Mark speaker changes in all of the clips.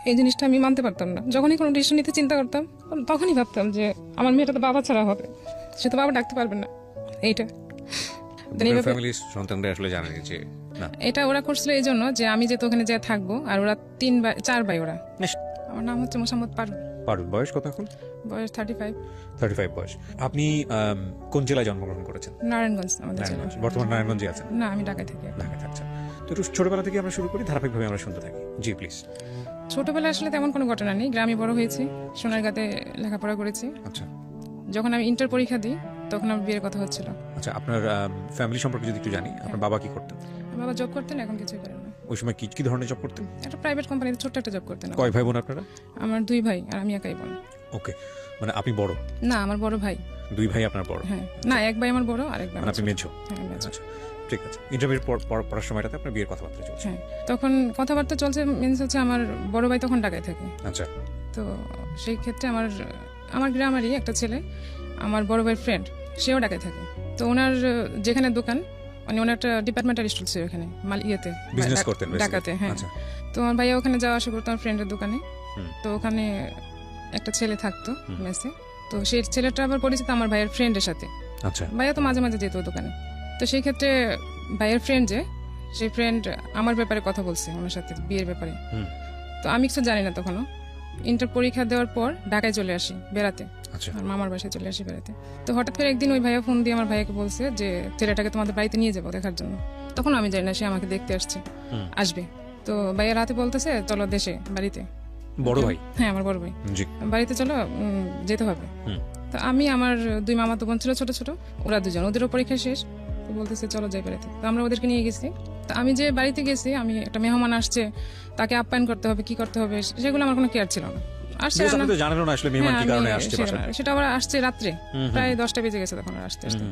Speaker 1: এই জিনিসটা আমি মানতে পারতাম না। যখনই কোনো ডিসিশন নিতে চিন্তা করতাম তখনই ভাবতাম যে আমার মেয়েটা তো বাবা ছাড়া হবে, সে তো বাবা ডাকতে পারবে না। এইটা
Speaker 2: ফ্যামিলির সন্তানরা আসলে জানেন যে না,
Speaker 1: এটা ওরা করছিল এই জন্য যে আমি যেহেতু ওখানে যা থাকবো, আর ওরা 4 ভাই ওরা। আমার নাম হচ্ছে মোসাম্মদ
Speaker 2: পারুল। বয়স কত এখন?
Speaker 1: বয়স
Speaker 2: 35 বয়স। আপনি কোন জেলায় জন্মগ্রহণ করেছেন?
Speaker 1: নারায়ণগঞ্জ আমাদের জেলা।
Speaker 2: বর্তমানে নারায়ণগঞ্জে আছেন?
Speaker 1: না, আমি ঢাকায় থাকি।
Speaker 2: ঢাকায় থাকছেন। তো একটু ছোটবেলা থেকে আমরা শুরু করি, ধারাবাহিকভাবে আমরা শুনতে থাকি। জি প্লিজ।
Speaker 1: ছোটবেলায় আসলে তেমন কোনো ঘটনা নেই, গ্রামে বড় হয়েছি, সোনারগাঁতে লেখাপড়া করেছি।
Speaker 2: আচ্ছা,
Speaker 1: যখন আমি ইন্টার পরীক্ষা দিই তখন আমার বিয়ের কথা হচ্ছিল।
Speaker 2: আচ্ছা, আপনার ফ্যামিলি সম্পর্কে যদি একটু জানি। আপনার বাবা কি করতেন?
Speaker 1: আমার বাবা জব করতেন, এখন কিছুই করেন না।
Speaker 2: ওই সময় কি কি ধরনের জব করতেন?
Speaker 1: একটা প্রাইভেট কোম্পানিতে ছোট্ট একটা জব করতেন।
Speaker 2: কয় ভাই বোন আপনারা?
Speaker 1: আমার 2 ভাই আর আমি একাই বোন।
Speaker 2: ওকে, মানে আপনি বড়?
Speaker 1: না, আমার বড় ভাই।
Speaker 2: 2 ভাই আপনার বড়?
Speaker 1: হ্যাঁ, না, এক ভাই আমার বড় আর এক ভাই
Speaker 2: মানে আপনি মেঝো?
Speaker 1: হ্যাঁ, মেঝো।
Speaker 2: আচ্ছা, ঠিক আছে। ইন্টারভিউর পড়ার সময়টাতে আপনার বিয়ের কথাবার্তা চলছে?
Speaker 1: হ্যাঁ, তখন কথাবার্তা চলছে, মিনস হচ্ছে আমার বড় ভাই তখন ঢাকায় থাকে।
Speaker 2: আচ্ছা।
Speaker 1: তো সেই ক্ষেত্রে আমার গ্রামেরই একটা ছেলে, আমার বড় ভাইয়ের ফ্রেন্ড, সেও ঢাকায় থাকে। তো ওনার যেখানে দোকান, মানে ওনার একটা ডিপার্টমেন্টাল স্টোর ছিল ওখানে
Speaker 2: বিজনেস করতেন
Speaker 1: ঢাকাতে। হ্যাঁ,
Speaker 2: আচ্ছা।
Speaker 1: তো আমার ভাইয়া ওখানে যাওয়া আসা করতো আমার ফ্রেন্ডের দোকানে। তো ওখানে একটা ছেলে থাকতো মেসে। তো সেই ছেলেটা আবার পরিচিত আমার ভাইয়ের ফ্রেন্ডের সাথে।
Speaker 2: আচ্ছা।
Speaker 1: ভাইয়া তো মাঝে মাঝে যেত দোকানে। তো সেই ক্ষেত্রে ভাইয়ের ফ্রেন্ড সেই ফ্রেন্ড আমার ব্যাপারে কথা বলছে ওনার সাথে, বিয়ের ব্যাপারে। তো আমি কিছু জানি না তখনও। ইন্টার পরীক্ষা দেওয়ার পর ঢাকায় চলে আসি বেড়াতে।
Speaker 2: আচ্ছা।
Speaker 1: আর মামার বাসায় চলে আসি বেড়াতে। তো হঠাৎ করে একদিন ওই ভাইয়া ফোন দিয়ে আমার ভাইয়াকে বলছে যে ছেলেটাকে তোমাদের বাড়িতে নিয়ে যাবো দেখার জন্য। তখন আমি জানি না সে আমাকে দেখতে আসবে। তো ভাইয়া রাতে বলতেছে চলো দেশে, বাড়িতে।
Speaker 2: বড় ভাই?
Speaker 1: হ্যাঁ, আমার বড় ভাই। বাড়িতে চলো, যেতে হবে। তো আমি, আমার 2 মামাতো বোন ছিল ছোট ছোট, ওরা 2জন, ওদেরও পরীক্ষা শেষ। তো বলতেছে চলো যাই বাড়িতে। তো আমরা ওদেরকে নিয়ে গেছি। তো আমি যে বাড়িতে গেছি, আমি একটা মেহমান আসছে, তাকে আপ্যায়ন করতে হবে, কি করতে হবে, সেগুলো আমার কোনো কেয়ার ছিল না। আসছে সেটা আবার আসছে রাত্রে, প্রায় 10টা বেজে গেছে তখন আসতে আসতে।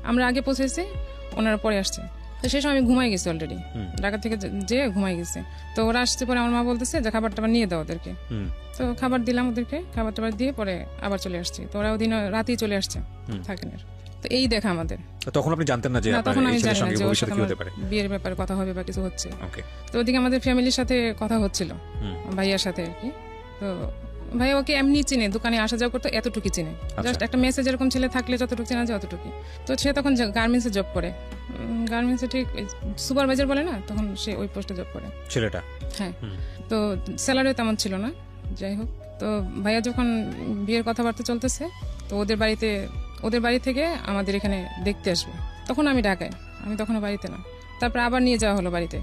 Speaker 1: আমরা আগে পৌঁছেছি, ওনারা পরে আসছে। তো সেই সময় আমি ঘুমাই গেছি অলরেডি, ঢাকা থেকে যে ঘুমাই গেছে। তো ওরা আসছে পরে আমার মা বলতেছে যে খাবার টাবার নিয়ে দাও ওদেরকে। তো খাবার দিলাম ওদেরকে, খাবার টাবার দিয়ে পরে আবার চলে আসছি। তো ওরা ওদিন রাতেই চলে আসছে থাকেন। তো এই দেখা আমাদের।
Speaker 2: তখন আপনি জানতেন না যে
Speaker 1: তখন আমি জানি না যে ওর সাথে বিয়ের ব্যাপারে কথা হবে বা কিছু হচ্ছে। তো ওদিকে আমাদের ফ্যামিলির সাথে কথা হচ্ছিল, ভাইয়ার সাথে আর কি। তো ভাইয়া ওকে এমনি চিনে, দোকানে আসা যাওয়া করতো, এতটুকু চিনে। জাস্ট একটা মেসেজ এরকম ছেলে থাকলে যতটুকু চেনা যায় অতটুকু। তো সে তখন গার্মেন্টসে জব করে, গার্মেন্টসে ঠিক সুপারভাইজার বলে না, তখন সে ওই পোস্টে জব করে
Speaker 2: ছেলেটা।
Speaker 1: হ্যাঁ, তো স্যালারিও তেমন ছিল না। যাই হোক, তো ভাইয়া যখন বিয়ের কথাবার্তা চলতেছে, তো ওদের বাড়ি থেকে আমাদের এখানে দেখতে আসবে। তখন আমি ঢাকায়, আমি তখনও বাড়িতে না। তারপর আবার নিয়ে যাওয়া হলো বাড়িতে,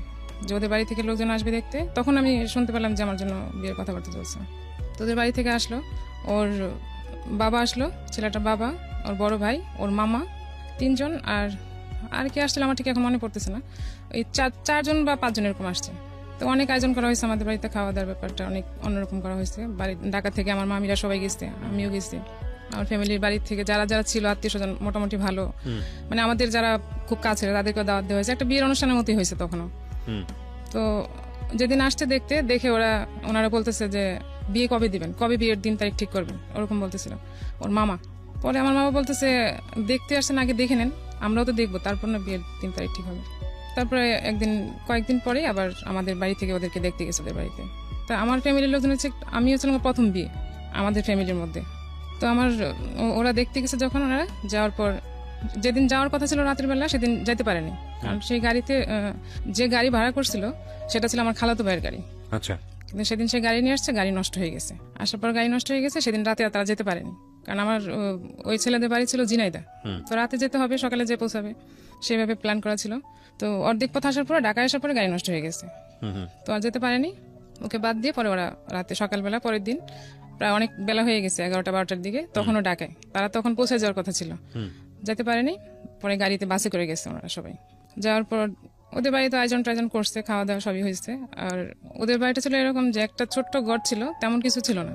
Speaker 1: যে ওদের বাড়ি থেকে লোকজন আসবে দেখতে। তখন আমি শুনতে পেলাম যে আমার জন্য বিয়ের কথাবার্তা চলছে। তো ওদের বাড়ি থেকে আসলো, ওর বাবা আসলো, ছেলেটার বাবা, ওর বড় ভাই, ওর মামা, 3 জন। আর কে আসছিল আমার ঠিক এখন মনে পড়তেছে না। ওই 4 জন বা 5 জন এরকম আসছে। তো অনেক আয়োজন করা হয়েছে আমাদের বাড়িতে, খাওয়া দাওয়ার ব্যাপারটা অনেক অন্যরকম করা হয়েছে। ঢাকা থেকে আমার মামিরা সবাই গেছে, আমিও গেছি। আমার ফ্যামিলির বাড়ি থেকে যারা যারা ছিল আত্মীয় স্বজন মোটামুটি ভালো, মানে আমাদের যারা খুব কাছে তাদেরকে দাওয়াত দেওয়া হয়েছে। একটা বিয়ের অনুষ্ঠানের মতোই হয়েছে তখনও। তো যেদিন আসতে দেখে ওনারা বলতেছে যে বিয়ে কবে দিবেন, কবে বিয়ের দিন তারিখ ঠিক করবেন, ওরকম বলতেছিল ওর মামা। পরে আমার মামা বলতেছে দেখতে আসছেন, আগে দেখে নেন, আমরাও তো দেখবো, তারপর না বিয়ের দিন তারিখ ঠিক হবে। তারপরে কয়েকদিন পরে আবার আমাদের বাড়ি থেকে ওদেরকে দেখতে গেছে ওদের বাড়িতে। তা আমার ফ্যামিলির লোকজন হচ্ছে, আমি হচ্ছে প্রথম বিয়ে আমাদের ফ্যামিলির মধ্যে। তো ওরা দেখতে গেছে যখন, ওরা যাওয়ার পর যেদিন যাওয়ার কথা ছিল রাতের বেলা, সেদিন যেতে পারেনি। কারণ সেই গাড়িতে যে গাড়ি ভাড়া করছিল সেটা ছিল আমার খালাতো ভাইয়ের গাড়ি।
Speaker 2: আচ্ছা।
Speaker 1: কিন্তু সেদিন সে গাড়ি নিয়ে আসছে, গাড়ি নষ্ট হয়ে গেছে। আসার পর গাড়ি নষ্ট হয়ে গেছে, সেদিন রাতে তারা যেতে পারেনি। কারণ আমার ওই ছেলেদের বাড়ি ছিল ঝিনাইদহ, তো রাতে যেতে হবে, সকালে যে পৌঁছাবে, সেভাবে প্ল্যান করা ছিল। তো অর্ধেক পথ আসার পরে, ঢাকায় আসার পরে গাড়ি নষ্ট হয়ে গেছে, তো আর যেতে পারেনি। ওকে বাদ দিয়ে পরে ওরা রাতে, সকালবেলা পরের দিন প্রায় অনেক বেলা হয়ে গেছে, 11টা-12টার দিকে, তখনও ঢাকায় তারা তখন পৌঁছে যাওয়ার কথা ছিল, যেতে পারেনি। পরে গাড়িতে বাসে করে গেছে ওনারা সবাই। যাওয়ার পর ওদের বাড়িতে আয়োজন করছে, খাওয়া দাওয়া সবই হয়েছে। আর ওদের বাড়িটা ছিল এরকম যে একটা ছোট্ট ঘর ছিল, তেমন কিছু ছিল না।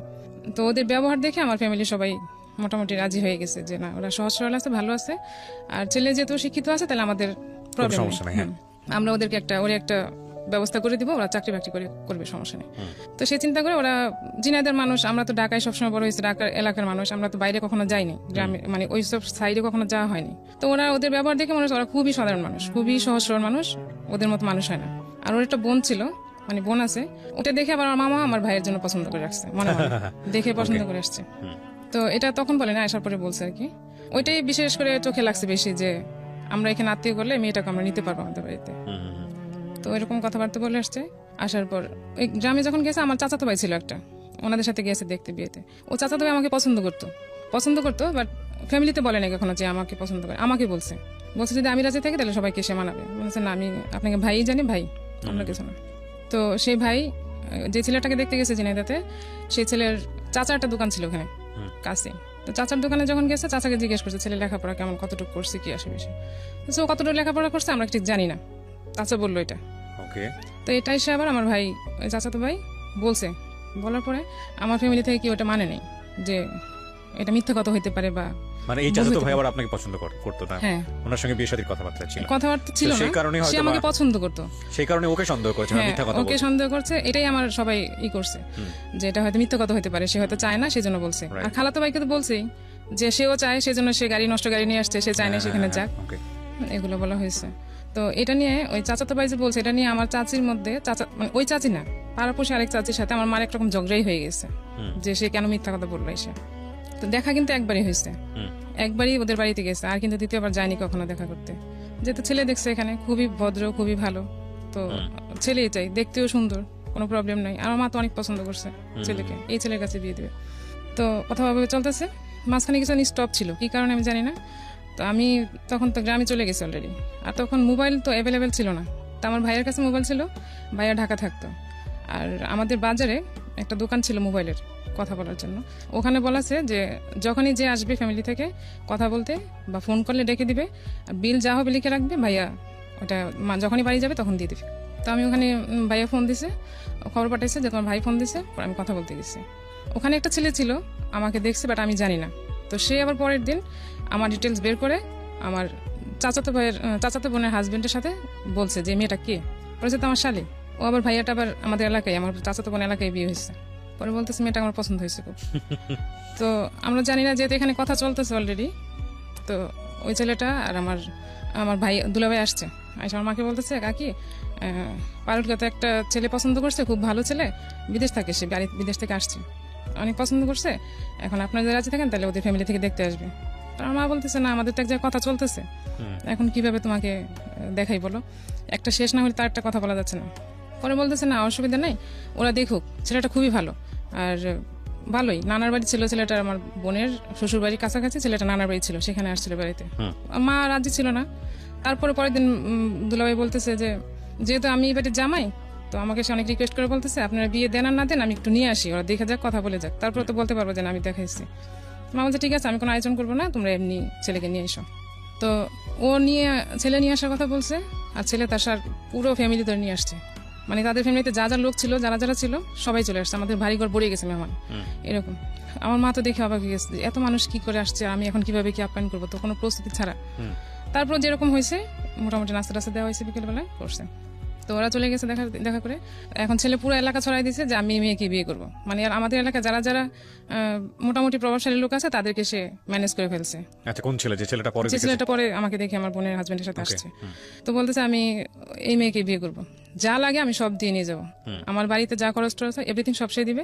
Speaker 1: তো ওদের ব্যবহার দেখে আমার ফ্যামিলি সবাই মোটামুটি রাজি হয়ে গেছে যে না, ওরা সহজ সরল আছে, ভালো আছে। আর ছেলে যেহেতু শিক্ষিত আছে, তাহলে আমাদের প্রবলেম নেই, আমরা ওদেরকে একটা ব্যবস্থা করে দিব, ওরা চাকরি বাকরি করবে, সমস্যা নেই। তো সে চিন্তা করে ওরা, জিনাইদের মানুষ, আমরা তো ঢাকায় সবসময় বড় হয়েছে, ঢাকার এলাকার মানুষ, আমরা তো বাইরে কখনো যাইনি, গ্রামে মানে ওই সব সাইডে কখনো যাওয়া হয়নি। তো ওদের ব্যবহার দেখে মনে হচ্ছে ওরা খুবই সাধারণ মানুষ, খুবই সহজ সরল মানুষ, ওদের মতো মানুষ হয় না। আর ওর একটা বোন ছিল, মানে বোন আছে, ওটা দেখে আবার আমার মামা আমার ভাইয়ের জন্য পছন্দ করে রাখছে, মনে মনে দেখে পছন্দ করে আসছে। তো এটা তখন বলে না, আসার পরে বলছে আর কি। ওইটাই বিশেষ করে চোখে লাগছে বেশি, যে আমরা এখানে আত্মীয় করলে মেয়েটাকে আমরা নিতে পারবো আমাদের বাড়িতে। তো এরকম কথাবার্তা বলে আসছে। আসার পর ওই গ্রামে যখন গেছে, আমার চাচাতো ভাই ছিল একটা, ওনাদের সাথে গেছে দেখতে বিয়েতে। ও চাচাতো ভাই আমাকে পছন্দ করতো, বাট ফ্যামিলিতে বলে না কখনো যে আমাকে পছন্দ করে। আমাকে বলছে যদি আমি রাজি থাকি তাহলে সবাইকে সে মানাবে। বলছে না, আমি আপনাকে ভাই জানি, ভাই, অন্য কিছু না। তো সেই ভাই যে ছেলেটাকে দেখতে গেছে ঝিনাইদহতে, সেই ছেলের চাচার একটা দোকান ছিল ওখানে কাছে। তো চাচার দোকানে যখন গেছে, চাচাকে জিজ্ঞেস করছে ছেলে লেখাপড়া কেমন, কতটুকু করছে, কি আসে বিষয়। তো ও কতটুকু লেখাপড়া করছে আমরা ঠিক জানি না, চাচা বললো এটা। তো এটাই সে আবার আমার ভাই, ওই চাচাতো ভাই বলছে। বলার পরে আমার ফ্যামিলি থেকে কি ওটা মানে নেই যে এটা মিথ্যা কথা হইতে পারে, বা
Speaker 2: মানে এই চাচাতো ভাই আবার আপনাকে পছন্দ করতো না?
Speaker 1: হ্যাঁ,
Speaker 2: ওনার সঙ্গে বিয়ে শাদীর কথাবার্তা
Speaker 1: ছিল না,
Speaker 2: সেই কারণে
Speaker 1: সে আমাকে পছন্দ করতো,
Speaker 2: সেই কারণে ওকে সন্দেহ করেছে, মিথ্যা কথা
Speaker 1: ওকে সন্দেহ করছে। এটাই আমার সবাই করছে যে এটা হয়তো মিথ্যা কথা হইতে পারে, সে হয়তো চায় না সেজন্য বলছে। আর খালাতো ভাইকে তো বলছেই যে সেও চায়, সেজন্য সে নষ্ট গাড়ি নিয়ে আসছে, সে চায় না সেখানে যাক, এগুলো বলা হয়েছে। তো এটা নিয়ে ওই চাচাতো ভাই যে বলছে, এটা নিয়ে আমার চাচির মধ্যে, মানে ওই চাচি না, পাড়াপড়শি আরেক চাচির সাথে আমার মার একরকম ঝগড়াই হয়ে গেছে যে সে কেন মিথ্যা কথা বললো এসে। তো দেখা কিন্তু একবারই হয়েছে, একবারই ওদের বাড়িতে গেছে, আর কিন্তু দ্বিতীয়বার যায়নি কখনো দেখা করতে। যেহেতু ছেলে দেখছে এখানে, খুবই ভদ্র, খুবই ভালো, তো ছেলেই চাই, দেখতেও সুন্দর, কোনো প্রবলেম নাই। আমার মা তো অনেক পছন্দ করছে ছেলেকে, এই ছেলের কাছে বিয়ে দেবে। তো কথা ভাবে চলতেছে, মাঝখানে কিছু স্টপ ছিল, কি কারণে আমি জানি না। তো আমি তখন তো গ্রামে চলে গেছি অলরেডি, আর তখন মোবাইল তো অ্যাভেলেবেল ছিল না। তো আমার ভাইয়ের কাছে মোবাইল ছিল, ভাইয়া ঢাকা থাকতো। আর আমাদের বাজারে একটা দোকান ছিল মোবাইলের, কথা বলার জন্য। ওখানে বলাছে যে যখনই যে আসবে ফ্যামিলি থেকে কথা বলতে বা ফোন করলে ডেকে দিবে, আর বিল যা হবে লিখে রাখবে, ভাইয়া ওটা যখনই বাড়ি যাবে তখন দিয়ে দিবে। তো আমি ওখানে, ভাইয়া ফোন দিছে, খবর পাঠাইছে যে তোমার ভাই ফোন দিছে, আমি কথা বলতে গেছি। ওখানে একটা ছেলে ছিল, আমাকে দেখছে, বাট আমি জানি না। তো সে আবার পরের দিন আমার ডিটেলস বের করে আমার চাচাতো বোনের হাজবেন্ডের সাথে বলছে যে মেয়েটা কে, বলেছে তো আমার শালি। ও আবার ভাইয়াটা আবার আমাদের এলাকায়, আমার চাচাতো বোন এলাকায় বিয়ে হয়েছে। পরে বলতেছে মেয়েটা আমার পছন্দ হয়েছে খুব। তো আমরা জানি না, যেহেতু এখানে কথা চলতেছে অলরেডি। তো ওই ছেলেটা আর আমার ভাই দুলাভাই আসছে, আমার মাকে বলতেছে কাকি পারুলকে তো একটা ছেলে পছন্দ করছে, খুব ভালো ছেলে, বিদেশ থাকে, সে বিদেশ থেকে আসছে, অনেক পছন্দ করছে, এখন আপনাদের রাজি থাকেন তাহলে ওদের ফ্যামিলি থেকে দেখতে আসবে। আমার মা বলতেছে না, আমাদের তো এক জায়গায় কথা চলতেছে, এখন কিভাবে তোমাকে দেখাই বলো, একটা শেষ না হলে তার একটা কথা বলা যাচ্ছে না। পরে বলতেছে না, অসুবিধা নেই, ওরা দেখুক, ছেলেটা খুবই ভালো, আর ভালোই, নানার বাড়ি ছিল ছেলেটার, আমার বোনের শ্বশুর বাড়ির কাছাকাছি ছেলেটা নানার বাড়ি ছিল, সেখানে আসছিল বাড়িতে। মা রাজি ছিল না। তারপরে পরের দিন দুলাভাই বলতেছে যে যেহেতু আমি এই বাড়ির জামাই, তো আমাকে সে অনেক রিকোয়েস্ট করে বলতেছে আপনারা বিয়ে দেন আর না দেন, আমি একটু নিয়ে আসি, ওরা দেখে যাক, কথা বলে যাক, তারপরে তো বলতে পারবো যে আমি দেখাইছি। মা বলছে ঠিক আছে, আমি কোনো আয়োজন করবো না, তোমরা এমনি ছেলেকে নিয়ে এসো। তো ছেলে নিয়ে আসার কথা বলছে, আর ছেলে তার পুরো ফ্যামিলি ধরে নিয়ে আসছে, মানে তাদের ফ্যামিলিতে যা যা লোক ছিল, যারা যারা ছিল সবাই চলে আসছে, আমাদের ভারী ঘর ভরে গেছে মেহমান এরকম। আমার মা তো দেখে অবাক হয়ে গেছে, এত মানুষ কি করে আসছে, আমি এখন কিভাবে কি আপ্যায়ন করবো, তো কোনো প্রস্তুতি ছাড়া। তারপর যেরকম হয়েছে মোটামুটি নাস্তা টাস্তা দেওয়া হয়েছে, বিকেলবেলায় করছে। তো ওরা চলে গেছে দেখা করে। এখন ছেলে পুরো এলাকা ছড়াই দিয়েছে যে আমি মেয়েকে বিয়ে করবো, মানে আর আমাদের এলাকায় যারা যারা মোটামুটি প্রভাবশালী লোক আছে তাদেরকে সে ম্যানেজ করে ফেলছে।
Speaker 2: আচ্ছা, কোন ছেলে? যে ছেলেটা
Speaker 1: পরে আমাকে দেখে আমার বোনের হাজবেন্ডের সাথে আসছে, তো বলতেছে আমি এই মেয়েকে বিয়ে করবো, যা লাগে আমি সব দিয়ে নিয়ে যাবো, আমার বাড়িতে যা খরচ টরচ এভরিথিং সব সে দিবে,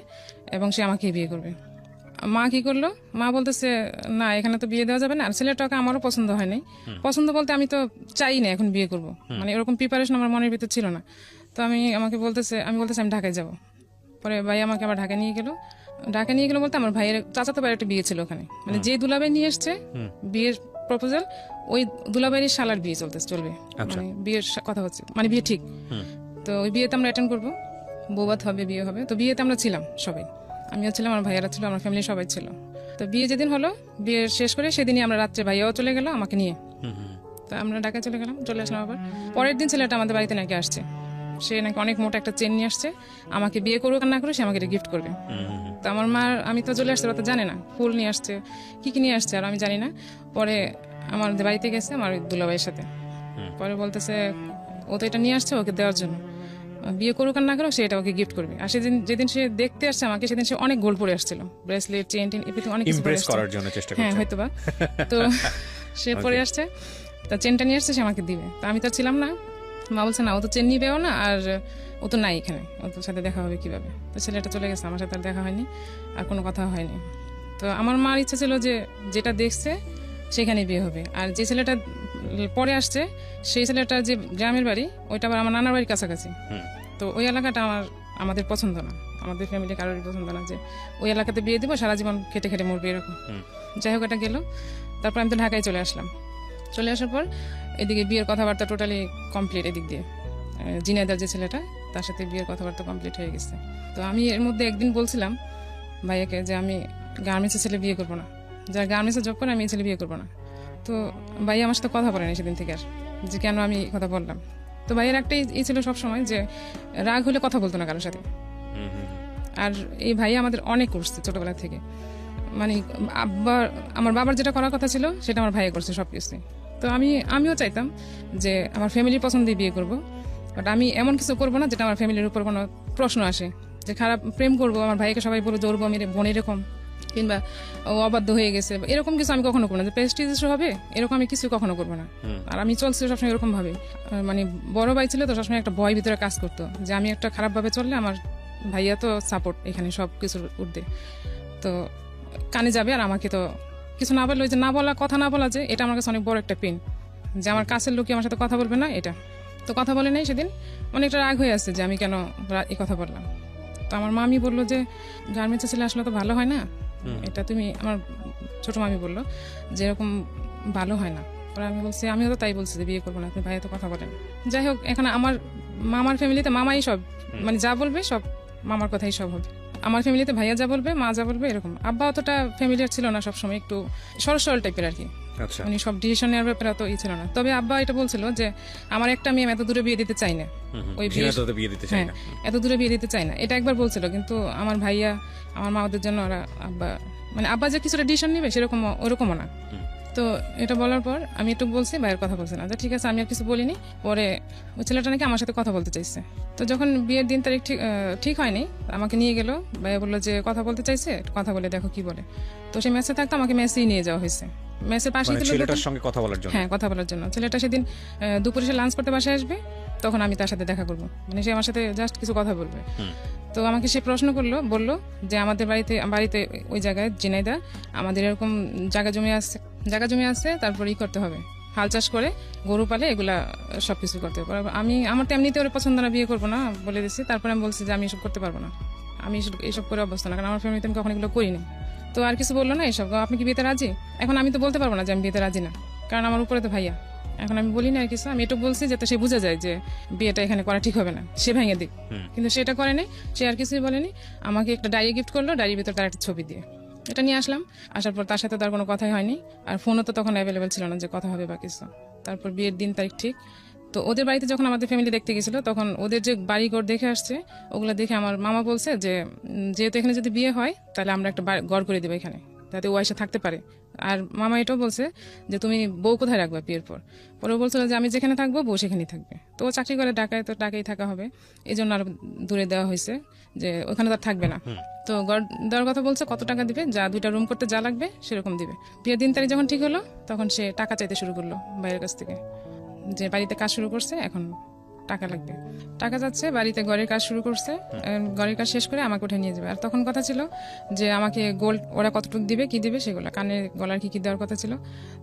Speaker 1: এবং সে আমাকে বিয়ে করবে। মা কি করলো, মা বলতেছে না, এখানে তো বিয়ে দেওয়া যাবে না, আর ছেলেটাকে আমারও পছন্দ হয় নাই। পছন্দ বলতে আমি তো চাই না এখন বিয়ে করব, মানে এরকম প্রিপারেশন আমার মনের ভিতর ছিল না। তো আমি বলতেছি আমি ঢাকায় যাব। পরে ভাই আমাকে আবার ঢাকা নিয়ে গেল বলতে আমার ভাইয়ের চাচাতো ভাইয়ের একটা বিয়ে ছিল ওখানে, মানে যে দুলাভাই নিয়ে এসছে বিয়ের প্রপোজাল, ওই দুলাভাইয়ের শালার বিয়ে চলবে, মানে বিয়ের কথা হচ্ছে, মানে বিয়ে ঠিক। তো ওই বিয়েতে আমরা অ্যাটেন্ড করবো, বৌভাত হবে, বিয়ে হবে। তো বিয়েতে আমরা ছিলাম সবাই, আমিও ছিলাম, আমার ভাইয়ারা ছিল, আমার ফ্যামিলি সবাই ছিল। তো বিয়ে যেদিন হলো, বিয়ে শেষ করে সেদিনই আমরা রাত্রে ভাইয়াও চলে গেল আমাকে নিয়ে। তো আমরা ঢাকায় চলে আসলাম। আবার পরের দিন ছেলেটা আমাদের বাড়িতে নাকি আসছে, সে নাকি অনেক মোটা একটা চেন নিয়ে আসছে, আমাকে বিয়ে করুক আর না করে সে আমাকে গিফট করবে। তো আমার মা, আমি তো চলে আসছে, ওরা তো জানে না, ফুল নিয়ে আসছে, কি নিয়ে আসছে আর আমি জানি না। পরে আমাদের বাড়িতে গেছে আমার দুলাভাইয়ের সাথে, পরে বলতেছে ও তো এটা নিয়ে আসছে ওকে দেওয়ার জন্য, বিয়ে করুক আর না করুক সে এটা ওকে গিফট করবে। আর যেদিন সে দেখতে আসছে আমাকে, সেদিন সে অনেক গোল্ড পরে আসছিল, ব্রেসলেট, চেন, অনেক
Speaker 2: ইমপ্রেস করার জন্য চেষ্টা করছে,
Speaker 1: হ্যাঁ হয়তোবা। তো সে পরে আসছে, তা চেনটা নিয়ে আসছে, সে আমাকে দিবে। তো আমি তো ছিলাম না, মা বলছে না, ও তো চেন্নি পেও না, আর ও তো নাই এখানে, ও তোর সাথে দেখা হবে কিভাবে। তো ছেলেটা চলে গেছে, আমার সাথে আর দেখা হয়নি, আর কোনো কথা হয়নি। তো আমার মার ইচ্ছা ছিল যে যেটা দেখছে সেখানে বিয়ে হবে, আর যে ছেলেটা পরে আসছে সেই ছেলেটা যে গ্রামের বাড়ি, ওইটা আবার আমার নানার বাড়ির কাছাকাছি। তো ওই এলাকাটা আমাদের পছন্দ না, আমাদের ফ্যামিলি কারোরই পছন্দ না যে ওই এলাকাতে বিয়ে দিব, সারা জীবন খেটে খেটে মরবে এরকম। যাই হোক, এটা গেল। তারপর আমি তো ঢাকায় চলে আসলাম। চলে আসার পর এদিকে বিয়ের কথাবার্তা টোটালি কমপ্লিট, এদিক দিয়ে জিনাইদার যে ছেলেটা, তার সাথে বিয়ের কথাবার্তা কমপ্লিট হয়ে গেছে। তো আমি এর মধ্যে একদিন বলছিলাম ভাইয়াকে যে আমি গার্মেন্টসের ছেলে বিয়ে করবো না, যারা গার্মেন্টসে জব করে আমি এই ছেলে বিয়ে করবো না। তো ভাইয়া আমার সাথে কথা বলেনি সেদিন থেকে আর, যে কেন আমি কথা বললাম। তো ভাইয়ের একটাই এই ছিল সবসময় যে রাগ হলে কথা বলতো না কারোর সাথে। আর এই ভাইয়া আমাদের অনেক করছে ছোটবেলা থেকে, মানে আমার বাবার যেটা করার কথা ছিল সেটা আমার ভাইয়া করছে সবকিছু। তো আমিও চাইতাম যে আমার ফ্যামিলির পছন্দে বিয়ে করব, বাট আমি এমন কিছু করবো না যেটা আমার ফ্যামিলির উপর কোনো প্রশ্ন আসে, যে খারাপ প্রেম করবো, আমার ভাইকে সবাই বলবো জোরবো আমি বোন এরকম, কিংবা ও অবাধ্য হয়ে গেছে, এরকম কিছু আমি কখনো করবো না, যে প্রেস্টিজ হবে এরকম আমি কিছু কখনো করবো না। আর আমি চলছি সবসময় এরকম ভাবে, মানে বড় ভাই ছিল তো সবসময় একটা ভয় ভিতরে কাজ করতো যে আমি একটা খারাপ ভাবে চললে আমার ভাইয়া তো সাপোর্ট এখানে সব কিছুর উর্ধে, তো কানে যাবে, আর আমাকে তো কিছু না বললে, ওই যে না বলা, কথা না বলা, যে এটা আমার কাছে অনেক বড় একটা পেন, যে আমার কাছের লোকই আমার সাথে কথা বলবে না, এটা তো কথা বলে নাই। সেদিন অনেকটা রাগ হয়ে আসছে যে আমি কেন এই কথা বললাম। তো আমার মামি বললো যে গার্মেন্টসে ছেলে আসলে তো ভালো হয় না, এটা তুমি, আমার ছোট মামি বললো যে এরকম ভালো হয় না। পরে আমি বলছি আমিও তো তাই বলছি যে বিয়ে করবো না, আপনি ভাইয়া তো কথা বলেন। যাই হোক, এখানে আমার মামার ফ্যামিলিতে মামাই সব, মানে যা বলবে সব মামার কথাই সব হবে। আমার ফ্যামিলিতে ভাইয়া যা বলবে, মা যা বলবে, এরকম। আব্বা অতটা ফ্যামিলিয়ার ছিল না, সবসময় একটু সরল সরল টাইপের আর কি, মানে সব ডিসিশন নেওয়ার ব্যাপারে অত ই ছিল না। তবে আব্বা এটা বলছিল যে আমার একটা মেয়ে এত দূরে বিয়ে দিতে চাই না, ওই হ্যাঁ এত দূরে বিয়ে দিতে চাই না, এটা একবার বলছিল। কিন্তু আমার ভাইয়া, আমার মা, ওদের জন্য ওরা আব্বা, মানে আব্বা যে কিছুটা ডিসিশন নেবে সেরকম ওরকমও না। তো এটা বলার পর আমি একটু বলছি, ভাইয়ের কথা বলছি না, ঠিক আছে আমি আর কিছু বলিনি। পরে ওই ছেলেটা নাকি আমার সাথে কথা বলতে চাইছে। তো যখন বিয়ের দিন তারিখ ঠিক হয়নি, আমাকে নিয়ে গেল, ভাইয়া বললো যে কথা বলতে চাইছে, একটু কথা বলে দেখো কি বলে। তো সে মেসে থাকতো, আমাকে মেসেই নিয়ে যাওয়া হয়েছে, মেসের পাশে ছেলেটার সঙ্গে কথা বলার জন্য। হ্যাঁ, কথা বলার জন্য। ছেলেটা সেদিন দুপুরে সে লাঞ্চ করতে বাসায় আসবে, তখন আমি তার সাথে দেখা করবো, মানে সে আমার সাথে জাস্ট কিছু কথা বলবে। তো আমাকে সে প্রশ্ন বললো যে আমাদের বাড়িতে ওই জায়গায় জিনাইদা আমাদের এরকম জায়গা জমি আছে, তারপর করতে হবে, হাল চাষ করে গরু পালে, এগুলা সবকিছু করতে হবে। আমার তো এমনিতে ওর পছন্দ না, বিয়ে করবো না বলে দিচ্ছি। তারপরে আমি বলছি যে আমি এসব করতে পারবো না, আমি এইসব করে অবস্থা না, কারণ আমার ফ্যামিলিতে আমি কখন এগুলো করিনি। তো আর কিছু বললো না, এসব আপনি কি বিয়েতে রাজি? এখন আমি তো বলতে পারবো না যে আমি বিয়েতে রাজি না, কারণ আমার উপরে তো ভাইয়া। এখন আমি বলি না আর কিছু, আমি এটুকু বলছি যাতে সে বুঝে যায় যে বিয়েটা এখানে করা ঠিক হবে না, সে ভেঙে দিক। কিন্তু সেটা করে নাই, সে আর কিছুই বলেনি। আমাকে একটা ডায়েরি গিফট করলো, ডায়েরির ভিতর তার একটা ছবি দিয়ে, এটা নিয়ে আসলাম। আসার পর তার সাথে তার কোনো কথাই হয়নি, আর ফোনও তো তখন অ্যাভেলেবেল ছিল না যে কথা হবে বা কিছু। তারপর বিয়ের দিন তারিখ ঠিক। তো ওদের বাড়িতে যখন আমাদের ফ্যামিলি দেখতে গেছিল, তখন ওদের যে বাড়িঘর দেখে আসছে, ওগুলো দেখে আমার মামা বলছে যে যেহেতু এখানে যদি বিয়ে হয় তাহলে আমরা একটা ঘর করে দেবো এখানে, যাতে ও এসে থাকতে পারে। আর মামা এটাও বলছে যে তুমি বউ কোথায় রাখবে বিয়ের পর? পরে বলছিল যে আমি যেখানে থাকবো বউ সেখানেই থাকবে। তো ও চাকরি করে ঢাকায়, তো ঢাকায় থাকা হবে, এই জন্য আরো দূরে দেওয়া হয়েছে, যে ওখানে তার থাকবে না। তো ঘর দেওয়ার কথা বলছে, কত টাকা দিবে, যা 2টা রুম করতে যা লাগবে সেরকম দিবে। বিয়ের দিন তারিখ যখন ঠিক হলো, তখন সে টাকা চাইতে শুরু করলো বাইরের কাছ থেকে, যে বাড়িতে কাজ শুরু করছে, এখন টাকা লাগবে, টাকা যাচ্ছে, বাড়িতে ঘরের কাজ শুরু করছে, ঘরের কাজ শেষ করে আমাকে উঠে নিয়ে যাবে। আর তখন কথা ছিল যে আমাকে গোল্ড ওরা কতটুকু দিবে, কি দিবে, সেগুলো কানে গলার কি দেওয়ার কথা ছিল,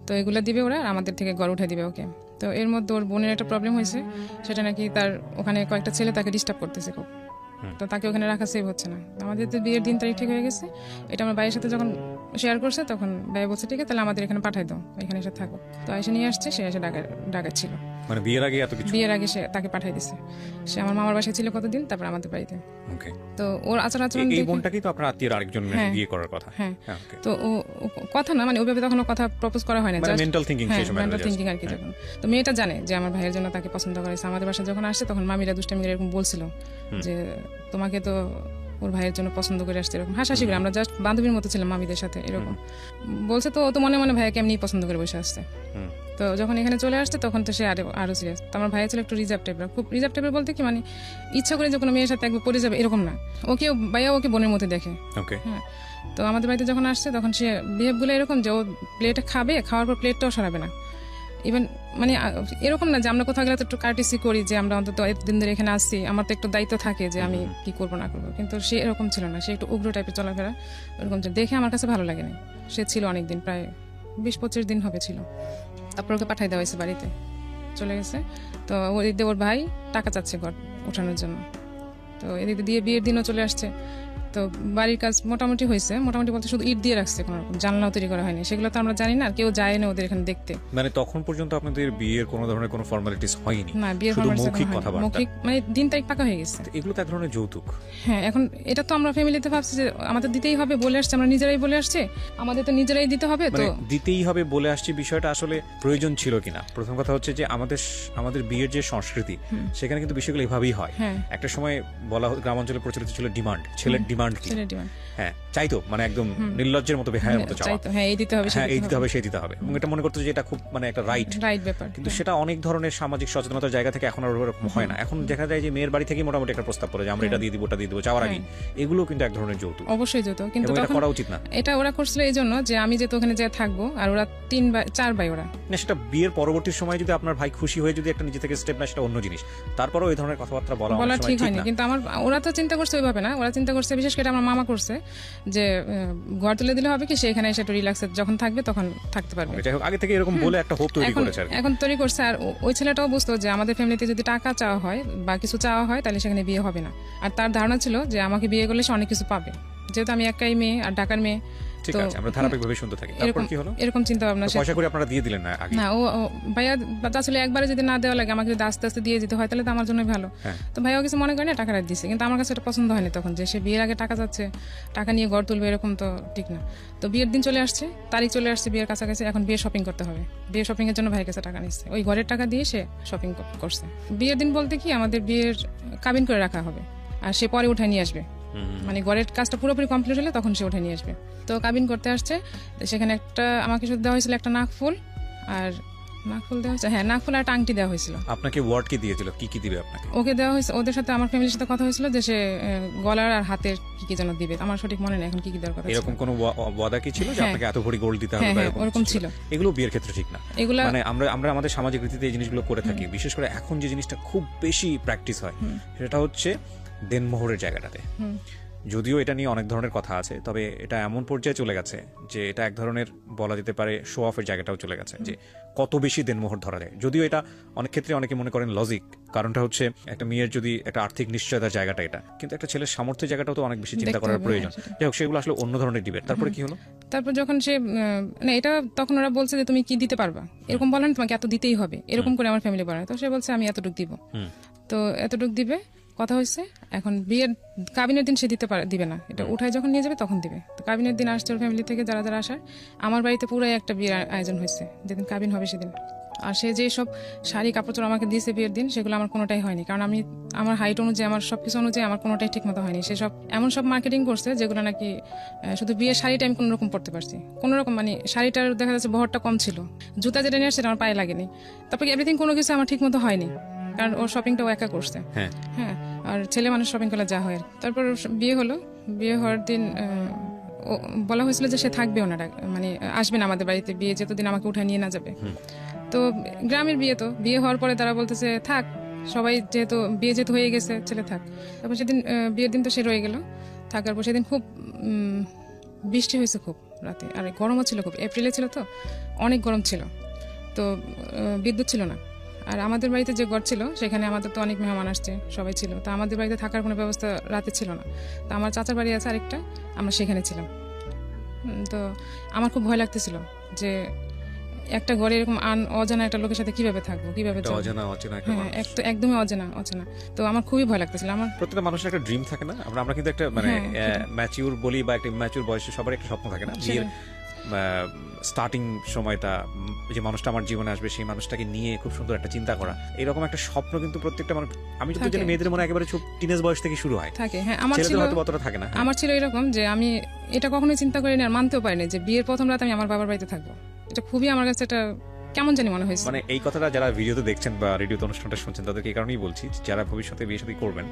Speaker 1: তো এগুলো দিবে ওরা, আর আমাদের থেকে ঘর উঠে দিবে ওকে। তো এর মধ্যে ওর বোনের একটা প্রবলেম হয়েছে, সেটা নাকি তার ওখানে কয়েকটা ছেলে তাকে ডিস্টার্ব করতেছে খুব, তো তাকে ওখানে রাখা সেভ হচ্ছে না। আমাদের তো বিয়ের দিন তারিখ ঠিক হয়ে গেছে, এটা আমার ভাইয়ের সাথে যখন শেয়ার করছে, তখন ভাই বলছে ঠিক আছে তাহলে আমাদের এখানে পাঠাই দাও, এখানে এসে থাকো। তো এসে নিয়ে আসছে, সে এসে ঢাকা ছিল,
Speaker 2: মানে বিয়ের আগে এত কিছু, বিয়ের
Speaker 1: আগে সে তাকে পাঠাই দিছে। সে আমার মামার বাসায় ছিল কতদিন, তারপর আমাদের বাড়িতে। তো ওর আচরণ
Speaker 2: এই বোনটাকেই তো আপনার আত্মীয়ের আরেকজন বিয়ে করার কথা।
Speaker 1: হ্যাঁ, তো ও কথা না, মানে ওইভাবে তখন কথা প্রপোজ করা হয় না,
Speaker 2: জাস্ট মেন্টাল থিংকিং
Speaker 1: আর কি। যখন তো মেয়েটা জানে যে আমার ভাইয়ের জন্য তাকে পছন্দ করেছে, আমাদের বাসায় যখন আসছে তখন মামিরা দুষ্টামিরা এরকম বলছিল যে তোমাকে তো ওর ভাইয়ের জন্য পছন্দ করে আসছে, এরকম হাসাহাসি করে, আমরা জাস্ট বান্ধবীর মতো ছিলাম মামিদের সাথে, এরকম বলছে। তো ও তো মনে মনে ভাইয়াকে এমনি পছন্দ করে বসে আসছে। তো যখন এখানে চলে আসছে তখন তো সে আরো সিরিয়াস। তো আমার ভাইয়া ছিল একটু রিজার্ভ টাইপের, খুব রিজার্ভ টাইপের বলতে কি, মানে ইচ্ছা করে যে কোনো মেয়ের সাথে একবার পড়ে যাবে এরকম না, ভাইয়া ওকে বোনের মতো দেখে। হ্যাঁ, তো আমাদের বাড়িতে যখন আসছে তখন সে বিহেভ গুলো এরকম যে ও প্লেটে খাবে, খাওয়ার পর প্লেটটাও সরাবে না, ইভেন মানে এরকম না যে আমরা কোথাও গেলে তো একটু কার্টিসি করি যে আমরা অন্তত এতদিন ধরে এখানে আসছি, আমার তো একটু দায়িত্ব থাকে যে আমি কি করবো না করবো, কিন্তু সে এরকম ছিল না, সে একটু উগ্র টাইপের চলাফেরা ওরকম দেখে আমার কাছে ভালো লাগেনি। সে ছিল অনেকদিন, প্রায় 20-25 দিন হবে ছিল, তারপর ওকে পাঠাই দেওয়া হয়েছে বাড়িতে, চলে গেছে। তো ওই দিয়ে ওর ভাই টাকা চাচ্ছে ঘর ওঠানোর জন্য, তো এদিক দিয়ে বিয়ের দিনও চলে আসছে। তো বাড়ির কাজ মোটামুটি হয়েছে, মোটামুটি বলতে শুধু ইট দিয়ে রাখছে, কোনো জানলাও তৈরি করা হয়নি, সেগুলো তো আমরা জানি না, কেউ যায় না ওদের এখানে দেখতে।
Speaker 2: মানে তখন পর্যন্ত আপনাদের বিয়ের কোনো ধরনের কোনো ফর্মালিটিস হয়নি?
Speaker 1: না, বিয়ের
Speaker 2: শুধু
Speaker 1: formalities
Speaker 2: মৌখিক
Speaker 1: হয়নি।
Speaker 2: কথাবার্তা।
Speaker 1: মৌখিক মানে দিন তারিখ পাকা হয়ে গেছে।
Speaker 2: তো এগুলো তো এক ধরনের যৌতুক।
Speaker 1: হ্যাঁ, এখন এটা তো আমরা ফ্যামিলিতে ভাবছি যে আমাদের দিতেই হবে, বলে আসছে, আমরা নিজেরাই বলে আসছে, আমাদের তো নিজেরাই দিতে হবে। তো
Speaker 2: মানে দিতেই হবে বলে আসছে, বিষয়টা আসলে প্রয়োজন ছিল কিনা? প্রথম কথা হচ্ছে যে আমাদের বিয়ের যে সংস্কৃতি সেখানে কিন্তু বিষয়গুলো এভাবেই হয়।
Speaker 1: হ্যাঁ,
Speaker 2: একটা সময় গ্রামাঞ্চলে প্রচলিত ছিল ডিমান্ড, ছেলের ডিমান্ড কি?
Speaker 1: ছেলের demand।
Speaker 2: হ্যাঁ, চাইতো, মানে একদম নির্লজ্জের মতো বেহায়ের মতো চাওয়া।
Speaker 1: চাইতো, হ্যাঁ এই দিতে হবে,
Speaker 2: হ্যাঁ, এই দিতে হবে, সেই দিতে হবে, এবং এটা মনে করতো যে এটা খুব মানে একটা রাইট
Speaker 1: ব্যাপার।
Speaker 2: কিন্তু সেটা অনেক ধরনের সামাজিক সচেতনতার জায়গা থেকে এখন আর ওরকম হয় না। এখন দেখা যায় যে মেয়ের বাড়ি থেকে মোটামুটি একটা প্রস্তাব পড়ে যে আমরা এটা দিয়ে দিব, ওটা দিয়ে দিব, চাওয়ার আগে এগুলো কিন্তু এক ধরনের যৌতুক।
Speaker 1: অবশ্যই যেত, কিন্তু
Speaker 2: এটা
Speaker 1: তখন
Speaker 2: করা উচিত না।
Speaker 1: এটা ওরা করছিল এই জন্য যে আমি যেহেতু ওখানে যেয়ে থাকবো, আর ওরা 4 ভাই ওরা।
Speaker 2: না, সেটা বিয়ের পরবর্তী সময় যদি আপনার ভাই খুশি হয়ে যদি একটা নিজে থেকে স্টেপ নেয় সেটা অন্য জিনিস, তারপরেও এই ধরনের কথাবার্তা বলা
Speaker 1: ঠিক হয়নি। কিন্তু ওরা তো চিন্তা করছে ওইভাবে না, ওরা চিন্তা করছে, বিশেষ করে আমার মামা করছে যে ঘর তুলে দিলে হবে কি, সেখানে এসে একটু রিল্যাক্স যখন থাকবে তখন থাকতে পারবে।
Speaker 2: যাই হোক, আগে থেকে এরকম বলে একটা হোপ তৈরি করেছে আর কি।
Speaker 1: এখন তৈরি করছে, আর ওই ছেলেটাও বুঝতো যে আমাদের ফ্যামিলিতে যদি টাকা চাওয়া হয় বা কিছু চাওয়া হয় তাহলে সেখানে বিয়ে হবে না, আর তার ধারণা ছিল যে আমাকে বিয়ে করলে সে অনেক কিছু পাবে, যেহেতু আমি একাই মেয়ে আর ঢাকার মেয়ে।
Speaker 2: ঠিক আছে, আমরা ধারাবাহিকভাবে শুনতে থাকি। তারপর কি হলো?
Speaker 1: এরকম চিন্তা ভাবনা।
Speaker 2: পয়সা করে আপনারা দিয়ে দিলেন না আগে?
Speaker 1: না, ও ভাইয়া আসলে একবারে যদি না দেওয়া লাগে, আমাকে যদি আস্তে আস্তে দিয়ে দিতে হয় তাহলে তো আমার জন্য ভালো। তো ভাইয়াও কিছু মনে করে না, টাকাটা দিচ্ছে, কিন্তু আমার কাছে এটা পছন্দ হয়নি তখন, যে সে বিয়ের আগে টাকা চাচ্ছে, টাকা নিয়ে ঘর তুলবে, এরকম তো ঠিক না। তো বিয়ের দিন চলে আসছে, তারিখ চলে আসছে বিয়ের কাছাকাছি, এখন বিয়ে শপিং করতে হবে। বিয়ে শপিং এর জন্য ভাইয়ের কাছে টাকা নিচ্ছে, ওই ঘরের টাকা দিয়ে সে শপিং করছে। বিয়ের দিন বলতে কি আমাদের বিয়ের কাবিন করে রাখা হবে, আর সে পরে উঠায় নিয়ে আসবে, মানে ঘরের কাজটা পুরোপুরি কমপ্লিট হলে তখন সে উঠে নিয়ে আসবে। তো কাবিন করতে আসছে, সেখানে আমাকে শুধু দেওয়া হয়েছিল একটা নাকফুল, আর নাকফুল দেওয়া হয়েছে, হ্যাঁ নাকফুল আর টাংটি দেওয়া হয়েছিল।
Speaker 2: আপনাকে ওয়ার্ড কি দিয়েছিল, কি কি দিবে আপনাকে?
Speaker 1: ওকে দেওয়া হয়েছে, ওদের সাথে আমার ফ্যামিলির সাথে কথা হয়েছিল যে সে গলার আর হাতের কি কি যেন দিবে, আমার সঠিক মনে নেই এখন কি কি দেওয়ার কথা।
Speaker 2: এরকম কোনো ওয়াদা কি ছিল যে আপনাকে এত ভরি গোল্ড দিতে হবে?
Speaker 1: ওরকম ছিল।
Speaker 2: এগুলো বিয়ের ক্ষেত্রে ঠিক না। এগুলো মানে আমরা আমাদের সামাজিক রীতিতে এই জিনিসগুলো করে থাকি, বিশেষ করে এখন যে জিনিসটা খুব বেশি প্র্যাকটিস হয় সেটা হচ্ছে দেনমোহরের জায়গাটাতে। যদিও এটা নিয়ে অনেক ধরনের কথা আছে, তবে এটা এমন পর্যায়ে চলে গেছে যে এটা এক ধরনের বলা যেতে পারে শো অফের জায়গাটাও চলে গেছে, যে কত বেশি দেনমোহর ধরা যায়। যদিও এটা অনেক ক্ষেত্রে অনেকে মনে করেন লজিক, কারণটা হচ্ছে একটা মেয়ের যদি একটা আর্থিক নিশ্চয়তার জায়গাটা এটা, কিন্তু একটা ছেলের সামর্থ্যের জায়গাটাও তো অনেক বেশি চিন্তা করার প্রয়োজন। যাই হোক, সেগুলো আসলে অন্য ধরনের ডিবেট। তারপরে কি হলো?
Speaker 1: তারপর যখন সে না, এটা তখন ওরা বলছে যে তুমি কি দিতে পারবা, এরকম বলেন, তোমাকে এত দিতেই হবে, এরকম করে আমার ফ্যামিলি বলে। তো সে বলছে আমি এতটুকু দিব, তো এতটুকু দিবে, কথা হয়েছে। এখন বিয়ের কাবিনের দিন সে দিবে না, এটা উঠায় যখন নিয়ে যাবে তখন দিবে। তো কাবিনের দিন আসছে ওর ফ্যামিলি থেকে যারা যারা আসার, আমার বাড়িতে পুরাই একটা বিয়ের আয়োজন হয়েছে যেদিন কাবিন হবে সেদিন। আর সে যে সব শাড়ি কাপড় আমাকে দিয়েছে বিয়ের দিন, সেগুলো আমার কোনোটাই হয়নি, কারণ আমার হাইট অনুযায়ী, আমার সবকিছু অনুযায়ী আমার কোনোটাই ঠিক মতো হয়নি। সে সব এমন সব মার্কেটিং করছে যেগুলো নাকি শুধু বিয়ের শাড়িটা আমি কোনো রকম পরতে পারছি, কোনো রকম, মানে শাড়িটার দেখা যাচ্ছে বহরটা কম ছিল, জুতা যেটা নিয়ে আসছে আমার পায়ে লাগেনি, তারপরে এভরিথিং কোনো কিছু আমার ঠিক মতো হয়নি, কারণ ওর শপিংটা ও একা করছে। হ্যাঁ, আর ছেলে মানুষ শপিং করলে যা হয়। তারপর বিয়ে হলো, বিয়ে হওয়ার দিন বলা হয়েছিল যে সে থাকবে, ওনারা মানে আসবে না আমাদের বাড়িতে, বিয়ে যতদিন আমাকে উঠায় নিয়ে না যাবে। তো গ্রামের বিয়ে, তো বিয়ে হওয়ার পরে তারা বলতেছে থাক, সবাই যেহেতু হয়ে গেছে, ছেলে থাক। তারপর সেদিন বিয়ের দিন তো সে রয়ে গেল, থাকার পর সেদিন খুব বৃষ্টি হয়েছে খুব রাতে, আর গরমও ছিল খুব, এপ্রিলে ছিল তো অনেক গরম ছিল, তো বিদ্যুৎ ছিল না। আর আমাদের বাড়িতে যে ঘর ছিল সেখানে আমাদের তো অনেক মেহমান আসছে, সবাই ছিল, তো আমাদের বাড়িতে থাকার কোনো ব্যবস্থা রাতে ছিল না। তো আমার চাচার বাড়ি আছে আরেকটা, আমরা সেখানে ছিলাম। তো আমার খুব ভয় লাগতেছিল যে একটা ঘরে এরকম অজানা একটা লোকের সাথে কিভাবে থাকবো, কিভাবে একদমই অজানা। তো আমার খুবই ভয় লাগতেছিল। আমার
Speaker 2: প্রত্যেকটা মানুষের একটা ড্রিম থাকে না, আমরা কিন্তু একটা মানে ম্যাচিউর বলি বা একটা ম্যাচিউর বয়সে সবার একটা স্বপ্ন থাকে না, বিয়ের স্টার্টিং সময়টা যে মানুষটা আমার জীবনে আসবে সেই মানুষটাকে নিয়ে খুব সুন্দর একটা চিন্তা করা, এরকম একটা স্বপ্ন কিন্তু প্রত্যেকটা মানুষ, আমি যদি জানি মেয়েদের মনে একেবারে খুব টিনেজ বয়স থেকে শুরু হয় থাকে। হ্যাঁ, আমার ছিল হয়তো অতটা থাকে না।
Speaker 1: আমার ছিল এরকম যে আমি এটা কখনোই চিন্তা করিনি আর মানতেও পারিনি যে বিয়ের প্রথম রাত আমি আমার বাবার বাড়িতে থাকবো। এটা খুবই আমার কাছে এটা কেমন জানি মনে হয়েছে।
Speaker 2: মানে এই কথাটা যারা ভিডিওতে দেখছেন বা রেডিওতে অনুষ্ঠানটা শুনছেন তাদেরকে এই কারণেই বলছি, যারা ভবিষ্যতে বিয়ে শাদী করবেন,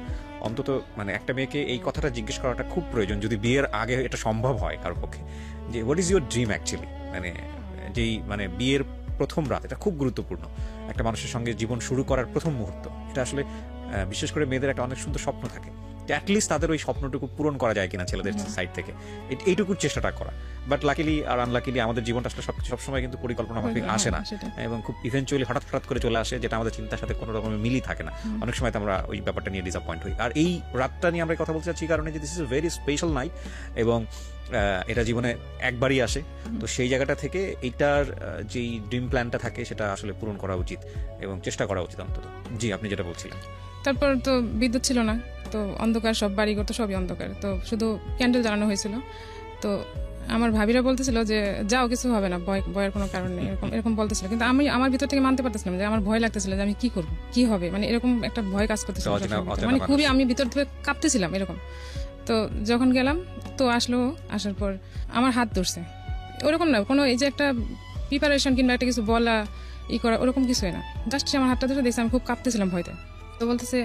Speaker 2: অন্তত মানে একটা মেয়েকে এই কথাটা জিজ্ঞেস করাটা খুব প্রয়োজন, যদি বিয়ের আগে এটা সম্ভব হয় কারোর পক্ষে, যে what is your dream actually, মানে যেই মানে বিয়ের প্রথম রাত এটা খুব গুরুত্বপূর্ণ, একটা মানুষের সঙ্গে জীবন শুরু করার প্রথম মুহূর্ত। এটা আসলে বিশেষ করে মেয়েদের একটা অনেক সুন্দর স্বপ্ন থাকে, অ্যাটলিস্ট তাদের ওই স্বপ্নটুকু পূরণ করা যায় কিনা ছেলেদের সাইড থেকে, এইটুকুর চেষ্টাটা করা। বাট লাকিলি আর আনলাকিলি আমাদের জীবনটা আসলে সবসময় কিন্তু পরিকল্পনা মাফিক আসে না, এবং খুব ইভেনচুয়ালি হঠাৎ করে চলে আসে, যেটা আমাদের চিন্তার সাথে কোনো রকমের মিলই থাকে না। অনেক সময় তো আমরা ওই ব্যাপারটা নিয়ে ডিসঅ্যাপয়েন্ট হই। আর এই রাতটা নিয়ে আমরা কথা বলতে চাচ্ছি কারণে যে this is very special night, এবং এটা জীবনে একবারই আসে। তো সেই জায়গাটা থেকে এইটার যেই ড্রিম প্ল্যানটা থাকে সেটা আসলে পূরণ করা উচিত এবং চেষ্টা করা উচিত অন্তত। জি, আপনি যেটা বলছিলেন।
Speaker 1: তারপর তো বিদ্যুৎ ছিল না, তো অন্ধকার, সব বাড়িঘর তো সবই অন্ধকার, তো শুধু ক্যান্ডেল জ্বালানো হয়েছিল। তো আমার ভাবিরা বলতেছিল যে যাও, কিছু হবে না, ভয়ের কোনো কারণ নেই, এরকম এরকম বলতেছিল। কিন্তু আমি আমার ভিতর থেকে মানতে পারতেছিলাম যে আমার ভয় লাগতেছিল যে আমি কি করবো, কি হবে, মানে এরকম একটা ভয় কাজ করতেছিল, মানে খুবই আমি ভিতর থেকে কাঁপতেছিলাম এরকম। তো যখন গেলাম তো আসার পর আমার হাত ধরছে, ওরকম না কোনো এই যে একটা প্রিপারেশন কিংবা একটা কিছু বলা করা ওরকম কিছুই না, জাস্ট আমার হাতটা ধরে দেখছি আমি খুব কাঁপতেছিলাম ভয়তে। তো বলতেছে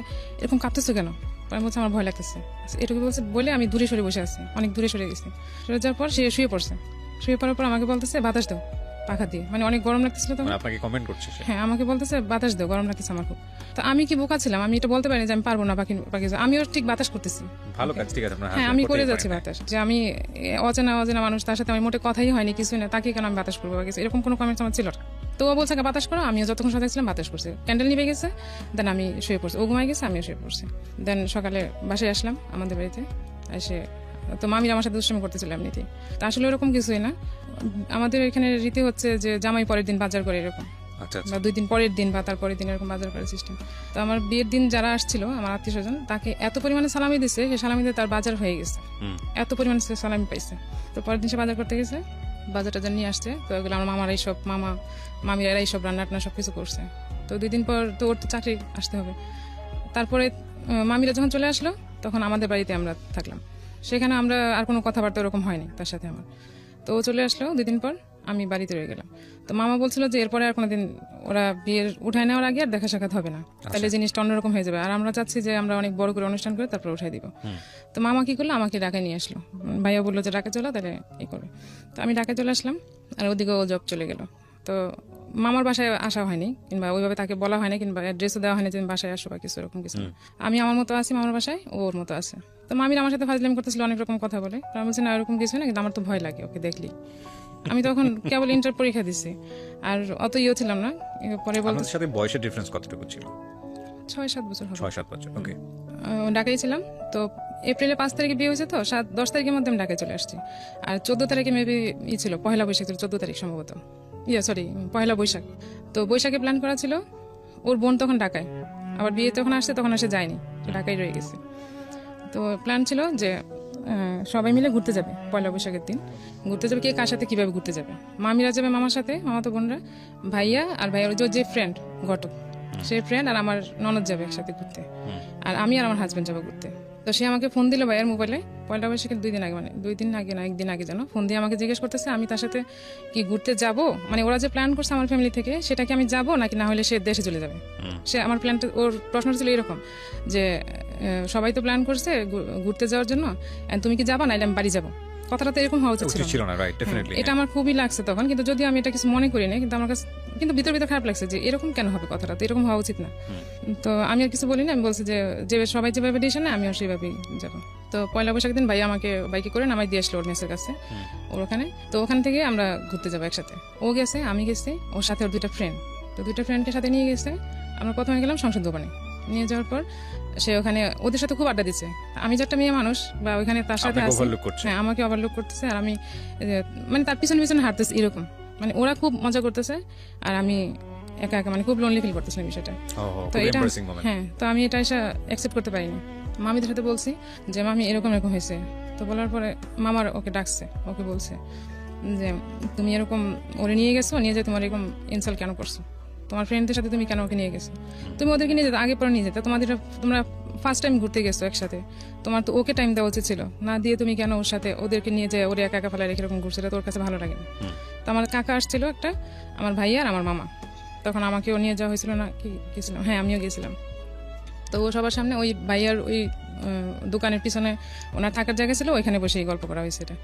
Speaker 1: এরকম কাঁপতেছো কেন, আমি বলছি আমার ভয় লাগতেছে, এটুকু বলছে বলে আমি দূরে সরে বসে আছি, অনেক দূরে সরে গেছি। সরে যাওয়ার পর সে শুয়ে পড়ছে, শুয়ে পড়ার পর আমাকে বলতেছে বাতাস দাও পাখা দিয়ে, মানে অনেক গরম লাগতেছিল তখন।
Speaker 2: আপনাকে কমেন্ট করছে?
Speaker 1: হ্যাঁ, আমাকে বলতেছে বাতাস দাও, গরম লাগতেছে আমার খুব। তো আমি কি বোকা ছিলাম, আমি এটা বলতে পারিনি যে আমি পারবো না পাখি, আমিও ঠিক বাতাস করতেছি।
Speaker 2: ভালো কাজ, ঠিক আছে।
Speaker 1: হ্যাঁ, আমি করে যাচ্ছি বাতাস, যে আমি অচেনা মানুষ, তার সাথে আমি মোটে কথাই হয়নি, কিছুই না, তাকে কেন আমি বাতাস করবো বা কিছু এরকম কোনো কমেন্টস আমার ছিল না। তো ও বলছে বাতাস করো, আমিও যতক্ষণ সাথে ছিলাম বাতাস করছি, ক্যান্ডেল নিভে গেছে, দেন আমি শুয়ে পড়ছি, ও ঘুমাই গেছে, আমিও শুয়ে পড়ছি। দেন সকালে বাসায় আসলাম আমাদের বাড়িতে এসে, তো মামির আমার সাথে দুষ্টামি করতেছিল এমনিতেই। তা আসলে ওরকম কিছুই না, আমাদের এখানে রীতি হচ্ছে যে জামাই পরের দিন বাজার করে এরকম, বা 2 দিন পরের দিন বা তারপরের দিন এরকম বাজার করার সিস্টেম। তো আমার বিয়ের দিন যারা আসছিল আমার আত্মীয় স্বজন, তাকে এত পরিমাণে সালামি দিছে, সে সালামি দিয়ে তার বাজার হয়ে গেছে, এত পরিমাণে সে সালামি পাইছে। তো পরের দিন সে বাজার করতে গেছে, বাজার টাজার নিয়ে আসছে, তো এগুলো আমার মামারা এইসব মামিরা এইসব রান্না টান্না সবকিছু করছে। তো 2 দিন পর তো ওর তো চাকরি আসতে হবে। তারপরে মামিরা যখন চলে আসলো তখন আমাদের বাড়িতে আমরা থাকলাম, সেখানে আমরা আর কোনো কথাবার্তা ওরকম হয়নি তার সাথে আমার। তো ও চলে আসলো 2 দিন পর, আমি বাড়িতে রয়ে গেলাম। তো মামা বলছিল যে এরপরে আর কোনোদিন ওরা বিয়ের উঠায় নেওয়ার আগে আর দেখা সাক্ষাৎ হবে না, তাহলে জিনিসটা অন্যরকম হয়ে যাবে, আর আমরা চাচ্ছি যে আমরা অনেক বড় করে অনুষ্ঠান করে তারপর উঠাই দিব। তো মামা কি করলো, আমাকে ঢাকায় নিয়ে আসলো, ভাইয়া বললো যে ঢাকা চলো, তাহলে এই করবে। তো আমি ঢাকায় চলে আসলাম, আর ওদিকে ও জব চলে গেল। তো মামার বাসায় আসা হয়নি, কিংবা ওইভাবে তাকে বলা হয়নি, কিংবা অ্যাড্রেসও দেওয়া হয়নি যে বাসায় আসো বা কিছু এরকম কিছু। আমি আমার মতো আছি মামার বাসায়, ও ওর মতো আছে। তো মামির আমার সাথে ফাজলামি করতেছিল অনেক রকম কথা বলে, আমি বলছি না এরকম কিছু না, কিন্তু আমার তো ভয় লাগে ওকে দেখলি। আমি তখন কেবল ইন্টার পরীক্ষা দিছি, আর অত ছিলাম না। পরে বলতে
Speaker 2: সাথে বয়সের ডিফারেন্স কতটুকু ছিল?
Speaker 1: 6-7 বছর হবে।
Speaker 2: 6-7 বছর, ওকে।
Speaker 1: ঢাকায় ছিলাম, তো এপ্রিলে 5 তারিখে বিয়ে হয়েছে, তো 7-10 তারিখের মধ্যে আমি ঢাকায় চলে আসছি। আর 14 তারিখে মেবি ছিল, পহেলা বৈশাখ ছিল, 14 তারিখ সম্ভবত, পহেলা বৈশাখ। তো বৈশাখে প্ল্যান করা ছিল, ওর বোন তখন ঢাকায়, আবার বিয়ে তখন আসছে, তখন আসে যায়নি, ঢাকায় রয়ে গেছে। তো প্ল্যান ছিল যে সবাই মিলে ঘুরতে যাবে পয়লা বৈশাখের দিন, ঘুরতে যাবে, কে কার সাথে কিভাবে ঘুরতে যাবে। মামিরা যাবে মামার সাথে, মামাতো বোনরা, ভাইয়া আর ভাইয়ার যে ফ্রেন্ড ঘটক, সেই ফ্রেন্ড আর আমার ননদ যাবে একসাথে ঘুরতে, আর আমি আর আমার হাজবেন্ড যাবো ঘুরতে। তো সে আমাকে ফোন দিল ভাইয়ের মোবাইলে পয়লা বৈশাখের 2 দিন আগে, মানে 2 দিন আগে না 1 দিন আগে যেন, ফোন দিয়ে আমাকে জিজ্ঞেস করতেছে আমি তার সাথে কি ঘুরতে যাব, মানে ওরা যে প্ল্যান করছে আমার ফ্যামিলি থেকে, সেটা কি আমি যাব নাকি না হলে সে দেশে চলে যাবে। সে আমার প্ল্যানটা, ওর প্রশ্নটা ছিল এরকম যে সবাই তো প্ল্যান করছে ঘুরতে যাওয়ার জন্য, তুমি কি যাবা, নাইলে আমি বাড়ি যাবো। কথাটা তো এরকম হওয়া উচিত ছিল না, রাইট? ডেফিনেটলি এটা আমার খুবই লাগছে তখন, কিন্তু যদিও আমি এটা কিছু মনে করি না, কিন্তু আমার কাছে কিন্তু ভিতর খারাপ লাগছে যে এরকম কেন হবে, কথাটা তো এরকম হওয়া উচিত না। তো আমি আর কিছু বলিনি, আমি বলছি যে সবাই যেভাবে ডিসিশন নেয় আমিও সেইভাবেই যাবো। তো পয়লা বৈশাখ দিন ভাই আমাকে বাইকে করে নামাই দিয়ে আসলো ওর মেসের কাছে, ওর ওখানে। তো ওখান থেকে আমরা ঘুরতে যাবো একসাথে, ও গেছে, আমি গেছি, ওর সাথে ওর 2টা ফ্রেন্ড। তো 2টা ফ্রেন্ডকে সাথে নিয়ে গেছে, আমরা প্রথমে গেলাম সংসদ ভবনে। নিয়ে যাওয়ার পর সে ওখানে ওদের সাথে খুব আড্ডা দিচ্ছে, আমি যে একটা মেয়ে মানুষ বা ওইখানে তার সাথে আছি, হ্যাঁ আমাকে ওভারলুক করতেছে, আর আমি মানে তার পিছনে পিছনে হাঁটতেছি এরকম, মানে ওরা খুব মজা করতেছে আর আমি একা একা, মানে খুব লোনলি ফিল করতেছিলাম বিষয়টা। তো এটা হ্যাঁ, তো আমি এটা এসে অ্যাকসেপ্ট করতে পারিনি। মামিদের সাথে বলছি যে মামি এরকম হয়েছে। তো বলার পরে মামার ওকে ডাকছে, ওকে বলছে যে তুমি এরকম ওরে নিয়ে গেছো, নিয়ে যে তোমার এরকম ইনসাল্ট কেন করছো, তোমার ফ্রেন্ডদের সাথে তুমি কেন ওকে নিয়ে গেছো, তুমি ওদেরকে নিয়ে যেতে আগে পরে নিয়ে যেতে, তোমরা ফার্স্ট টাইম ঘুরতে গেছো একসাথে, তোমার তো ওকে টাইম দেওয়া উচিত ছিল, না দিয়ে তুমি কেন ওর সাথে ওদেরকে নিয়ে যায়, ওরে একা একা ফেলা রেখে এরকম ঘুরছে, তোর কাছে ভালো লাগে না। তো আমার কাকা আসছিল একটা, আমার ভাইয়া আর আমার মামা, তখন আমাকেও নিয়ে যাওয়া হয়েছিল না কি গেছিলাম, হ্যাঁ আমিও গেছিলাম। তো ও সবার সামনে ওই ভাইয়ার ওই দোকানের পিছনে ওনার থাকার জায়গা ছিল, ওইখানে বসে এই গল্প করা হয়েছে এটা,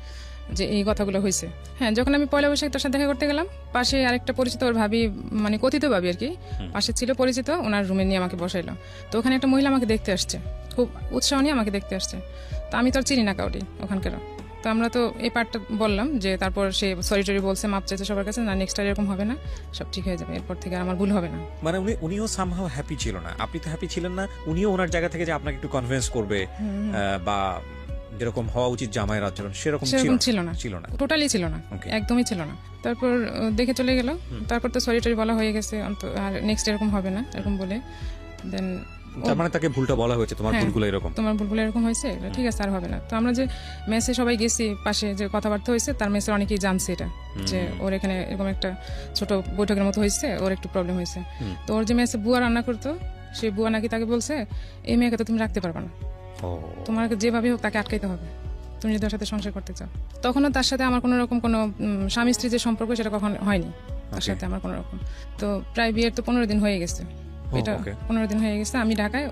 Speaker 1: যে এই কথাগুলো হয়েছে। হ্যাঁ, যখন আমি পয়লা বৈশাখ তার সাথে দেখা করতে গেলাম, পাশে আরেকটা পরিচিত ওর ভাবি, মানে কথিত ভাবি আর কি, পাশে ছিল পরিচিত, ওনার রুমে নিয়ে আমাকে বসাইলো। তো ওখানে একটা মহিলা আমাকে দেখতে আসছে, খুব উৎসাহ নিয়ে আমাকে দেখতে আসছে। তো আমি তো আর চিনি না কাউরি ওখানকার। তো আমরা তো এই পার্টটা বললাম, যে তারপর সে সরি টরি বলছে, মাপ চাইছে সবার কাছে, না নেক্সট টাইম এরকম হবে না, সব ঠিক হয়ে যাবে, এরপর থেকে আর আমার ভুল হবে না।
Speaker 2: মানে উনিও সামহাও হ্যাপি ছিল না, আপনি তো হ্যাপি ছিলেন না, উনিও ওনার জায়গা থেকে যে আপনাকে একটু কনভিন্স করবে বা যেরকম হওয়া উচিত জামাইয়ের আচরণ সেরকম ছিল না,
Speaker 1: টোটালি ছিল না, একদমই ছিল না। তারপর দেখে চলে গেল, তারপর তো সরি টরি বলা হয়ে গেছে, আর নেক্সট এরকম হবে না এরকম বলে। দেন
Speaker 2: তার মানে তাকে ভুলটা বলা হয়েছে, তোমার ভুলগুলো
Speaker 1: এরকম হয়েছে, ঠিক আছে আর হবে না। তো আমরা যে মেসে সবাই গেছি, পাশে যে কথাবার্তা হয়েছে, তার মেসে অনেকেই জানছে এটা, যে ওর এখানে এরকম একটা ছোট বৈঠকের মতো হয়েছে, ওর একটু প্রবলেম হয়েছে। তো ওর যে মেসে বুয়া রান্না করতো, সেই বুয়া নাকি তাকে বলছে, এই মেয়েকে তো তুমি রাখতে পারবে না, তোমার যেভাবে হোক তাকে আটকাইতে হবে, তুমি যদি ওর সাথে সংসার করতে চাও। তখনও তার সাথে আমার কোনো রকম কোনো স্বামী স্ত্রী যে সম্পর্ক, সেটা কখন হয়নি তার সাথে আমার কোনো রকম। তো প্রায় বিয়ের তো 15 দিন হয়ে গেছে, এটা 15 দিন হয়ে গেছে, আমি ঢাকায়,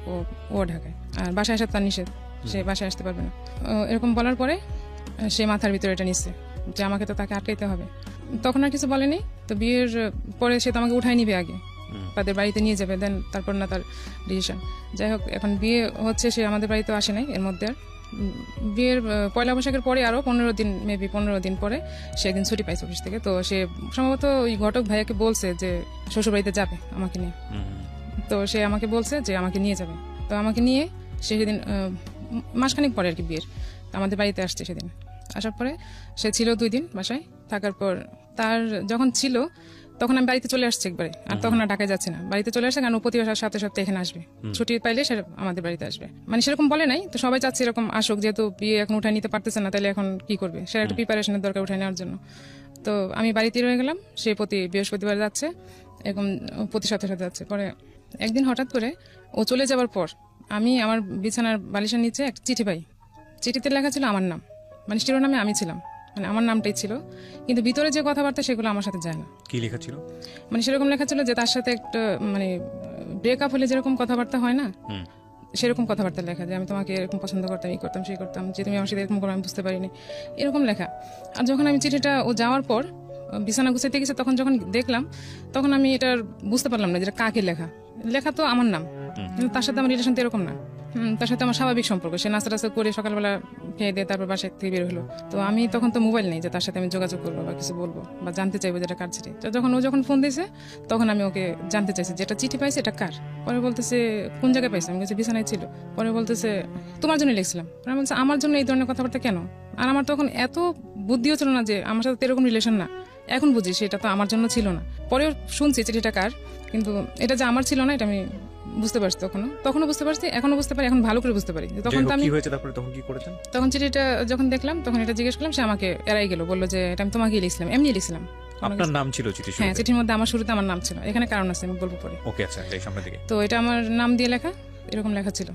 Speaker 1: ও ঢাকায়, আর বাসায় আসা তার নিষেধ, সে বাসায় আসতে পারবে না। এরকম বলার পরে সে মাথার ভিতরে এটা নিচ্ছে যে আমাকে তো তাকে আটকাইতে হবে। তখন আর কিছু বলেনি। তো বিয়ের পরে সে তো আমাকে উঠাই নিবে আগে, তাদের বাড়িতে নিয়ে যাবে, দেন তারপর না তার ডিসিশন। যাই হোক, এখন বিয়ে হচ্ছে, সে আমাদের বাড়িতে আসে নাই এর মধ্যে। আর বিয়ের পয়লা বৈশাখের পরে আরো 15 দিন, মেবি 15 দিন পরে সে একদিন ছুটি পাইছে অফিস থেকে। তো সে সম্ভবত ওই ঘটক ভাইয়াকে বলছে যে শ্বশুর বাড়িতে যাবে আমাকে নিয়ে। তো সে আমাকে বলছে যে আমাকে নিয়ে যাবে। তো আমাকে নিয়ে সে সেদিন মাসখানেক পরে আর কি বিয়ের আমাদের বাড়িতে আসছে। সেদিন আসার পরে সে ছিল 2 দিন বাসায় থাকার পর, তার যখন ছিল তখন আমি বাড়িতে চলে আসছি একবারে, আর তখন আর ঢাকায় যাচ্ছে না, বাড়িতে চলে আসছে, কারণ প্রতি মাসের সাথে সাথে এখানে আসবে, ছুটি পাইলে সে আমাদের বাড়িতে আসবে। মানে সেরকম বলে নাই, তো সবাই চাচ্ছে এরকম আসুক, যেহেতু বিয়ে এখন উঠাই নিতে পারতেছে না, তাহলে এখন কি করবে, সেটা একটা প্রিপারেশনের দরকার উঠাই নেওয়ার জন্য। তো আমি বাড়িতেই রয়ে গেলাম, সে প্রতি বৃহস্পতিবার যাচ্ছে, এরকম প্রতি সাথে সাথে যাচ্ছে। পরে একদিন হঠাৎ করে ও চলে যাওয়ার পর আমি আমার বিছানার বালিশের নিচে একটা চিঠি পাই। চিঠিতে লেখা ছিল আমার নাম, মানে শিরোনামে আমি ছিলাম, মানে আমার নামটাই ছিল, কিন্তু ভিতরে যে কথাবার্তা সেগুলো আমার সাথে যায় না।
Speaker 2: কি লেখা ছিল?
Speaker 1: মানে সেরকম লেখা ছিল যে তার সাথে একটা, মানে ব্রেকআপ হলে যেরকম কথাবার্তা হয় না, সেরকম কথাবার্তা লেখা, যে আমি তোমাকে এরকম পছন্দ করতাম, এই করতাম সেই করতাম, যে তুমি আমার সাথে এরকম করো আমি বুঝতে পারিনি, এরকম লেখা। আর যখন আমি চিঠিটা ও যাওয়ার পর বিছানা গুছাইতে গেছে, তখন যখন দেখলাম, তখন আমি এটা বুঝতে পারলাম না যেটা কাকে লেখা। লেখা তো আমার নাম, কিন্তু তার সাথে আমার রিলেশন তো এরকম না। তার সাথে আমার স্বাভাবিক সম্পর্ক, সে নাস্তা টাস্তা করে সকালবেলা খেয়ে দিয়ে তারপর বাসায় থেকে বের হলো। তো আমি তখন তো মোবাইল নেই যে তার সাথে আমি যোগাযোগ করবো বা কিছু বলবো বা জানতে চাইবো যেটা কার চিঠি। তো যখন ও ফোন দিয়েছে, তখন আমি ওকে জানতে চাইছি যেটা চিঠি পাইছে এটা কার। পরে বলতেছে কোন জায়গায় পাইছে, আমি বলছি বিছানায় ছিল। পরে বলতেছে তোমার জন্য লিখছিলাম। আমি বলছি আমার জন্য এই ধরনের কথাবার্তা কেন? আর আমার তখন এত বুদ্ধিও ছিল না যে আমার সাথে এরকম রিলেশন না। এখন বুঝি সেটা তো আমার জন্য ছিল না। পরেও শুনছি চিঠিটা কার, কিন্তু এটা যে আমার ছিল না এটা আমি বুঝতে পারছি। তখনও বুঝতে পারছি, এখনো বুঝতে পারি, এখন ভালো করে বুঝতে পারি। তখন তো আমি তখন চিঠিটা যখন দেখলাম, তখন এটা জিজ্ঞেস করলাম, সে আমাকে এড়াই গেল, বললো যে এটা আমি তোমাকেই লিখছিলাম, এমনি লিখছিলাম।
Speaker 2: আপনার নাম ছিল চিঠি?
Speaker 1: হ্যাঁ, চিঠির মধ্যে আমার শুরুতে আমার নাম ছিল। এখানে কারণ আছে, আমি বলবো পরে।
Speaker 2: ওকে, আচ্ছা, এই সামনের দিকে।
Speaker 1: তো এটা আমার নাম দিয়ে লেখা, এরকম লেখা ছিল।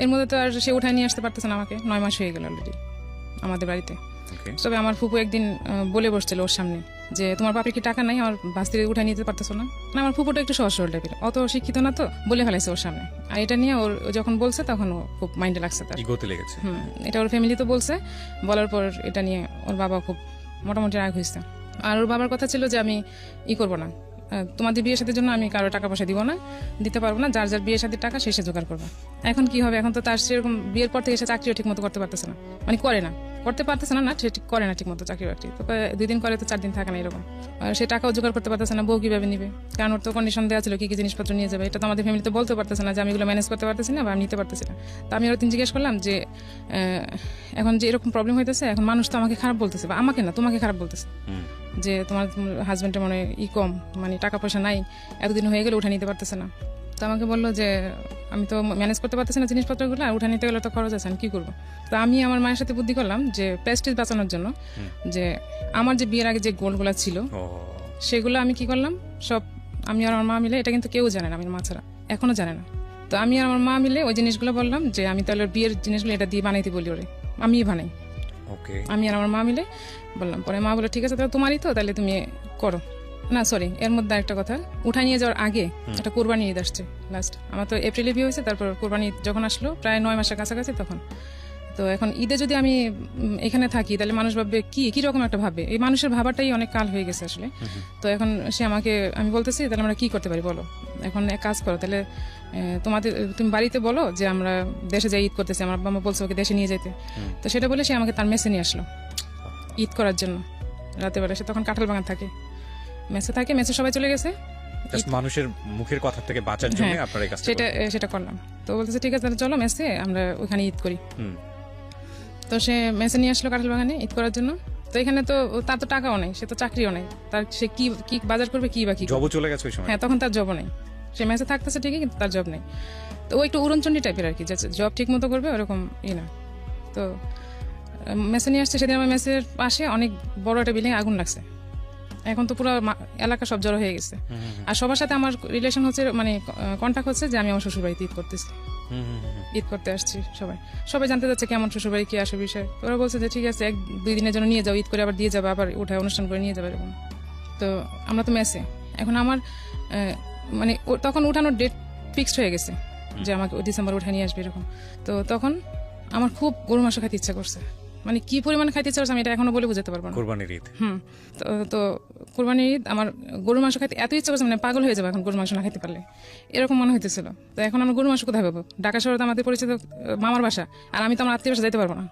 Speaker 1: এর মধ্যে তো আর সে উঠায় নিয়ে আসতে পারতেছে না আমাকে, 9 মাস হয়ে গেল অলরেডি আমাদের বাড়িতে। তবে আমার ফুপু একদিন বলে বসছিল ওর সামনে যে তোমার বাপের কি টাকা নাই, আমার বাস্তিরে উঠায় নিতে পারতেছো না? আমার ফুপুটা একটু সহজ সরল টাইপের, অত শিক্ষিত না, তো বলে ফেলাইছে ওর সামনে। আর এটা নিয়ে ওর যখন বলছে তখন ও খুব মাইন্ডে লাগছে, তার
Speaker 2: ইগোতে লেগেছে।
Speaker 1: এটা ওর ফ্যামিলি তো বলছে, বলার পর এটা নিয়ে ওর বাবা খুব মোটামুটি রাগ হয়েছে। আর ওর বাবার কথা ছিল যে আমি করবো না, তোমাদের বিয়ে সাথীর জন্য আমি কারো টাকা পয়সা দিব না, দিতে পারবো না, যার যার বিয়ে সাথীর টাকা সে জোগাড় করবে। এখন কি হবে? এখন তো তার সেরকম বিয়ের পর থেকে সে চাকরিও ঠিক মতো করতে পারতেছে না, মানে করতে পারতেছে না, সে ঠিক করে না ঠিক মতো চাকরি বাকরি। তো 2 দিন করে তো 4 দিন থাকে না এরকম। আর সে টাকাও জোগাড় করতে পারতেছে না, বউ কিভাবে নিবে? কারণ ওর তো কন্ডিশন দেওয়া ছিল কি কি জিনিসপত্র নিয়ে যাবে, এটা তো আমাদের ফ্যামিলিতে বলতে পারতেছে না যে আমি এগুলো ম্যানেজ করতে পারতেছি না বা আমি নিতে পারতেছি না। তো আমি ওর দিন জিজ্ঞেস করলাম যে এখন যে এরকম প্রবলেম হইতেছে, এখন মানুষ তো আমাকে খারাপ বলতেছে, বা আমাকে না তোমাকে খারাপ বলতেছে, যে তোমার হাজবেন্ডের মনে কম, মানে টাকা পয়সা নাই, এতদিন হয়ে গেলে উঠে নিতে পারতেছে না। তো আমাকে বললো যে আমি তো ম্যানেজ করতে পারতেছি না জিনিসপত্রগুলো, আর উঠে নিতে গেলে তো খরচ আছে, আমি কি করবো? তো আমি আমার মায়ের সাথে বুদ্ধি করলাম যে প্রেস্টিজ বাঁচানোর জন্য, যে আমার যে বিয়ের আগে যে গোলগুলো ছিল সেগুলো আমি কি করলাম, সব আমি আর আমার মা মিলে, এটা কিন্তু কেউ জানে না, আমার মা ছাড়া এখনো জানে না। তো আমি আর আমার মা মিলে ওই জিনিসগুলো বললাম যে আমি তাহলে বিয়ের জিনিসগুলো এটা দিয়ে বানাইতে বলি, ওরে আমি বানাই। আমি আর আমার মা মিলে বললাম। পরে মা বলে ঠিক আছে, তাহলে তোমারই তো, তাহলে তুমি করো। না সরি, এর মধ্যে একটা কথা, উঠাই নিয়ে যাওয়ার আগে একটা কোরবানি ঈদ আসছে লাস্ট। আমার তো এপ্রিলে বিয়ে হয়েছে, তারপর কোরবানি ঈদ যখন আসলো প্রায় 9 মাসের কাছাকাছি তখন। তো এখন ঈদে যদি আমি এখানে থাকি তাহলে মানুষ ভাববে কি রকম একটা ভাববে, এই মানুষের ভাবাটাই অনেক কাল হয়ে গেছে আসলে। তো এখন সে আমাকে, আমি বলতেছি তাহলে আমরা কি করতে পারি বলো, এখন এক কাজ করো তাহলে তুমি বাড়িতে বলো যে আমরা দেশে যাই ঈদ করতেছি, আমার বাবা বলছে ওকে দেশে নিয়ে যেতে। তো সেটা বলে সে আমাকে তার মেসে নিয়ে আসলো ঈদ করার জন্য রাতের বেলা। সে তখন কাঁঠাল বাগান থাকে, মেসে থাকে, মেসে সবাই চলে গেছে,
Speaker 2: মানুষের মুখের কথা থেকে বাঁচার জন্য আপনার এই কাজটা
Speaker 1: সেটা করলাম। তো বলতেছে ঠিক আছে তাহলে চলো মেসে আমরা ওখানে ঈদ করি। তো সে মেসে নিয়ে আসলো কাঁঠাল বাগানে ঈদ করার জন্য। তো এখানে তো তার তো টাকাও নেই, সে তো চাকরিও নেই, তার সে কি বাজার করবে, কি
Speaker 2: জবও চলে গেছে ওই সময়।
Speaker 1: হ্যাঁ তখন তার জবও নেই, সে মেসে থাকতেছে ঠিকই কিন্তু তার জব নেই। তো ও একটু উড়নচন্ডী টাইপের আর কি, যে জব ঠিক মতো করবে ওরকম না। তো মেসে নিয়ে আসছে, সেদিন আমার মেসের পাশে অনেক বড় একটা বিল্ডিং আগুন লাগছে, এখন তো পুরো এলাকা সব জড়ো হয়ে গেছে। আর সবার সাথে আমার রিলেশন হচ্ছে, মানে কন্ট্যাক্ট হচ্ছে যে আমি আমার শ্বশুরবাড়িতে ঈদ করতেছি, ঈদ করতে আসছি। সবাই জানতে যাচ্ছে কেমন শ্বশুরবাড়ি, কি আসে বিষয়। ওরা বলছে যে ঠিক আছে 1-2 দিনের জন্য নিয়ে যাও, ঈদ করে আবার দিয়ে যাবে, আবার উঠায় অনুষ্ঠান করে নিয়ে যাবে এরকম। তো আমরা তো মেসে, এখন আমার মানে তখন উঠানোর ডেট ফিক্সড হয়ে গেছে যে আমাকে ডিসেম্বর উঠে নিয়ে আসবে এরকম। তো তখন আমার খুব গরু মাংস খাইতে ইচ্ছা করছে, মানে কি পরিমাণে খাইতে ইচ্ছা করছে আমি এটা এখনো বলে বুঝাতে পারবো না।
Speaker 2: কোরবানির ঈদ,
Speaker 1: তো কোরবানির ঈদ আমার গরু মাংস খাইতে এত ইচ্ছা করছে, মানে পাগল হয়ে যাবে এখন গরু মাংস না খাইতে পারলে, এরকম মনে হইতেছিল। তো এখন আমরা গরু মাংস কোথায় পাবো? ঢাকা শহরে তো আমাদের পরিচিত মামার বাসা, আর আমি তো আমার আত্মীয় বাসা যেতে পারবো না,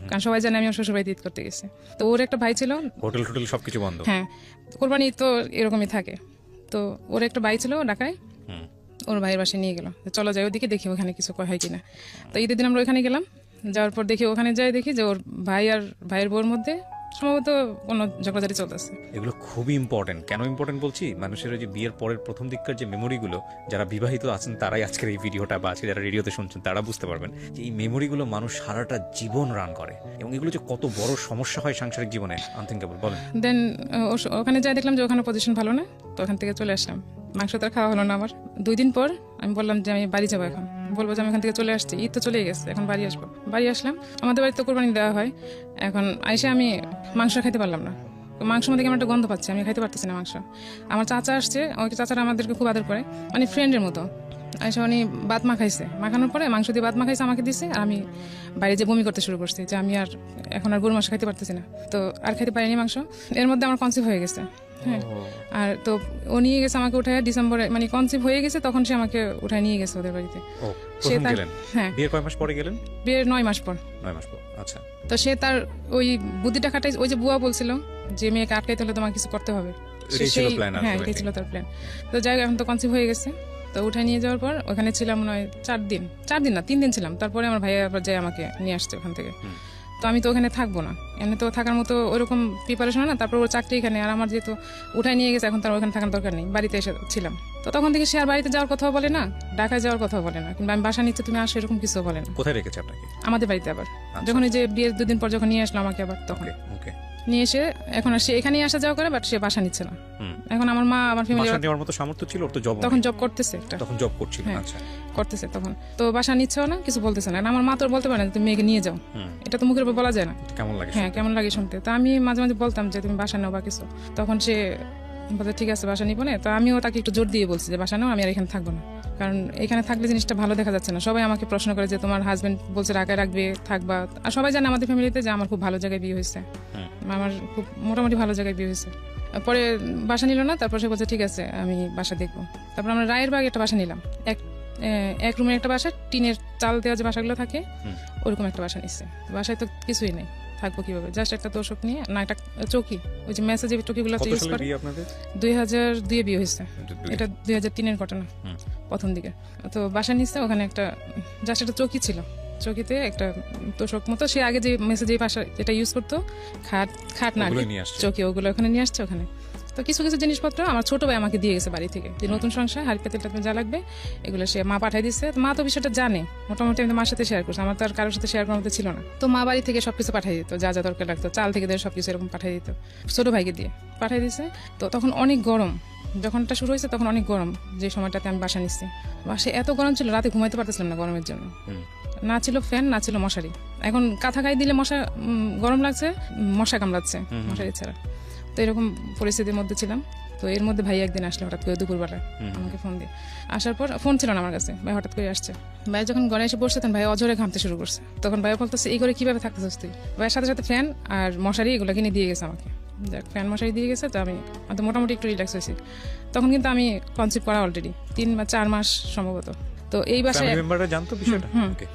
Speaker 1: কারণ সবাই জানে আমি আমার শ্বশুর বাড়িতে ঈদ করতে গেছি। তো ওর একটা ভাই ছিল,
Speaker 2: হোটেল টোটেল সবকিছু বন্ধ।
Speaker 1: হ্যাঁ, কোরবানি ঈদ তো এরকমই থাকে। তো ওর একটা ভাই ছিল ঢাকায়, ওর ভাইয়ের বাসায় নিয়ে গেল, চলো যাই ওদিকে দেখি ওখানে কিছু হয় কিনা। তো ঈদের দিন আমরা ওখানে গেলাম, যাওয়ার পর দেখি ওখানে যাই দেখি যে ওর ভাই আর ভাইয়ের বউর মধ্যে সম্ভবত কোনো ঝগড়াঝাটি চলতেছে।
Speaker 2: এগুলো খুবই ইম্পর্টেন্ট। কেন ইম্পর্টেন্ট বলছি, মানুষের ওই যে বিয়ের পরের প্রথম দিককার যে মেমোরিগুলো, যারা বিবাহিত আছেন তারাই আজকের এই ভিডিওটা বা আজকে যারা রেডিওতে শুনছেন তারা বুঝতে পারবেন যে এই মেমোরিগুলো মানুষ সারাটা জীবন রান করে, এবং এগুলো যে কত বড় সমস্যা হয় সাংসারিক জীবনে আনথিঙ্কেবল। বলেন।
Speaker 1: দেন ওখানে যাই দেখলাম যে ওখানে পজিশন ভালো না, তো ওখান থেকে চলে আসলাম। মাংস তো খাওয়া হলো না আমার। 2 দিন পর আমি বললাম যে আমি বাড়ি যাবো, এখন বলবো যে আমি এখান থেকে চলে আসছি, ঈদ তো চলেই গেছে, এখন বাড়ি আসবো। বাড়ি আসলাম, আমাদের বাড়িতে কোরবানি দেওয়া হয়। এখন আইসে আমি মাংস খাইতে পারলাম না, মাংসের মধ্যে আমার একটা গন্ধ পাচ্ছি, আমি খাইতে পারতেছি না মাংস। আমার চাচা আসছে, ওই চাচারা আমাদেরকে খুব আদর করে, মানে ফ্রেন্ডের মতো। আইসা উনি বাত মাখাইছে, মাখানোর পরে মাংস দিয়ে বাত মাখাইছে আমাকে দিছে, আর আমি বাইরে যে বমি করতে শুরু করছি যে আমি আর এখন আর গরু মাংস খাইতে পারতেছি না। তো আর খাইতে পারিনি মাংস, এর মধ্যে আমার কনসিভ হয়ে গেছে। হ্যাঁ, আর তো ও নিয়ে গেছে আমাকে উঠায় ডিসেম্বরে, মানে কনসিভ হয়ে গেছে তখন সে আমাকে উঠায় নিয়ে গেছে ওদের বাড়িতে।
Speaker 2: হ্যাঁ, বিয়ের কয় মাস পরে গেলেন?
Speaker 1: বিয়ের 9 মাস পর।
Speaker 2: 9 মাস পর, আচ্ছা।
Speaker 1: তো সে তার ওই বুদ্ধিটা খাটাই, ওই যে বুয়া বলছিল যে মেয়েকে আটকাইতে হলে তোমার কিছু করতে হবে, হ্যাঁ এটাই ছিল তার প্ল্যান। তো যাই হোক, এখন তো কনসিভ হয়ে গেছে। তো উঠায় নিয়ে যাওয়ার পর ওখানে ছিলাম মনে হয় 4 দিন না 3 দিন ছিলাম। তারপরে আমার ভাইয়া আবার যাই আমাকে নিয়ে আসছে ওখান থেকে। তো আমি তো ওখানে থাকবো না, এমনি তো থাকার মতো ওরকম প্রিপারেশন না। তারপর ওর চাকরি এখানে, আর আমার যেহেতু উঠায় নিয়ে গেছে এখন তার ওখানে থাকার দরকার নেই, বাড়িতে এসে ছিলাম। তো তখন থেকে সে আর বাড়িতে যাওয়ার কথাও বলে না, ঢাকায় যাওয়ার কথাও বলে না, কিংবা আমি বাসা নিচ্ছে তুমি আসো এরকম কিছু বলে না।
Speaker 2: কোথায় রেখেছে আপনাকে?
Speaker 1: আমাদের বাড়িতে। আবার যখন এই যে বিয়ের 2 দিন পর যখন নিয়ে আসলো আমাকে, আবার তখন নিয়ে এসে এখন আর সে এখানেই আসা যাওয়া করে, বাট সে বাসা নিচ্ছে না। এখন আমার মা, আমার ফ্যামিলি,
Speaker 2: বাসা নেওয়ার মতো সামর্থ্য ছিল ওর তো, জব
Speaker 1: তখন জব করতেছে,
Speaker 2: তখন জব করছিল। আচ্ছা,
Speaker 1: করতেছে তখন, তো বাসা নিচ্ছেও না, কিছু বলতেছে না। আমার মা তো বলতে পারে না তুমি মেয়েকে নিয়ে যাও, এটা তো মুখের উপর বলা যায় না।
Speaker 2: কেমন লাগে?
Speaker 1: হ্যাঁ, কেমন লাগে শুনতে। তো আমি মাঝে মাঝে বলতাম যে তুমি বাসা নাও বা কিছু, তখন সে বলতে ঠিক আছে বাসা নিবো না। তো আমিও তাকে একটু জোর দিয়ে বলছি যে বাসা নাও, আমি আর এখানে থাকবো না, কারণ এখানে থাকলে জিনিসটা ভালো দেখা যাচ্ছে না। সবাই আমাকে প্রশ্ন করে যে তোমার হাজবেন্ড বলছে ঢাকায় রাখবে, থাকবা। আর সবাই জানে আমাদের ফ্যামিলিতে যে আমার খুব ভালো জায়গায় বিয়ে হয়েছে, আমার খুব মোটামুটি ভালো জায়গায় বিয়ে হয়েছে। পরে বাসা নিল না, তারপর সে বলছে ঠিক আছে আমি বাসা দেখবো। তারপর আমরা রায়ের বাগে একটা বাসা নিলাম, এক রুমের একটা বাসা, টিনের চাল দেওয়া যে বাসাগুলো থাকে ওরকম একটা বাসা নিচ্ছে। বাসায় তো কিছুই নেই, থাকবো কিভাবে? জাস্ট একটা তোষক নিয়ে, না একটা চৌকি, ওই যে মেসে যে চৌকিগুলো ইউজ করে। 2002 বিয়ে হয়েছে, এটা 2003-এর ঘটনা, প্রথম দিকে। তো বাসা নিচ্ছে, ওখানে একটা জাস্ট একটা চৌকি ছিল, চৌকিতে একটা তোষক মতো। সে আগে যে মেসে যে বাসা যেটা ইউজ করতো, খাট না চৌকি, ওগুলো ওখানে নিয়ে আসছে ওখানে। তো কিছু কিছু জিনিসপত্র আমার ছোট ভাই আমাকে দিয়ে গেছে বাড়ি থেকে, যে নতুন সংসার হাড়ি পাতিল যা লাগবে এগুলো সে মা পাঠিয়ে দিচ্ছে। মা তো বিষয়টা জানে মোটামুটি, আমি তো মার সাথে শেয়ার করছি, আমার তো আর কারোর সাথে শেয়ার করার মতো ছিল না। তো মা বাড়ি থেকে সবকিছু পাঠিয়ে দিত, যা যা দরকার লাগতো, চাল থেকে দিয়ে সবকিছু এরকম পাঠিয়ে দিত, ছোট ভাইকে দিয়ে পাঠিয়ে দিচ্ছে। তো তখন অনেক গরম, যখনটা শুরু হয়েছে তখন অনেক গরম, যে সময়টাতে আমি বাসা নিচ্ছি। বাসায় এত গরম ছিল, রাতে ঘুমাইতে পারতেছিলাম না গরমের জন্য, না ছিল ফ্যান, না ছিল মশারি। এখন কাঁথা গায়ে দিলে মশা, গরম লাগছে, মশা কামড়াচ্ছে মশারি ছাড়া। তো এরকম পরিস্থিতির মধ্যে ছিলাম। তো এর মধ্যে ভাই একদিন আসলে হঠাৎ করে দুপুরবেলা আমাকে ফোন দিয়ে, আসার পর ফোন ছিল না আমার কাছে, ভাই হঠাৎ করে আসছে। ভাই যখন ঘরে এসে বসছে তখন ভাই অজরে ঘামতে শুরু করছে। তখন ভাই বলতেছে এই করে কিভাবে থাকতেছিস তুই? ভাইয়ের সাথে সাথে ফ্যান আর মশারি এগুলো কিনে দিয়ে গেছে আমাকে। যাক, ফ্যান মশারি দিয়ে গেছে, তো আমি তো মোটামুটি একটু রিল্যাক্স হয়েছি। তখন কিন্তু আমি কনসিভ করা অলরেডি 3 বা 4 মাস সম্ভবত। তো এই বাসায়
Speaker 2: ফ্যামিলি মেম্বাররা জানতো বিষয়টা? ওকে।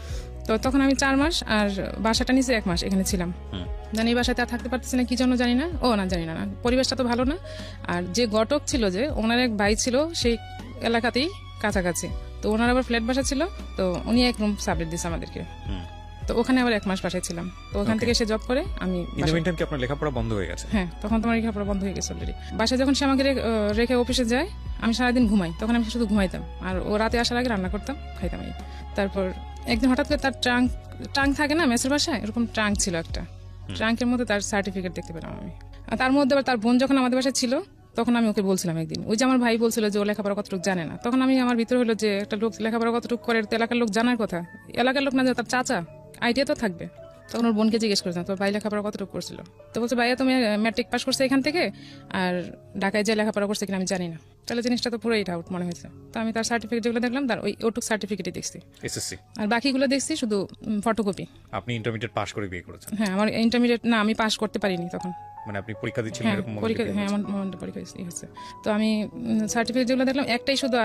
Speaker 1: তো তখন আমি 4 মাস আর বাসাটা নিচে 1 মাস এখানে ছিলাম। জানি এই বাসাতে আর থাকতে পারতেছি না, কি জন্য জানি না। জানি না, পরিবেশটা তো ভালো না। আর যে ঘটক ছিল, যে ওনার এক ভাই ছিল সেই এলাকাতেই কাছাকাছি, তো ওনার আবার ফ্ল্যাট বাসা ছিল, তো উনি এক রুম সাবলেট দিয়েছে আমাদেরকে। তো ওখানে আবার 1 মাস বাসায় ছিলাম। তো ওখান থেকে সে জব করে, আমি
Speaker 2: কি আপনার লেখাপড়া বন্ধ হয়ে গেছে?
Speaker 1: হ্যাঁ, তখন তোমার লেখাপড়া বন্ধ হয়ে গেছে অলরেডি। বাসায় যখন সে আমাকে রেখে অফিসে যায়, আমি সারাদিন ঘুমাই। তখন আমি শুধু ঘুমাইতাম, আর ও রাতে আসার আগে রান্না করতাম, খাইতাম। তারপর একদিন হঠাৎ করে তার ট্রাঙ্ক থাকে না মেসের বাসায়, এরকম ট্রাঙ্ক ছিল একটা। ট্রাঙ্কের মধ্যে তার সার্টিফিকেট দেখতে পেলাম আমি। আর তার মধ্যে আবার তার বোন যখন আমাদের বাসায় ছিল, তখন আমি ওকে বলছিলাম একদিন, ওই যে আমার ভাই বলছিল যে ও লেখাপড়া কতটুকু জানে না, তখন আমি আমার ভিতরে হলো যে একটা লোক লেখাপড়া কতটুকু করে এলাকার লোক জানার কথা, এলাকার লোক না যে তার চাচা, আইডিয়া তো থাকবে। তখন ওর বোনকে জিজ্ঞেস করেছিলাম তোর ভাই লেখাপড়া কতটুকু করছিল। তো বলছে ভাইয়া তুমি ম্যাট্রিক পাস করছে এখান থেকে, আর ঢাকায় যে লেখাপড়া করছে কিনা আমি জানি না। তাহলে জিনিসটা তো পুরোই ডাউট মনে হয়েছে। তো আমি তার সার্টিফিকেট যেগুলো দেখলাম, তার ওটুক সার্টিফিকেটই দেখছি,
Speaker 2: এসএসসি,
Speaker 1: আর বাকিগুলো দেখছি শুধু ফটোকপি।
Speaker 2: আপনি ইন্টারমিডিয়েট পাস করে বিয়ে করেছেন?
Speaker 1: হ্যাঁ, আমার ইন্টারমিডিয়েট না, আমি পাস করতে পারিনি তখন।
Speaker 2: মানে আপনি পরীক্ষা দিচ্ছিলেন এরকম?
Speaker 1: পরীক্ষা, হ্যাঁ, আমার পরীক্ষা হয়েছে। তো আমি সার্টিফিকেট যেগুলো দেখলাম, একটাই শুধু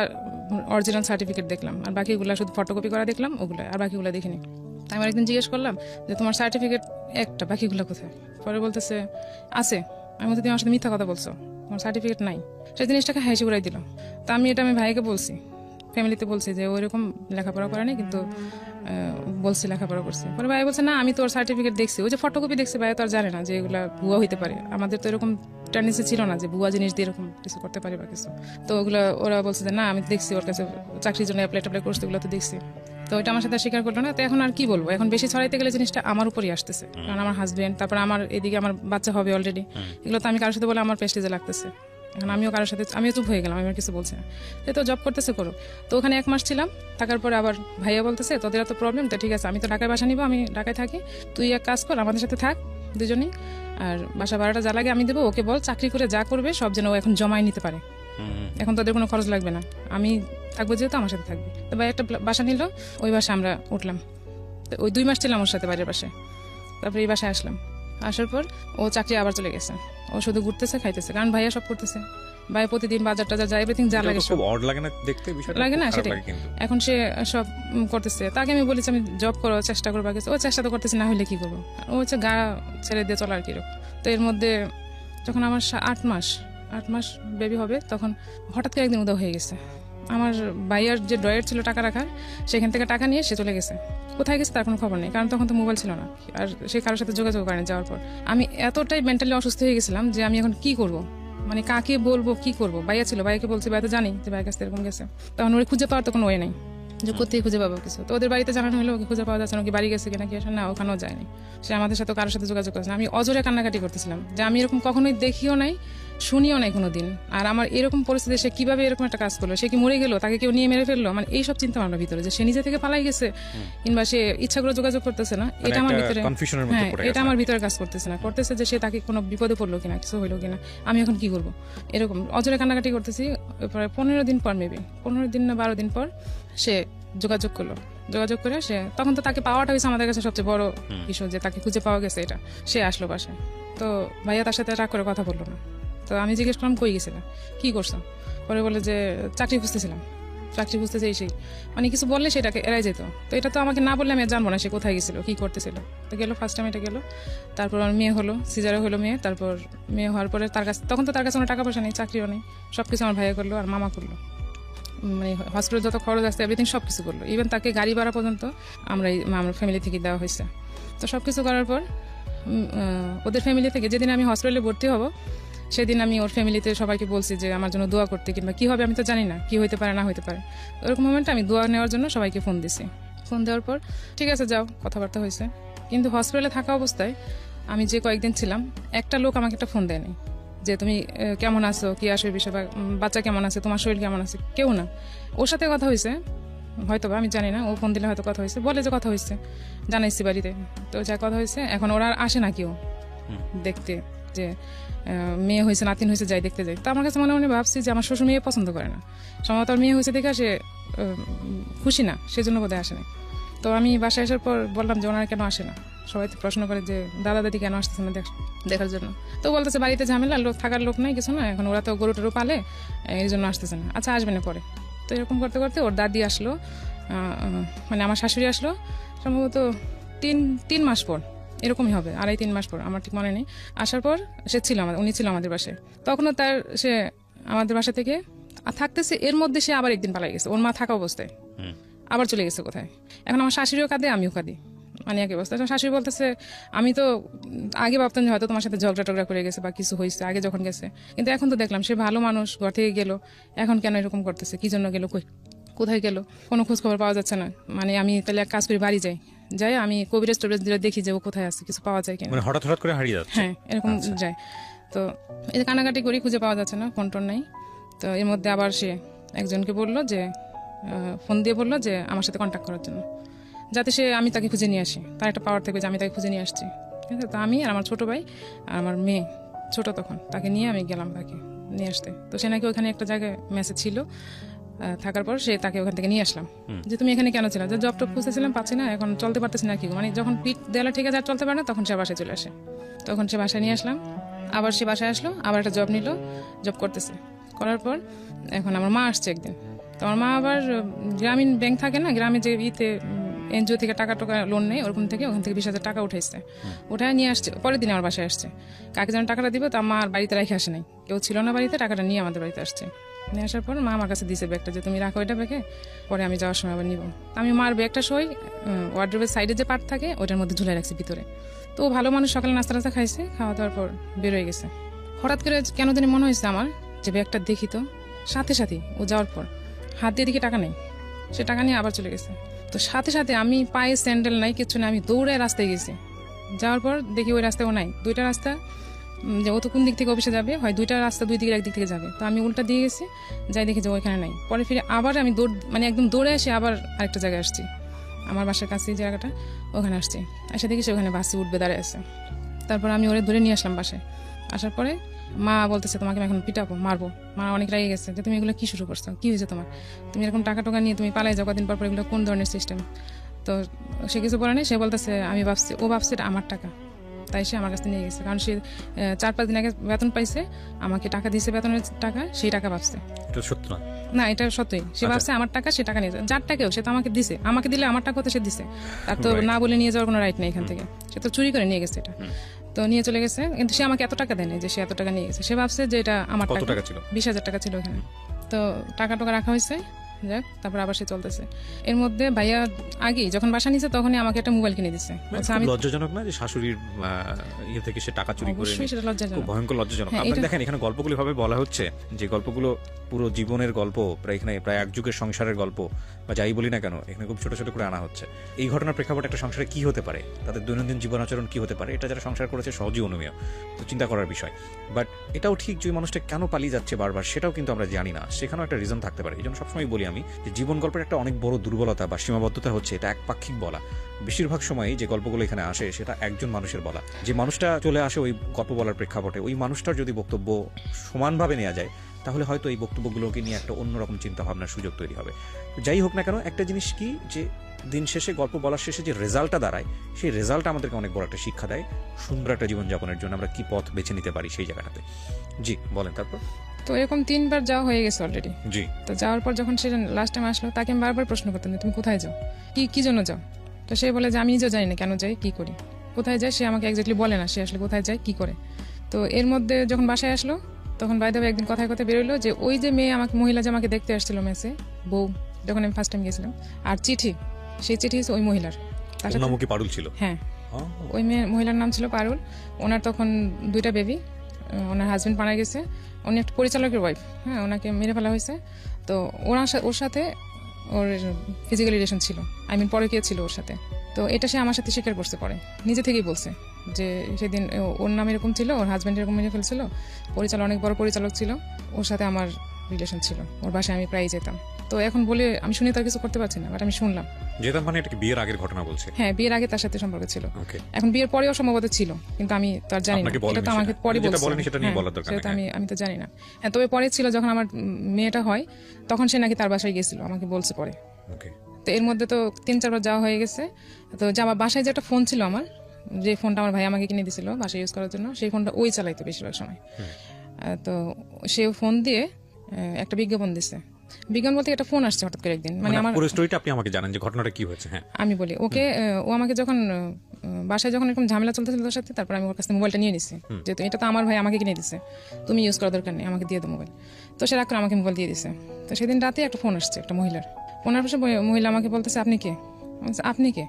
Speaker 1: অরিজিনাল সার্টিফিকেট দেখলাম, আর বাকিগুলো শুধু ফটোকপি করা দেখলাম, ওগুলো আর বাকিগুলো দেখিনি। তাই আমি একদিন জিজ্ঞেস করলাম যে তোমার সার্টিফিকেট একটা, বাকিগুলো কোথায়? পরে বলতেছে আছে। আমি বলতে তুমি আমার সাথে মিথ্যা কথা বলছো, তোমার সার্টিফিকেট নাই। সেই জিনিসটাকে হাসি উড়াই দিল। তো আমি ভাইকে বলছি, ফ্যামিলিতে বলছি যে ওইরকম লেখাপড়া করেনি, কিন্তু বলছি লেখাপড়া করছে। পরে ভাই বলছে না, আমি তোর সার্টিফিকেট দেখছি, ওই যে ফটোকপি দেখছি। ভাই তো আর জানে না যে এগুলা ভুয়া হইতে পারে। আমাদের তো এরকম টেন্ডেন্সি ছিল না যে ভুয়া জিনিস দিয়ে এরকম কিছু করতে পারে বা কিছু। তো ওগুলো ওরা বলছে যে না, আমি দেখছি, ওর কাছে চাকরির জন্য অ্যাপ্লাই করছে, ওগুলো তো দেখছি। তো ওইটা আমার সাথে স্বীকার করলো না। তো এখন আর কি বলবো, এখন বেশি ছড়াইতে গেলে জিনিসটা আমার উপরই আসতেছে, কারণ আমার হাজবেন্ড, তারপর আমার এদিকে আমার বাচ্চা হবে অলরেডি। এগুলো তো আমি কারোর সাথে বলে আমার প্রেস্টিজে লাগতেছে। এখন আমিও কারোর সাথে, আমিও চুপ হয়ে গেলাম, আমি আর কিছু বলছি না। তো জব করতেছে করো। তো ওখানে 1 মাস ছিলাম, থাকার পরে আবার ভাইয়া বলতেছে তোদের এত প্রবলেম, তো ঠিক আছে আমি তো ঢাকায় বাসা নিবো, আমি ঢাকায় থাকি, তুই এক কাজ কর আমাদের সাথে থাক দুজনেই, আর বাসা ভাড়াটা যা লাগে আমি দেবো, ওকে বল চাকরি করে যা করবে সব যেন ও এখন জমায় নিতে পারে, এখন তোদের কোনো খরচ লাগবে না, আমি থাকবো যেহেতু আমার সাথে থাকবে। তো ভাই একটা বাসা নিল, ওই বাসা আমরা উঠলাম। তো ওই 2 মাস ছিলাম ওর সাথে বাইরের বাসায়। তারপরে এই বাসায় আসলাম, আসার পর ও চাকরি আবার চলে গেছে। ও শুধু ঘুরতেছে, খাইতেছে, কারণ ভাইয়া সব করতেছে। ভাই প্রতিদিন বাজার টাজার যায়, এভরিথিং যা লাগে সব।
Speaker 2: খুব অড লাগে না দেখতে বিষয়টা?
Speaker 1: লাগে না, সেটাই। এখন সে সব করতেছে। তাকে আমি বলেছি আমি জব করো, চেষ্টা করবো কিছু। ও চেষ্টা তো করতেছে, না হলে কি করবো? ও হচ্ছে গা ছেড়ে দিয়ে চলার কিরকম। তো এর মধ্যে যখন আমার 8 মাস বেবি হবে, তখন হঠাৎ করে একদিন উদয় হয়ে গেছে। আমার ভাইয়ার যে ড্রয়ার ছিল টাকা রাখার, সেখান থেকে টাকা নিয়ে সে চলে গেছে। কোথায় গেছে তার কোনো খবর নেই, কারণ তখন তো মোবাইল ছিল না, আর সে কারোর সাথে যোগাযোগ করেনি। যাওয়ার পর আমি এতটাই মেন্টালি অসুস্থ হয়ে গেছিলাম যে আমি এখন কি করব, মানে কাকে বলবো, কি করব। ভাইয়া ছিল, ভাইয়াকে বলছি, ভাই তো জানি যে ভাইয়ের কাছে এরকম গেছে। তখন ওরা খুঁজে পাওয়ার তো কোনো ওয়ে নেই, যে কোথায় খুঁজে পাবো কিছু। তো ওদের বাড়িতে জানানো হলো, ওকে খুঁজে পাওয়া যাচ্ছে না, কি বাড়ি গেছে কিনা, কি আসে না, ওখানেও যায়নি। সে আমাদের সাথে কারোর সাথে যোগাযোগ করছে না। আমি অজরে কান্নাকাটি করতেছিলাম যে আমি এরকম কখনোই দেখিও নাই, শুনিও নাই কোনোদিন। আর আমার এরকম পরিস্থিতি, সে কিভাবে এরকম একটা কাজ করলো, সে কি মরে গেল, তাকে কেউ নিয়ে মেরে ফেললো, মানে এইসব চিন্তা আমার ভিতরে, যে সে নিজে থেকে পালাই গেছে, কিংবা সে ইচ্ছা করে যোগাযোগ করতেছে না, এটা আমার ভিতরে, হ্যাঁ, এটা আমার ভিতরে কাজ করতেছে না, করতেছে যে সে তাকে কোনো বিপদে পড়লো কিনা, কিছু হইলো কিনা, আমি এখন কি করবো, এরকম অজরে কান্নাকাটি করতেছি। প্রায় 15 দিন পর, মেবি 15 দিন না 12 দিন পর সে যোগাযোগ করলো। যোগাযোগ করে সে, তখন তো তাকে পাওয়াটা হয়েছে আমাদের কাছে সবচেয়ে বড় ইস্যু, যে তাকে খুঁজে পাওয়া গেছে। এটা সে আসলো বাসায়। তো ভাইয়া তার সাথে রাগ করে কথা বললো না। তো আমি জিজ্ঞেস করলাম কই গেছিলাম, কি করছো? পরে বলে যে চাকরি খুঁজতেছিলাম, চাকরি খুঁজতে চাই। সেই মানে কিছু বললে সেটাকে এড়াই যেত। তো এটা তো আমাকে না বললে আমি জানবো না সে কোথায় গেছিল, কি করতেছিল। তো গেলো, ফার্স্ট টাইম এটা গেলো। তারপর আমার মেয়ে হলো, সিজারে হলো মেয়ে। তারপর মেয়ে হওয়ার পরে তার কাছে, তখন তো তার কাছে কোনো টাকা পয়সা নেই, চাকরিও নেই, সবকিছু আমার ভাইয়া করলো আর মামা করলো। মানে হসপিটাল যত খরচ আসছে এভরিথিং সব কিছু করলো। ইভেন তাকে গাড়ি ভাড়া পর্যন্ত আমরা ফ্যামিলি থেকে দেওয়া হয়েছে। তো সব কিছু করার পর ওদের ফ্যামিলি থেকে যেদিন আমি হসপিটালে ভর্তি হব, সেদিন আমি ওর ফ্যামিলিতে সবাইকে বলছি যে আমার জন্য দোয়া করতে, কিংবা কি হবে আমি তো জানি না, কি হইতে পারে না হইতে পারে। ওরকম মোমেন্টে আমি দোয়া নেওয়ার জন্য সবাইকে ফোন দিছি। ফোন দেওয়ার পর ঠিক আছে যাও, কথাবার্তা হয়েছে। কিন্তু হসপিটালে থাকা অবস্থায় আমি যে কয়েকদিন ছিলাম, একটা লোক আমাকে একটা ফোন দেয়নি যে তুমি কেমন আছো, কি আসো বিষয়, বা বাচ্চা কেমন আছে, তোমার শরীর কেমন আছে, কেউ না। ওর সাথে কথা হয়েছে হয়তো বা, আমি জানি না, ও ফোন দিলে হয়তো কথা হয়েছে, বলে যে কথা হয়েছে, জানাইছি বাড়িতে। তো যা কথা হয়েছে, এখন ওরা আর আসে না কেউ দেখতে, যে মেয়ে হয়েছে নাতিন হয়েছে যাই দেখতে যাই। তো আমার কাছে মনে মনে ভাবছি যে আমার শ্বশুর মেয়ে পছন্দ করে না, সম্ভবত মেয়ে হয়েছে দেখে সে খুশি না, সেজন্য বোধহয় আসে না। তো আমি বাসায় আসার পর বললাম যে ওনারা কেন আসে না, সবাই তো প্রশ্ন করে যে দাদা দাদি কেন আসতেছে না দেখার জন্য। তো বলতেছে বাড়িতে ঝামেলা, থাকার লোক নাই, কিছু না, এখন ওরা তো গরু টরু পালে, এই জন্য আসতেছে না। আচ্ছা আসবে না পরে। তো এরকম করতে করতে ওর দাদি আসলো, মানে আমার শাশুড়ি আসলো সম্ভবত 3 মাস পর, এরকমই হবে, 2.5-3 মাস পর, আমার ঠিক মনে নেই। আসার পর উনি ছিল আমাদের বাসায়। তখনও সে আমাদের বাসা থেকে থাকতেছে, এর মধ্যে সে আবার একদিন পালাই গেছে, ওর মা থাকা অবস্থায় আবার চলে গেছে কোথায়। এখন আমার শাশুড়িও কাঁদে, আমিও কাঁদি, মানে একই অবস্থা। শাশুড়ি বলতেছে আমি তো আগে ভাবতাম যে হয়তো তোমার সাথে ঝগড়া টগড়া করে গেছে বা কিছু হয়েছে আগে যখন গেছে, কিন্তু এখন তো দেখলাম সে ভালো মানুষ, ঘর থেকে গেল, এখন কেন এরকম করতেছে, কি জন্য গেল, কোথায় গেল, কোনো খোঁজ খবর পাওয়া যাচ্ছে না। মানে আমি তাহলে এক কাজ করি, বাড়ি যাই আমি কবিরাজ টবিরাজ দিলে দেখি যে ও কোথায় আছে, কিছু পাওয়া যায় কিনা।
Speaker 2: মানে হঠাৎ করে হারিয়ে যাচ্ছে?
Speaker 1: হ্যাঁ, এরকম যায়। তো এই যে কানাকাটি করি, খুঁজে পাওয়া যাচ্ছে না, ফোন টোন নাই। তো এর মধ্যে আবার সে একজনকে বললো যে ফোন দিয়ে বললো যে আমার সাথে কন্ট্যাক্ট করার জন্য, যাতে আমি তাকে খুঁজে নিয়ে আসি, তার একটা পাওয়ার থাকবে যে আমি তাকে খুঁজে নিয়ে আসছি। ঠিক আছে, তো আমি আর আমার ছোট ভাই আর আমার মেয়ে ছোট তখন, তাকে নিয়ে আমি গেলাম তাকে নিয়ে আসতে। তো সে নাকি ওখানে একটা জায়গায় মেসেজ ছিল, থাকার পর তাকে ওখান থেকে নিয়ে আসলাম যে তুমি এখানে কেন ছিল, যে জব টব খুঁজতেছিলাম, পাচ্ছি না, এখন চলতে পারতেছি না, কি মানে যখন পিঠ দেওয়ালে ঠিক আছে আর চলতে পারে না, তখন সে বাসায় চলে আসে। তখন সে বাসায় নিয়ে আসলাম, আবার সে বাসায় আসলো, আবার একটা জব নিল, জব করতেছে। করার পর এখন আমার মা আসছে একদিন। তো আমার মা আবার গ্রামীণ ব্যাংক থাকে না, গ্রামে যে এনজিও থেকে টাকা লোন নেই, ওরকম থেকে ওখান থেকে 20,000 টাকা উঠাইছে, উঠায় নিয়ে আসছে। পরের দিন আমার বাসায় আসছে, কাকে যেন টাকাটা দিবে, তো মা আর বাড়িতে রেখে আসে নাই, কেউ ছিল না বাড়িতে, টাকাটা নিয়ে আমাদের বাড়িতে আসছে। নিয়ে আসার পর মা আমার কাছে দিছে ব্যাগটা, যে তুমি রাখো এটা ব্যাগে, পরে আমি যাওয়ার সময় আবার নিব। আমি মার ব্যাগটা সই ওয়ার্ড্রোবের সাইডে যে পার্ট থাকে ওটার মধ্যে ঝুলে রাখছি ভিতরে। তো ভালো মানুষ, সকালে নাস্তা খাইছে, খাওয়া দাওয়ার পর বেরোয় গেছে। হঠাৎ করে কেন জানি মনে হয়েছে আমার যে ব্যাগটা দেখি, তো সাথে সাথে ও যাওয়ার পর হাত দিয়ে দেখি টাকা নেই, সে টাকা নিয়ে আবার চলে গেছে। তো সাথে সাথে আমি পায়ে স্যান্ডেল নাই, কিছু না, আমি দৌড়ে রাস্তায় গেছি। যাওয়ার পর দেখি ওই রাস্তায় ও নাই, 2টা রাস্তা, যে ও তো কোন দিক থেকে অফিসে যাবে, হয় 2টা রাস্তা 2 দিকের একদিক থেকে যাবে। তো আমি উল্টা দিয়ে গেছি, যাই দেখি যে ওইখানে নাই। পরে ফিরে আবার আমি একদম দৌড়ে এসে আবার আরেকটা জায়গায় আসছি, আমার বাসার কাছে জায়গাটা, ওখানে আসছি। এসে দেখি সে ওখানে বাসে উঠবে দাঁড়িয়ে আছে। তারপর আমি ওরে ধরে নিয়ে আসলাম বাসায়। আসার পরে মা বলতেছে তোমাকে এখন পিটাবো, মারবো। মা অনেক রেগে গেছে যে তুমি এগুলো কি শুরু করছো, কি হয়েছে তোমার, তুমি এরকম টাকা টোকা নিয়ে তুমি পালাই যাও কদিন পর, এগুলো কোন ধরনের সিস্টেম। তো সে কিছু বলে নেই, সে বলতেছে ও ভাবছে এটা আমার টাকা, তাই সে আমার কাছে নিয়ে গেছে। কারণ সে 4-5 দিন আগে বেতন পাইছে, আমাকে টাকা দিয়েছে, বেতনের টাকা, সেই টাকা ভাবছে।
Speaker 2: এটা সত্য না?
Speaker 1: না, এটা সত্যি। সে ভাবছে আমার টাকা, সে টাকা নিয়ে যায়, যার টাকাও সে তো আমাকে দিছে, আমাকে দিলে আমার টাকা তো সে দিছে, তার তো না বলে নিয়ে যাওয়ার কোনো রাইট নেই এখান থেকে, সে তো চুরি করে নিয়ে গেছে এটা। তো নিয়ে চলে গেছে, কিন্তু সে আমাকে এত টাকা দেয়নি যে সে এত টাকা নিয়ে গেছে। সে ভাবছে যে এটা আমার টাকা
Speaker 2: ছিল,
Speaker 1: 20,000 টাকা ছিল ওখানে। তো টাকা টোকা রাখা হয়েছে, যাক, তারপর আবার সে চলতেছে। এর মধ্যে ভাইয়া আগে যখন বাসা নিছে তখনই আমাকে একটা মোবাইল কিনে দিচ্ছে।
Speaker 2: আমি লজ্জাজনক না যে শাশুড়ির ইয়ে থেকে সে টাকা চুরি করে?
Speaker 1: সেটা লজ্জাজনক,
Speaker 2: ভয়ঙ্কর লজ্জাজনক। আপনারা দেখেন এখানে গল্পগুলো ভাবে বলা হচ্ছে, যে গল্পগুলো পুরো জীবনের গল্প, প্রায় এক যুগের সংসারের গল্প, বা যাই বলি না কেন, এখানে খুব ছোট ছোট করে আনা হচ্ছে। এই ঘটনার প্রেক্ষাপটে একটা সংসারে কি হতে পারে, তাদের দৈনন্দিন জীবন আচরণ কি হতে পারে, এটা যারা সংসার করেছে সহজেই অনুমেয়, তো চিন্তা করার বিষয়। বাট এটাও ঠিক যে মানুষটা কেন পালিয়ে যাচ্ছে বারবার, সেটাও কিন্তু আমরা জানি না, সেখানেও একটা রিজন থাকতে পারে। এই জন্য সবসময় বলি আমি যে জীবন গল্পের একটা অনেক বড় দুর্বলতা বা সীমাবদ্ধতা হচ্ছে এটা একপাক্ষিক বলা। বেশিরভাগ সময় যে গল্পগুলো এখানে আসে সেটা একজন মানুষের বলা। যে মানুষটা চলে আসে ওই গল্প বলার প্রেক্ষাপটে, ওই মানুষটার যদি বক্তব্য সমানভাবে নেওয়া যায়, তাহলে হয়তো এই বক্তব্যগুলোকে নিয়ে একটা অন্যরকম চিন্তা ভাবনার সুযোগ তৈরি হবে। যাই হোক না কেন, একটা জিনিস কি, যে দিন শেষে গল্প বলার শেষে যে রেজাল্টটা দাঁড়ায়, সেই রেজাল্টটা আমাদেরকে অনেক বড় একটা শিক্ষা দেয় সুন্দর একটা জীবনযাপনের জন্য আমরা কি পথ বেছে নিতে পারি সেই জায়গাটাতে। জি বলেন। তারপর
Speaker 1: তো এরকম 3বার যাওয়া হয়ে গেছে অলরেডি।
Speaker 2: জি।
Speaker 1: তো যাওয়ার পর যখন সে লাস্ট টাইম আসলো, তাকে আমি বারবার প্রশ্ন করতাম তুমি কোথায় যাও, কি জন্য যাও। তো সে বলে যে আমি নিজেও জানি না কেন যাই, কি করি, কোথায় যায় সে আমাকে এক্স্যাক্টলি বলে না, সে আসলে কোথায় যায় কি করে। তো এর মধ্যে যখন বাসায় আসলো, তখন বাইরে একদিন কথায় বেরোলো যে ওই যে মেয়ে মহিলা যে আমাকে দেখতে আসছিল মেসে, বউ, যখন আমি ফার্স্ট টাইম গেছিলাম, আর চিঠি, সেই চিঠি ওই মহিলার, তার নাম কি পারুল ছিল? হ্যাঁ, ওই মহিলার নাম ছিল পারুল। ওনার তখন 2টা বেবি, ওনার হাজবেন্ড মারা গেছে, উনি একটা পরিচালকের ওয়াইফ, হ্যাঁ, ওনাকে মেরে ফেলা হয়েছে। তো ওর সাথে ওর ফিজিক্যাল রিলেশন ছিল, পরকীয়া ছিল ওর সাথে। তো এটা সে আমার সাথে স্বীকার করতে পারে, নিজে থেকেই বলছে যে সেদিন ওর নাম এরকম ছিল, ওর হাজব্যান্ড এরকম মেরে ফেলছিল, অনেক বড় পরিচালক ছিল, ওর সাথে আমার রিলেশন ছিল, ওর বাসায় আমি প্রায়ই যেতাম। তো এখন বলে আমি শুনে তার কিছু করতে পারছি না, বাট আমি শুনলাম।
Speaker 2: যেটা মানে এটা কি বিয়ের আগের ঘটনা বলছে?
Speaker 1: হ্যাঁ, বিয়ের আগে তার সাথে সম্পর্ক ছিল।
Speaker 2: ওকে।
Speaker 1: এখন বিয়ের পরেও সম্ভবত ছিল, কিন্তু আমি তো আর জানি না।
Speaker 2: আপনাকে বলেনি
Speaker 1: এটা তো আমাকে
Speaker 2: সেটা?
Speaker 1: পরে
Speaker 2: যেটা
Speaker 1: বলছে।
Speaker 2: বলেনি সেটা নিয়ে বলার দরকার
Speaker 1: সেটা
Speaker 2: নেই।
Speaker 1: আমি তো জানি না। হ্যাঁ, তবে পরে ছিল যখন আমার মেয়েটা হয়, তখন সে নাকি তার বাসায় গেছিল, আমাকে বলছে পরে।
Speaker 2: ওকে।
Speaker 1: তো এর মধ্যে তো 3-4 বার যাওয়া হয়ে গেছে। তো যাওয়া বাসায় যে একটা ফোন ছিল আমার, যে ফোনটা আমার ভাই আমাকে কিনে দিয়েছিল বাসায় ইউজ করার জন্য, সেই ফোনটা ওই চালাইতো বেশিরভাগ সময়। তো সে ফোন দিয়ে একটা বিজ্ঞাপন দিছে। বিজ্ঞাপন বলতে একটা ফোন আসছে হঠাৎ করে একদিন, মানে আমার
Speaker 2: পুরো স্টোরিটা আপনি আমাকে জানেন যে ঘটনাটা কি হয়েছে। হ্যাঁ,
Speaker 1: আমি বলি ওকে। ও আমাকে যখন বাসায় যখন এরকম ঝামেলা চলতেছিল তার সাথে, তারপর আমি ওর কাছ থেকে মোবাইলটা নিয়ে নিছি, যেহেতু এটা তো আমার ভাই আমাকে কিনে দিছে, তুমি ইউজ করার দরকার নেই, আমাকে দিয়ে দাও মোবাইল। তো সে রাগ করে আমাকে মোবাইল দিয়ে দিছে। তো সেদিন রাতে একটা ফোন আসছে একটা মহিলার। ফোনের পাশে মহিলা আমাকে বলতেছে, আপনি কে? আপনি কে?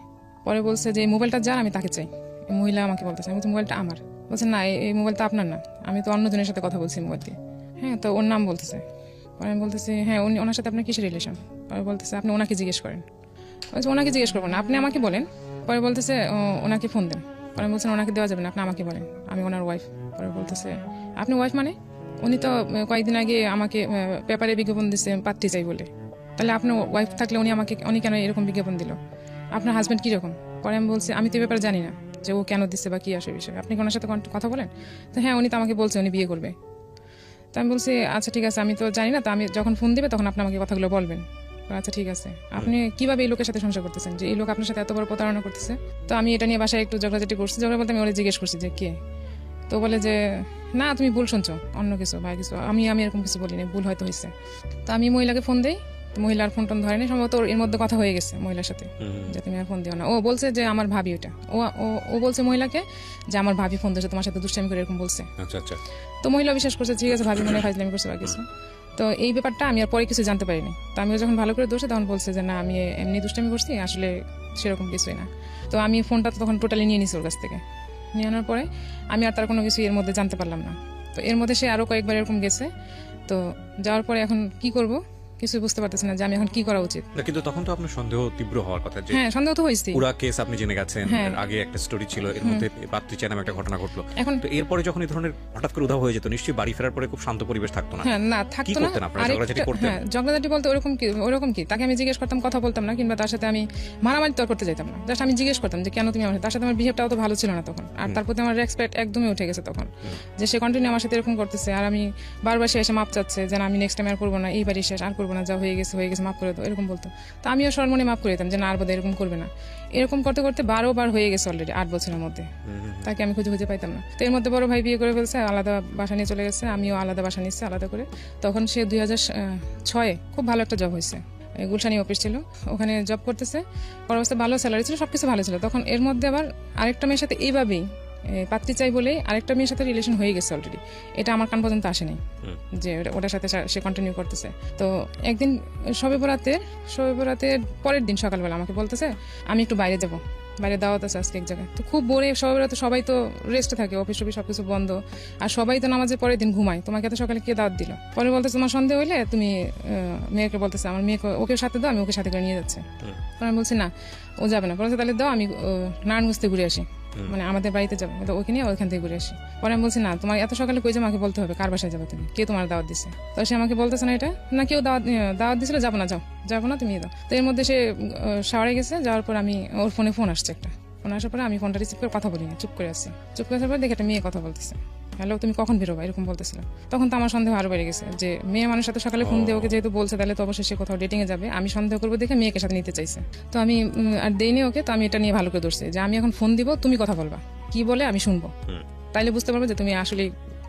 Speaker 1: পরে বলছে যে এই মোবাইলটা যার, আমি তাকে চাই। এই মহিলা আমাকে বলতেছে, আমি বলছি মোবাইলটা আমার। বলছে না, এই মোবাইলটা আপনার না, আমি তো অন্য জনের সাথে কথা বলছি মোবাইল দিয়ে। হ্যাঁ, তো ওর নাম বলতেছে। পরে আমি বলতেছি, হ্যাঁ ওনার সাথে আপনার কিসের রিলেশন? পরে বলতেছে, আপনি ওনাকে জিজ্ঞেস করেন। বলছে ওনাকে জিজ্ঞেস করবো না, আপনি আমাকে বলেন। পরে বলতেছে ওনাকে ফোন দেন। পরে বলছেন ওনাকে দেওয়া যাবে না, আপনি আমাকে বলেন, আমি ওনার ওয়াইফ। পরে বলতেছে, আপনি ওয়াইফ মানে? উনি তো কয়েকদিন আগে আমাকে পেপারে বিজ্ঞাপন দিচ্ছে পাত্রী চাই বলে। তাহলে আপনার ওয়াইফ থাকলে উনি কেন এরকম বিজ্ঞাপন দিল? আপনার হাজব্যান্ড কিরকম? পরে আমি বলছি, আমি তো এই ব্যাপারে জানি না যে ও কেন দিচ্ছে বা কি আসে বিষয়ে, আপনি কি ওনার সাথে কথা বলেন? তো হ্যাঁ, উনি তো আমাকে বলছে উনি বিয়ে করবে। তো আমি বলছি, আচ্ছা ঠিক আছে, আমি তো জানি না, তো আমি যখন ফোন দিবে তখন আপনি আমাকে কথাগুলো বলবেন। আচ্ছা ঠিক আছে। আপনি কিভাবে এই লোকের সাথে সংসার করতেছেন, যে এই লোক আপনার সাথে এত বড় প্রতারণা করতেছে? তো আমি এটা নিয়ে বাসায় একটু ঝগড়াঝাটি করছি। ঝগড়া বলতে আমি ওরা জিজ্ঞেস করছি যে কে। তো বলে যে না, তুমি ভুল শুনছো, অন্য কিছু বা কিছু। আমি এরকম কিছু বলিনি, ভুল হয়তো হয়েছে। তো আমি মহিলাকে ফোন দেই, মহিলার ফোন টোন ধরেনি, সম্ভবত এর মধ্যে কথা হয়ে গেছে মহিলার সাথে, যে তুমি আর ফোন দিও না। ও বলছে যে আমার ভাবি ওটা। ও বলছে মহিলাকে যে আমার ভাবি ফোন দিয়েছে তোমার সাথে দুষ্টামি করে, এরকম বলছে।
Speaker 2: আচ্ছা আচ্ছা।
Speaker 1: তো মহিলা বিশ্বাস করছে, ঠিক আছে ভাবি মনে ফাইজলামি করছে বা কিছু। তো এই ব্যাপারটা আমি আর পরে কিছু জানতে পারিনি। তো আমি যখন ভালো করে দোষে, তখন বলছে যে না, আমি এমনি দুষ্টামি করছি, আসলে সেরকম কিছুই না। তো আমি ফোনটা তখন টোটালি নিয়ে নিছি ওর কাছ থেকে। নিয়ে আনার পরে আমি আর তার কোনো কিছু এর মধ্যে জানতে পারলাম না। তো এর মধ্যে সে আরো কয়েকবার এরকম গেছে। তো যাওয়ার পরে এখন কি করব কিছু বুঝতে পারতেছি না যে আমি এখন কি করা উচিত।
Speaker 2: কিন্তু তখন তো আপনার সন্দেহ তীব্র হওয়ার কথা যে
Speaker 1: হ্যাঁ, সন্দেহ তো হয়েছে।
Speaker 2: পুরো কেস আপনি জেনে গেছেন, এর আগে একটা স্টোরি ছিল, এর মধ্যে পাত্রীচা নামে একটা ঘটনা ঘটলো। এখন তো এরপরে যখন এই ধরনের হঠাৎ করে উধাও হয়ে যেত, নিশ্চয়ই বাড়ি ফেরার পরে খুব শান্ত পরিবেশ থাকতো না?
Speaker 1: হ্যাঁ, না থাকতো না। হ্যাঁ, ঝগড়াঝাটি বলতে ওরকম কি, তাকে আমি জিজ্ঞেস করতাম, কথা বলতাম না, কিংবা তার সাথে আমি মারামারি তর্ক করতে যেতাম না। জাস্ট আমি জিজ্ঞেস করতাম যে কেন তুমি আমার, তার সাথে আমার বিহেভটাও তো ভালো ছিল না তখন। আর তার প্রতি আমার রেসপেক্ট একদমই উঠে গেছে তখন, যে সে কন্টিনিউ আমার সাথে এরকম করতেছে। আর আমি বারবার সে এসে মাপ চাচ্ছে যে আমি নেক্সট টাইম আর করবো না, এইবারই শেষ, আর করবো না, যা হয়ে গেছে মাপ করে দাও, এরকম বলতো। তো আমিও সরমনে মাপ করে দিতাম যে না, আর বোধহয় এরকম করবে না। এরকম করতে করতে 12 বার হয়ে গেছে অলরেডি 8 বছরের মধ্যে। তাকে আমি খুঁজে পাইতাম না। তো এর মধ্যে বড় ভাই বিয়ে করে ফেলছে, আলাদা বাসা নিয়ে চলে গেছে, আমিও আলাদা বাসা নিচ্ছি আলাদা করে। তখন সে 2006 খুব ভালো একটা জব হয়েছে, গুলশানি অফিস ছিল, ওখানে জব করতেছে। পরবর্তীতে ভালো স্যালারি ছিল, সবকিছু ভালো ছিল। তখন এর মধ্যে আবার আরেকটা মেয়ের সাথে এইভাবেই পাত্রী চাই বলেই আরেকটা মেয়ের সাথে রিলেশন হয়ে গেছে অলরেডি। এটা আমার কান পর্যন্ত আসেনি যে ওটার সাথে সে কন্টিনিউ করতেছে। তো একদিন শবে বরাতের পরের দিন সকালবেলা আমাকে বলতেছে আমি একটু বাইরে যাব, বাইরে দাওয়াত আছে আজকে এক জায়গায়। তো খুব বোরে, সবাই তো রেস্টে থাকে, অফিস সবকিছু বন্ধ, আর সবাই তো নামাজের পরের দিন ঘুমায়, তোমাকে এত সকালে কে দাওয়াত দিল? পরে বলতেছে তোমার সন্দেহ হইলে তুমি মেয়েকে বলতেছে, আমার মেয়েকে ওকে সাথে দাও, আমি ওকে সাথে করে নিয়ে যাচ্ছে। আমি বলছি না, ও যাবে না। বলছে তাহলে দাও, আমি নারায়ণগঞ্জ থেকে ঘুরে আসি, মানে আমাদের বাড়িতে যাবো, ওকে নিয়ে ওইখান থেকে ঘুরে আসি। পরে আমি বলছি না, তোমার এত সকালে কই যাবো, আমাকে বলতে হবে কার বাসায় যাবো তুমি, কে তোমার দাওয়াত দিচ্ছে? তো সে আমাকে বলতেছে না, এটা না কেউ দাওয়াত দিছিল, যাবো না তুমি দাও। তো এর মধ্যে সে শাওয়ারে গেছে, যাওয়ার পর আমি ওর ফোন আসছে একটা, ফোন আসার পরে আমি ফোনটা রিসিভ করে কথা বলিনি, চুপ করে আসছি। চুপ করে আসার পর দেখে একটা মেয়ে কথা বলতেছে, হ্যালো তুমি কখন বেরোবা, এরকম বলতেছিল। তখন তো আমার সন্দেহ আরো বেড়ে গেছে যে মেয়ে মানুষের সাথে সকালে ফোন দিয়ে ওকে যেহেতু বলছে, তাহলে তো অবশ্যই সে কোথাও ডেটিং এ যাবে। আমি সন্দেহ করবো দেখে মেয়েকে সাথে নিতে চাইছে। তো আমি আর দেইনি ওকে। তো আমি এটা নিয়ে ভালো করে ধরছি যে আমি এখন ফোন দিব, তুমি কথা বলবা, কি বলে আমি শুনবো, তাইলে বুঝতে পারবো যে তুমি আসলে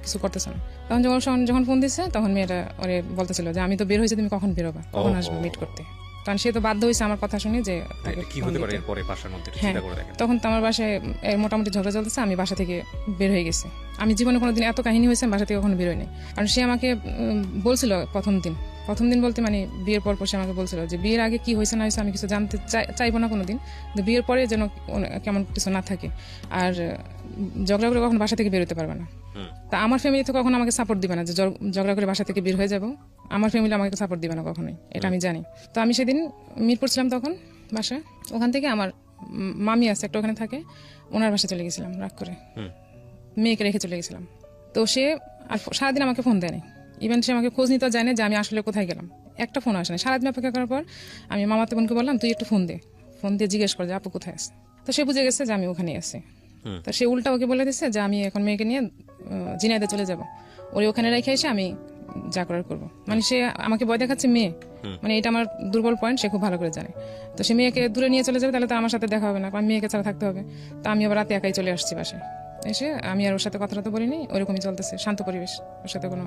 Speaker 1: কিছু করতেছো না। তখন যখন ফোন দিচ্ছে, তখন মেয়েটা ওরে বলতেছিল যে আমি তো বের হয়েছি, তুমি কখন বেরোবা, কখন আসবে মিট করতে। কারণ সে তো বাধ্য হয়েছে আমার কথা শুনে যে তখন তো আমার বাসায় মোটামুটি ঝগড়া চলতেছে, আমি বাসা থেকে বের হয়ে গেছি। আমি জীবনে কোনোদিন এত কাহিনী হয়েছে বাসা থেকে কখনো বের হইনি। কারণ সে আমাকে বলছিল প্রথম দিন বলতে মানে বিয়ের পর সে আমাকে বলছিল যে বিয়ের আগে কি হয়েছে না হয়েছে আমি কিছু জানতে চাইবো না কোনোদিন, কিন্তু বিয়ের পরে যেন কেমন কিছু না থাকে, আর ঝগড়া করে কখন বাসা থেকে বেরোতে পারবে না। তা আমার ফ্যামিলি তো কখনো আমাকে সাপোর্ট দিবে না যে ঝগড়া করে বাসা থেকে বের হয়ে যাবো, আমার ফ্যামিলি আমাকে সাপোর্ট দিবে না কখনোই, এটা আমি জানি। তো আমি সেদিন মিরপুর ছিলাম তখন বাসায়, ওখান থেকে আমার মামি আছে একটা, ওখানে থাকে, ওনার বাসায় চলে গেছিলাম রাগ করে, মেয়েকে রেখে চলে গেছিলাম। তো সে আর সারাদিন আমাকে ফোন দেয়নি, ইভেন সে আমাকে খোঁজ নিতে যায় না যে আমি আসলে কোথায় গেলাম, একটা ফোন আসে না। সারাদিন অপেক্ষা করার পর আমি মামাতো বোনকে বললাম তুই একটু ফোন দিয়ে জিজ্ঞেস কর যে আপু কোথায় আছে। তো সে বুঝে গেছে যে আমি ওখানেই আছি। তো সে উল্টা ওকে বলে দিচ্ছে যে আমি এখন মেয়েকে নিয়ে ঝিনাইদহে চলে যাব, ওরে ওখানে রেখে এসে আমি যা করার করবো। মানে সে আমাকে ভয় দেখাচ্ছে মেয়ে, মানে এটা আমার দুর্বল পয়েন্ট, সে খুব ভালো করে জানে। তো সে মেয়েকে দূরে নিয়ে চলে যাবে, তাহলে তো আমার সাথে দেখা হবে না, কারণ মেয়েকে ছাড়া থাকতে হবে। তো আমি আবার রাতে একাই চলে আসছি বাসায়। এসে আমি আর ওর সাথে কথাটা তো বলিনি, ওরকমই চলতেছে, শান্ত পরিবেশ, ওর সাথে কোনো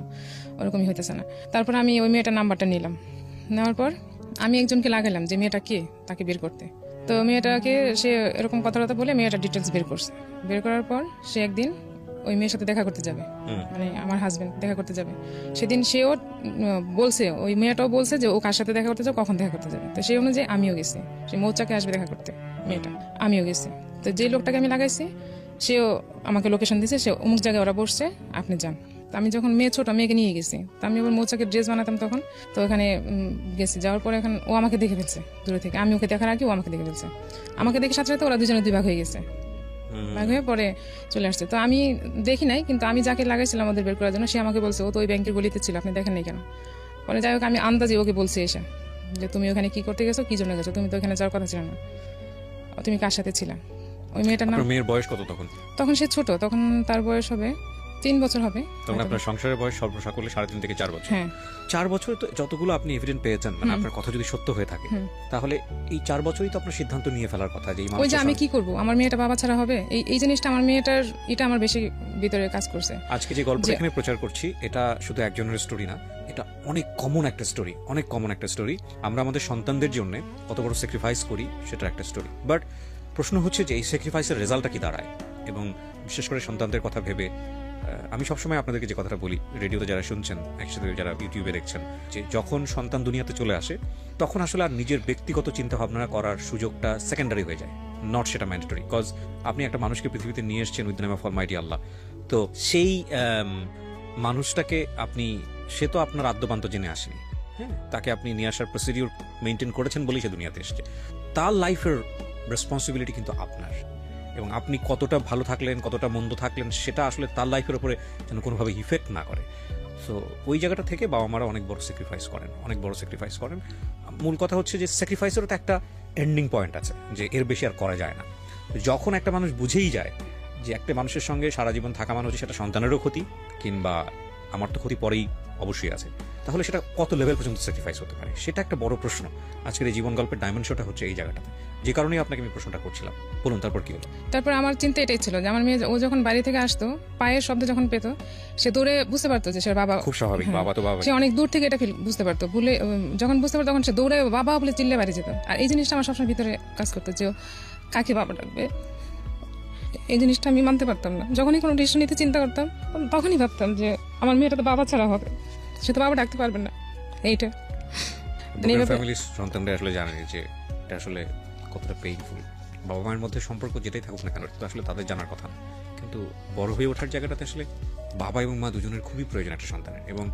Speaker 1: ওরকমই হইতেছে না। তারপর আমি ওই মেয়েটার নাম্বারটা নিলাম, নেওয়ার পর আমি একজনকে লাগালাম যে মেয়েটা কে, তাকে বের করতে। তো মেয়েটাকে সে এরকম কথাবার্তা বলে মেয়েটা ডিটেলস বের করছে। বের করার পর সে একদিন ওই মেয়ের সাথে দেখা করতে যাবে, মানে আমার হাজবেন্ড দেখা করতে যাবে। সেদিন সেও বলছে, ওই মেয়েটাও বলছে যে ও কার সাথে দেখা করতে যাবে, কখন দেখা করতে যাবে। তো সেই অনুযায়ী আমিও গেছি, সে মৌচাকে আসবে দেখা করতে মেয়েটা, আমিও গেছি। তো যে লোকটাকে আমি লাগাইছি সেও আমাকে লোকেশন দিয়েছে, সে অমুক জায়গায় ওরা বসছে, আপনি যান। তো আমি যখন মেয়ে ছোট, মেয়েকে নিয়ে গেছি, তো আমি আবার মৌচাকে ড্রেস বানাতাম তখন, তো ওখানে গেছি। যাওয়ার পরে এখন ও আমাকে দেখে ফেলছে দূরে থেকে, আমি ওকে দেখার আগে ও আমাকে দেখে ফেলছে। আমাকে দেখে সাথে সাথে ওরা দুজনে দুই ভাগ হয়ে গেছে, ভাগ হয়ে পরে চলে আসছে। তো আমি দেখি নাই, কিন্তু আমি যাকে লাগাইছিলাম ওদের বের করার জন্য, সে আমাকে বলছে ও তো ওই ব্যাংকের গলিতে ছিল, আপনি দেখেন নাই কেন। পরে যাই হোক আমি আন্দাজে ওকে বলছি এসে যে তুমি ওখানে কি করতে গেছো, কি জন্য গেছো, তুমি তো ওখানে যাওয়ার কথা ছিল না, তুমি কার সাথে ছিলা। ওই মেয়েটার নাম,
Speaker 2: মেয়ের বয়স কত তখন?
Speaker 1: তখন সে ছোট, তখন তার বয়স হবে 3 বছর হবে।
Speaker 2: তখন আপনার সংসারের বয়স সর্বসা করলে 3.5 থেকে 4 বছর।
Speaker 1: হ্যাঁ,
Speaker 2: 4 বছর তো যতগুলো আপনি এভিডেন্স পেয়েছেন, মানে আপনার কথা যদি সত্য হয়ে থাকে, তাহলে এই 4 বছরই তো আপনার সিদ্ধান্ত নিয়ে ফেলার কথা যে
Speaker 1: ওই যে আমি কি করব, আমার মেয়েটা বাবা ছাড়া হবে, এই জিনিসটা আমার মেয়েটার, এটা আমার বেশি ভিতরে কাজ করছে।
Speaker 2: আজকে যে গল্পটা এখানে প্রচার করছি, এটা শুধু একজনের স্টোরি না, এটা অনেক কমন একটা স্টোরি, অনেক কমন একটা স্টোরি। আমরা আমাদের সন্তানদের জন্য কত বড় স্যাক্রিফাইস করি, সেটা একটা স্টোরি। বাট প্রশ্ন হচ্ছে যে এই স্যাক্রিফাইসের রেজাল্টটা কি দাঁড়ায়, এবং বিশেষ করে সন্তানদের কথা ভেবে আমি সবসময় আপনাদেরকে যে কথাটা বলি, রেডিওতে যারা শুনছেন, একসাথে যারা ইউটিউবে দেখছেন, যে যখন সন্তান দুনিয়াতে চলে আসে তখন আসলে আর নিজের ব্যক্তিগত চিন্তা ভাবনা করার সুযোগটা সেকেন্ডারি হয়ে যায়, নট সেটা ম্যান্ডেটরি। বিকজ আপনি একটা মানুষকে পৃথিবীতে নিয়ে এসেছেন with the name of almighty Allah. তো সেই মানুষটাকে আপনি, সে তো আপনার আদ্যপান্ত জেনে আসেনি, হ্যাঁ, তাকে আপনি নিয়ে আসার প্রসিডিউর মেনটেন করেছেন বলেই সে দুনিয়াতে এসেছে। তার লাইফের রেসপন্সিবিলিটি কিন্তু আপনার, এবং আপনি কতটা ভালো থাকলেন, কতটা মন্দ থাকলেন, সেটা আসলে তার লাইফের উপরে যেন কোনোভাবে ইফেক্ট না করে। সো ওই জায়গাটা থেকে বাবা মারা অনেক বড় স্যাক্রিফাইস করেন, অনেক বড় স্যাক্রিফাইস করেন। মূল কথা হচ্ছে যে স্যাক্রিফাইসেরও তো একটা এন্ডিং পয়েন্ট আছে, যে এর বেশি আর করা যায় না। যখন একটা মানুষ বুঝেই যায় যে একটা মানুষের সঙ্গে সারা জীবন থাকা মানে হচ্ছে সেটা সন্তানেরও ক্ষতি, কিংবা আমার তো ক্ষতি পরেই অবশ্যই আছে, তাহলে সেটা কত লেভেল পর্যন্ত স্যাক্রিফাইস হতে পারে, সেটা একটা বড় প্রশ্ন। আজকের এই জীবন গল্পের ডাইমেনশনটা হচ্ছে এই জায়গাটাতে, যে কারণেই আপনাকে আমি প্রশ্নটা করছিলাম। বলুন তারপর কি হলো?
Speaker 1: তারপর আমার চিন্তা এটাই ছিল যে আমার মেয়ে, ও যখন বাড়ি থেকে আসতো, পায়ের শব্দ যখন পেতো, সে দূরে বুঝতে পারতো যে সে বাবা,
Speaker 2: খুব স্বাভাবিক, বাবা তো বাবা,
Speaker 1: সে অনেক দূর থেকে এটা বুঝতে পারতো, ভুলে যখন বুঝতে পারতো তখন সে দৌড়ে বাবা বলে চিল্লে বাড়ি যেত। আর এই জিনিসটা আমার সবসময় ভিতরে কাজ করতো যে কাকে বাবা ডাকবে, এই জিনিসটা আমি মানতে পারতাম না। যখনই কোনো ডিসিশন নিতে চিন্তা করতাম, তখনই ভাবতাম যে আমার মেয়েটা তো বাবা ছাড়া হবে, সে তো বাবা ডাকতে পারবে না। এইটা
Speaker 2: ফ্যামিলির সন্তানরা আসলে জানে যে এটা আসলে কতটা পেইনফুল। বাবা মায়ের মধ্যে সম্পর্ক যেটাই থাকুক না কেন, এটা তো আসলে তাদের জানার কথা না, কিন্তু বড় হয়ে ওঠার জায়গাটাতে আসলে বাবা এবং মা দুজনের খুবই প্রয়োজন একটা সন্তানের, এবং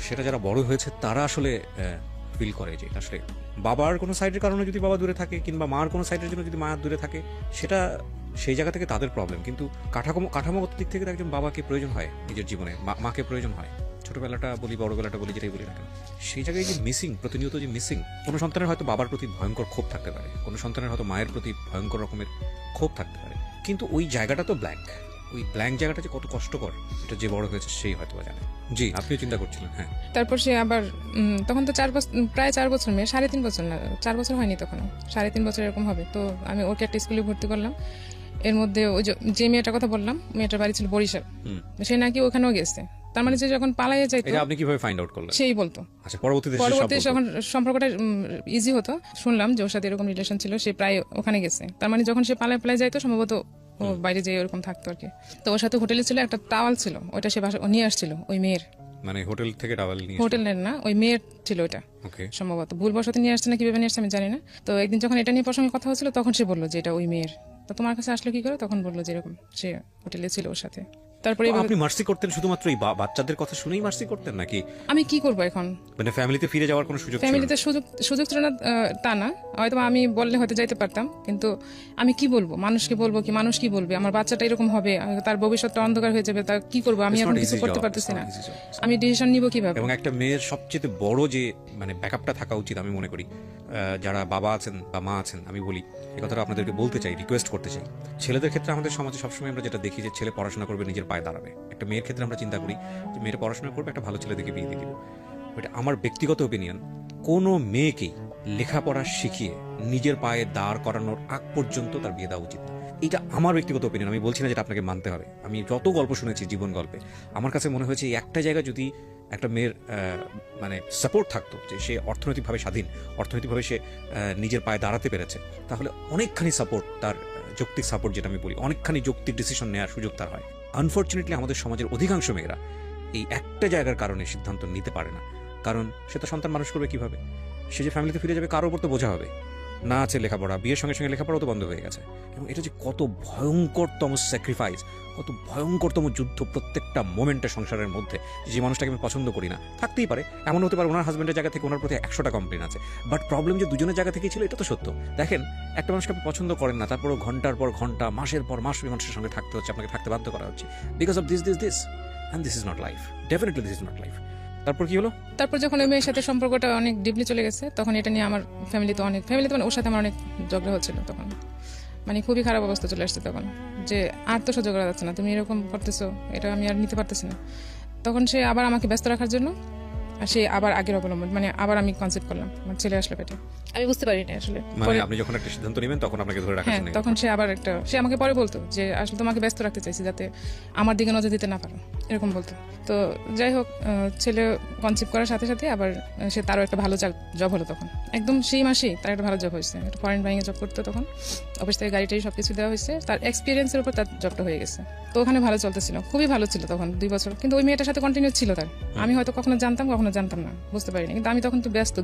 Speaker 2: সেটা যারা বড় হয়েছে তারা আসলে ফিল করে যে আসলে বাবার কোনো সাইডের কারণে যদি বাবা দূরে থাকে, কিংবা মার কোনো সাইডের জন্য যদি মা দূরে থাকে, সেটা সেই জায়গা থেকে তাদের প্রবলেম। কিন্তু কাঠামোগত দিক থেকে একজন বাবাকে প্রয়োজন হয় নিজের জীবনে, মাকে প্রয়োজন হয়, ছোটবেলাটা বলি বড়বেলাটা বলি যেটাই বলি না কেন, সেই জায়গায় যে মিসিং, প্রতিনিয়ত যে মিসিং। কোনো সন্তানের হয়তো বাবার প্রতি ভয়ঙ্কর ক্ষোভ থাকতে পারে, কোনো সন্তানের হয়তো মায়ের প্রতি ভয়ঙ্কর রকমের ক্ষোভ থাকতে পারে, কিন্তু ওই জায়গাটা তো ব্ল্যাঙ্ক। ওই ব্ল্যাঙ্ক জায়গাটা যে কত কষ্টকর, এটা যে বড় হয়েছে সেই হয়তো জানে। জি, আপনিও চিন্তা করছিলেন। হ্যাঁ,
Speaker 1: তারপর সে আবার তখন তো 4 বছর, প্রায় 4 বছর মেয়ে, 3.5 বছর না, 4 বছর হয়নি তখন, 3.5 বছর এরকম হবে। তো আমি ওকে একটা স্কুলে ভর্তি করলাম। এর মধ্যে ওই যে মেয়েটার কথা বললাম, মেয়েটার বাড়ি ছিল বরিশাল, সে নাকি ওখানেও গেছে। তার মানে যে যখন পালাইয়ে যাইতো,
Speaker 2: এটা আপনি কিভাবে ফাইন্ড আউট করলেন?
Speaker 1: সেই বলতো।
Speaker 2: আচ্ছা, পরবর্তীতে
Speaker 1: যখন সম্পর্কটা ইজি হতো, শুনলাম যে ওর সাথে এরকম রিলেশন ছিল, সে প্রায় ওখানে গেছে। তার মানে যখন সে পালায় যাইতো, সম্ভবত ও বাইরে যেয়ে ওরকম থাকতো আর কি। তো ওর সাথে হোটেলে ছিল একটা টাওয়াল ছিল, ওইটা সে নিয়ে আসছিল ওই মেয়ের,
Speaker 2: মানে হোটেল থেকে টাওয়াল নিয়ে,
Speaker 1: হোটেলের না, ওই মেয়ের ছিল ওটা, সম্ভবত ভুলবশত নিয়ে আসছে না কিভাবে নিয়ে আসছে আমি জানি না। তো একদিন যখন এটা নিয়ে প্রসঙ্গে কথা হচ্ছিল, তখন সে বললো যে এটা ওই মেয়ের। তো তোমার কাছে আসলো কি করে? তখন বললো যে এরকম সে হোটেলে ছিল ওর সাথে। তারপরে
Speaker 2: তো আপনি মার্সি করতেন শুধুমাত্র এই বাচ্চাদের কথা শুনেই মার্সি করতেন নাকি
Speaker 1: আমি কি করব এখন,
Speaker 2: মানে ফ্যামিলিতে ফিরে যাওয়ার কোনো সুযোগ ছিল না?
Speaker 1: ফ্যামিলিতে সুযোগ ছিল না তা না, হয়তো আমি বললে হয়তো যাইতে পারতাম, কিন্তু আমি কি বলবো, মানুষকে বলবো কি, মানুষ কি বলবে, আমার বাচ্চাটা এরকম হবে, তার ভবিষ্যৎটা অন্ধকার হয়ে যাবে, তা কি করবো, আমি
Speaker 2: It's
Speaker 1: এখন
Speaker 2: not
Speaker 1: কিছু
Speaker 2: easy
Speaker 1: করতে
Speaker 2: job,
Speaker 1: পারতেছি
Speaker 2: it's
Speaker 1: না,
Speaker 2: not easy job.
Speaker 1: আমি ডিসিশন নিব কিভাবে।
Speaker 2: এবং একটা মেয়ের সবচেয়ে বড় যে মানে ব্যাকআপটা থাকা উচিত আমি মনে করি, যারা বাবা আছেন বা মা আছেন, আমি বলি এই কথাটা আপনাদেরকে বলতে চাই, রিকোয়েস্ট করতে চাই। ছেলেদের ক্ষেত্রে আমাদের সমাজে সবসময় আমরা যেটা দেখি যে ছেলে পড়াশোনা করবে, নিজের পায়ে দাঁড়াবে। একটা মেয়ের ক্ষেত্রে আমরা চিন্তা করি যে মেয়ের পড়াশোনা করবে, একটা ভালো ছেলে দেখে বিয়ে দিয়ে দিব। বাট আমার ব্যক্তিগত ওপিনিয়ন, কোনো মেয়েকেই লেখাপড়া শিখিয়ে নিজের পায়ে দাঁড় করানোর আগ পর্যন্ত তার বিয়ে দেওয়া উচিত না। এটা আমার ব্যক্তিগত ওপিনিয়ন, আমি বলছি না যেটা আপনাকে মানতে হবে। আমি যত গল্প শুনেছি জীবন গল্পে, আমার কাছে মনে হয়েছে এই একটা জায়গা যদি একটা মেয়ের মানে সাপোর্ট থাকতো, যে সে অর্থনৈতিকভাবে স্বাধীন, অর্থনৈতিকভাবে সে নিজের পায়ে দাঁড়াতে পেরেছে, তাহলে অনেকখানি সাপোর্ট, তার যৌক্তিক সাপোর্ট যেটা আমি বলি, অনেকখানি যৌক্তিক ডিসিশন নেওয়ার সুযোগ তার হয়। আনফর্চুনেটলি আমাদের সমাজের অধিকাংশ মেয়েরা এই একটা জায়গার কারণে সিদ্ধান্ত নিতে পারে না। কারণ সে তো সন্তান মানুষ করবে কিভাবে? সে যে ফ্যামিলিতে ফিরে যাবে, কারোর উপর তো বোঝা হবে না। আছে লেখাপড়া, বিয়ের সঙ্গে সঙ্গে লেখাপড়াও তো বন্ধ হয়ে গেছে। এবং এটা যে কত ভয়ঙ্করতম স্যাক্রিফাইস, কত ভয়ঙ্করতম যুদ্ধ প্রত্যেকটা মোমেন্টে সংসারের মধ্যে। যে মানুষটাকে আমি পছন্দ করি না, থাকতেই পারে, এমন হতে পারে ওনার হাজব্যান্ডের জায়গা থেকে ওনার প্রতি 100টা কমপ্লেন আছে, বাট প্রবলেম যে দুজনের জায়গা থেকেই ছিল, এটা তো সত্য। দেখেন, একটা মানুষকে আপনি পছন্দ করেন না, তারপরও ঘন্টার পর ঘন্টা, মাসের পর মাস ওই মানুষের সঙ্গে থাকতে হচ্ছে, আপনাকে থাকতে বাধ্য করা হচ্ছে, because of this and this is not life. Definitely this is not life. তারপর কি হলো?
Speaker 1: তারপর যখন ওই মেয়ের সাথে সম্পর্কটা অনেক ডিপলি চলে গেছে, তখন এটা নিয়ে আমার ফ্যামিলিতে মানে ওর সাথে আমার অনেক ঝগড়া হচ্ছিল তখন, মানে খুবই খারাপ অবস্থা চলে আসছে তখন, যে আর তো সহ্য করা যাচ্ছে না, তুমি এরকম করতেছো, এটা আমি আর নিতে পারতেছি না। তখন সে আবার আমাকে ব্যস্ত রাখার জন্য সে আবার আগের অবলম্বন, মানে আবার আমি কনসেপ্ট করলাম, আমার ছেলে আসলে পেটে, আমি বুঝতে পারিনি আসলে।
Speaker 2: মানে আপনি যখন একটা সিদ্ধান্ত নেবেন তখন আপনাকে ধরে রাখার
Speaker 1: হ্যাঁ,
Speaker 2: জন্য
Speaker 1: তখন সে আমাকে পরে বলতো যে আসলে তোমাকে ব্যস্ত রাখতে চাইছি যাতে আমার দিকে নজর দিতে না পারো, এরকম বলতো। তো যাই হোক, ছেলে কনসেপ্ট করার সাথে সাথে আবার সে তারও একটা ভালো জব হলো তখন, একদম সেই মাসেই তার একটা ভালো জব হয়েছে, একটা ফরেন ব্যাংকে জব করতো তখন, অফিস থেকে গাড়িটাই সবকিছু দেওয়া হয়েছে, তার এক্সপিরিয়েন্সের উপর তার জবটা হয়ে গেছে। তো ওখানে ভালো চলতেছিল, খুবই ভালো ছিল তখন 2 বছর, কিন্তু ওই মেয়েটার সাথে কন্টিনিউ ছিল তার। আমি হয়তো কখনো জানতাম না, বুঝতে পারিনি, কিন্তু আমি তখন তো ব্যস্ত,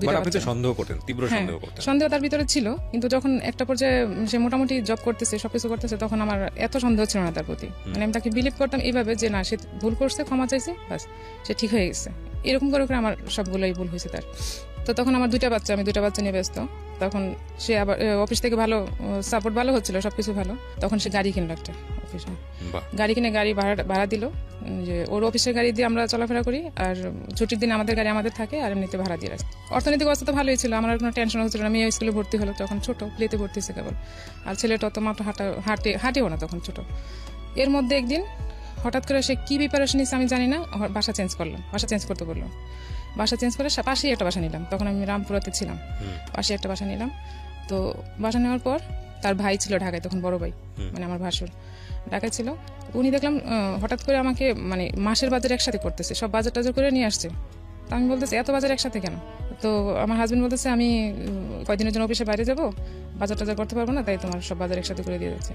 Speaker 2: সন্দেহ করতেন, তীব্র সন্দেহ করতেন।
Speaker 1: সন্দেহ তার ভিতরে ছিল, কিন্তু যখন একটা পর্যায়ে সে মোটামুটি জব করতেছে, সবকিছু করতেছে, তখন আমার এত সন্দেহ ছিল না তার প্রতি। মানে আমি তাকে বিলিভ করতাম এইভাবে যে না, সে ভুল করছে, ক্ষমা চাইছে, বাস সে ঠিক হয়ে গেছে, এরকম করে আমার সবগুলোই ভুল হয়েছে তার। তো তখন আমার 2টা বাচ্চা, আমি 2টা বাচ্চা নিয়ে ব্যস্ত। তখন সে আবার অফিস থেকে ভালো সাপোর্ট, ভালো হচ্ছিল, সবকিছু ভালো। তখন সে গাড়ি কিনলো একটা অফিসে, গাড়ি কিনে গাড়ি ভাড়া দিল, যে ওর অফিসের গাড়ি দিয়ে আমরা চলাফেরা করি, আর ছুটির দিন আমাদের গাড়ি আমাদের থাকে, আর এমনিতে ভাড়া দিয়ে রাখি। অর্থনৈতিক অবস্থা তো ভালোই ছিল, আমার কোনো টেনশন হচ্ছিল না। মেয়ে স্কুলে ভর্তি হলো তখন, ছোট প্লেতে ভর্তি হয়েছে কেবল, আর ছেলেটা তো মাত্র হাঁটেও না তখন, ছোট। এর মধ্যে একদিন হঠাৎ করে সে কি প্রিপারেশন নিচ্ছে আমি জানি না, বাসা চেঞ্জ করতে বললো। বাসা চেঞ্জ করে পাশেই একটা বাসা নিলাম, তখন আমি রামপুরাতে ছিলাম, পাশে একটা বাসা নিলাম। তো বাসা নেওয়ার পর তার ভাই ছিল ঢাকায় তখন, বড় ভাই, মানে আমার ভাসুর ঢাকায় ছিল। উনি দেখলাম হঠাৎ করে আমাকে মানে মাসের বাজার একসাথে করতেছে, সব বাজার টাজার করে নিয়ে আসছে। তো আমি বলতেছি এত বাজার একসাথে কেন? তো আমার হাজবেন্ড বলতেছে আমি কয়দিনের জন্য অফিসে বাইরে যাবো, বাজার টাজার করতে পারবো না, তাই তোমার সব বাজার একসাথে করে দিয়ে যাচ্ছে।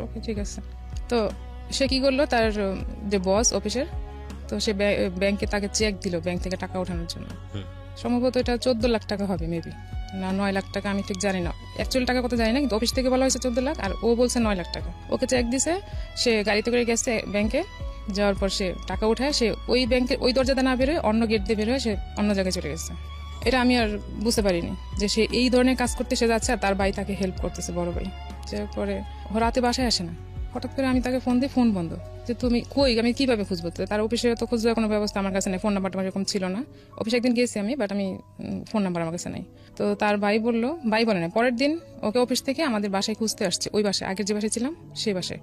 Speaker 1: ওকে, ঠিক আছে। তো সে কি করলো, তার যে বস অফিসের, তো সে ব্যাংকে তাকে চেক দিল ব্যাংক থেকে টাকা ওঠানোর জন্য। সম্ভবত এটা 14 লাখ টাকা হবে, মেবি না 9 লাখ টাকা, আমি ঠিক জানি না, অ্যাকচুয়াল টাকা কত জানি না, কিন্তু অফিস থেকে বলা হয়েছে 14 লাখ, আর ও বলছে 9 লাখ টাকা। ওকে চেক দিছে, সে গাড়িতে করে গেছে ব্যাংকে, যাওয়ার পর সে টাকা উঠায়, সে ওই ব্যাংকের ওই দরজাতে না বেরোয়, অন্য গেট দিয়ে বেরোয়, সে অন্য জায়গায় চলে গেছে। এটা আমি আর বুঝতে পারিনি যে সে এই ধরনের কাজ করতে সে যাচ্ছে, আর তার ভাই তাকে হেল্প করতেছে, বড় ভাই। যার পরে রাতে বাসায় আসে না, হঠাৎ করে আমি তাকে ফোন দিই, ফোন বন্ধ, যে তুমি কই, আমি কিভাবে খুঁজবো? তার অফিসে তো খুঁজে কোনো ব্যবস্থা আমার কাছে নেই, ফোন নাম্বারটা আমার এরকম ছিল না। অফিসে একদিন গেছি আমি, বাট আমি ফোন নাম্বার আমার কাছে নেই। তো তার ভাই বলে না, পরের দিন ওকে অফিস থেকে আমাদের বাসায় খুঁজতে আসছে, ওই বাসায়, আগের যে বাসায় ছিলাম সেই বাসায়।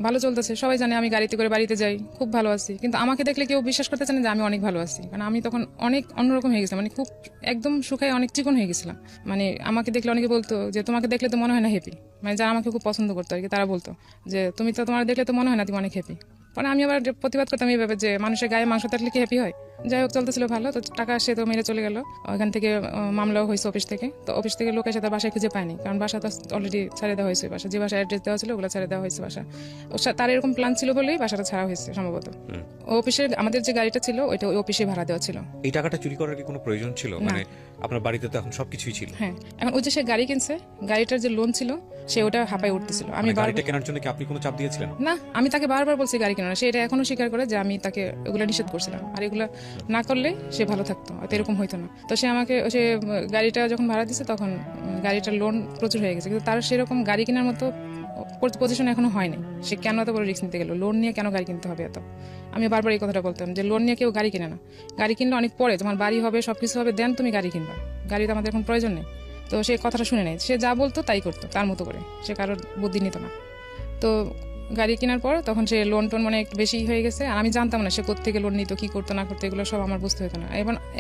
Speaker 1: ভালো চলতেছে, সবাই জানে আমি গাড়িতে করে বাড়িতে যাই, খুব ভালো আছি, কিন্তু আমাকে দেখলে কেউ বিশ্বাস করতে চায় না যে আমি অনেক ভালো আছি, কারণ আমি তখন অনেক অন্যরকম হয়ে গেছিলাম, মানে খুব একদম শুকায় অনেক চিকন হয়ে গেছিলাম। মানে আমাকে দেখলে অনেকে বলতো যে তোমাকে দেখলে তো মনে হয় না হ্যাপি, মানে যারা আমাকে খুব পছন্দ করতো আর কি, তারা বলতো যে তোমার দেখলে তো মনে হয় না তুমি অনেক হ্যাপি। পরে আমি আবার প্রতিবাদ করতাম এইভাবে যে মানুষের গায়ে মাংস থাকলে কি হ্যাপি হয়? যাই হোক, চলতেছিল ভালো। তো টাকা আসে, তো মেরে চলে গেল। ওইখান থেকে মামলাও হয়েছে অফিস থেকে। তো অফিস থেকে লোক এসে তার বাসায় খুঁজে পায়নি, কারণ বাসা তো অলরেডি ছেড়ে দেওয়া হয়েছে, বাসা যে বাসা অ্যাড্রেস দেওয়া ছিল ওগুলো ছেড়ে দেওয়া হয়েছে বাসা। তার এরকম প্ল্যান ছিল বলেই বাসাটা ছাড়া হয়েছে সম্ভবত। অফিসের আমাদের যে গাড়িটা ছিল ওইটা ওই অফিসে ভাড়া দেওয়া ছিল।
Speaker 2: এই টাকাটা চুরি করার কি কোনো প্রয়োজন ছিল? মানে আপনার বাড়িতে তো এখন সবকিছুই ছিল।
Speaker 1: হ্যাঁ, এখন ওই যে সে গাড়ি কিনছে, গাড়িটার যে লোন ছিল সে ওটা হাঁপায় উঠতেছিল। আমি
Speaker 2: গাড়িটা কেনার জন্য কি আপনি কোনো চাপ দিয়েছিলেন?
Speaker 1: না, আমি তাকে বারবার বলছি গাড়ি কেনা না, সে এটা এখনো স্বীকার করে যে আমি তাকে ওগুলো নিষেধ করছিলাম, আর এগুলো না করলে সে ভালো থাকতো, হয়তো এরকম হইতো না। তো সে আমাকে সে গাড়িটা যখন ভাড়া দিচ্ছে তখন গাড়িটার লোন প্রচুর হয়ে গেছে, কিন্তু তার সেরকম গাড়ি কেনার মতো পজিশন এখনো হয়নি। সে কেন এত বড় রিস্ক নিতে গেল? লোন নিয়ে কেন গাড়ি কিনতে হবে এত? আমি বারবার এই কথাটা বলতাম যে লোন নিয়ে কেউ গাড়ি কিনে না, গাড়ি কিনলে অনেক পরে তোমার বাড়ি হবে, সবকিছু হবে, দেন তুমি গাড়ি কিনবা, গাড়ি তো আমাদের এখন প্রয়োজন নেই। তো সে কথাটা শুনে নেই, সে যা বলতো তাই করতো তার মতো করে, সে কারোর বুদ্ধি নিত না। তো গাড়ি কেনার পর তখন সে লোন টোন মানে একটু বেশি হয়ে গেছে, আর আমি জানতাম না সে কোত্থেকে লোন নিত, কি করতো না করতো, এগুলো সব আমার বুঝতে হতো না।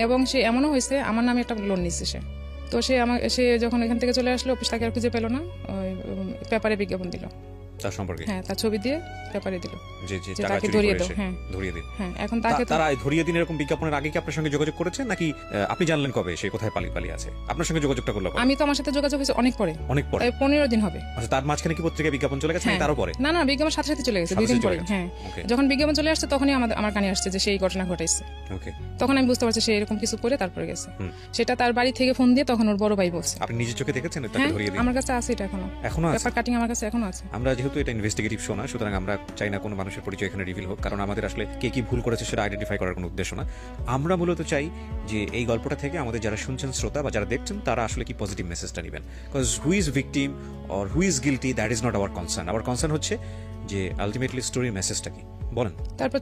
Speaker 1: এবং সে এমনও হয়েছে আমার নামে একটা লোন নিচ্ছে সে। তো সে যখন এখান থেকে চলে আসলো, অফিস তাকে আর খুঁজে পেল না, ওই পেপারে বিজ্ঞাপন দিল
Speaker 2: তার সম্পর্কে,
Speaker 1: হ্যাঁ তার ছবি দিয়ে পেপারে দিল
Speaker 2: যে টাকা
Speaker 1: তাকে
Speaker 2: চুরি
Speaker 1: ধরিয়ে
Speaker 2: করেছে,
Speaker 1: দাও। হ্যাঁ
Speaker 2: ধরিয়ে দিন।
Speaker 1: হ্যাঁ, এখন তাকে
Speaker 2: তারা ধরিয়ে দিন এরকম বিজ্ঞাপনের আগে কি আপনার সঙ্গে যোগাযোগ করেছেন, নাকি আপনি জানলেন কবে সে কোথায় পালিয়ে আছে? আপনার সঙ্গে যোগাযোগটা করলো কবে?
Speaker 1: আমি তো আমার সাথে যোগাযোগ হয়েছে অনেক পরে, 15 দিন হবে।
Speaker 2: আচ্ছা, তার মাঝখানে কি পত্রিকায় বিজ্ঞাপন চলে গেছে?
Speaker 1: হ্যাঁ।
Speaker 2: তারও পরে?
Speaker 1: না না, বিজ্ঞাপন সাথে সাথে চলে গেছে, 2 দিন পরে। হ্যাঁ, যখন বিজ্ঞাপন চলে আসছে তখনই আমার কানে আসছে যে সেই ঘটনা ঘটাইছে।
Speaker 2: ওকে,
Speaker 1: তখন আমি বুঝতে পারছি সে এরকম কিছু করে তারপরে গেছে। সেটা তার বাড়ি থেকে ফোন দিয়ে তখন ওর বড় ভাই বলছে।
Speaker 2: আপনি নিজের চোখে দেখেছেন তাকে
Speaker 1: হ্যাঁ,
Speaker 2: ধরিয়ে দিন?
Speaker 1: আমার কাছে আছে, এটা এখনো আছে, পেপার কাটিং আমার কাছে এখনো আছে।
Speaker 2: আমরা যেহেতু এটা ইনভেস্টিগেটিভ শো না, সুতরাং আমরা চাই না কোনো মানুষের পরিচয় এখানে রিভিল হোক, কারণ আমাদের আসলে কে কি ভুল করেছে সেটা আইডেন্টিফাই করার কোনো উদ্দেশ্য না। আমরা মূলত চাই যে এই গল্পটা থেকে আমাদের যারা শুনছেন শ্রোতা বা যারা দেখছেন তারা আসলে কি পজিটিভ মেসেজটা নেবেন। Because who is victim or who is guilty, that is not our concern. Hour concern হচ্ছে যে আলটিমেটলি স্টোরির মেসেজটা কি। বলেন।
Speaker 1: তারপর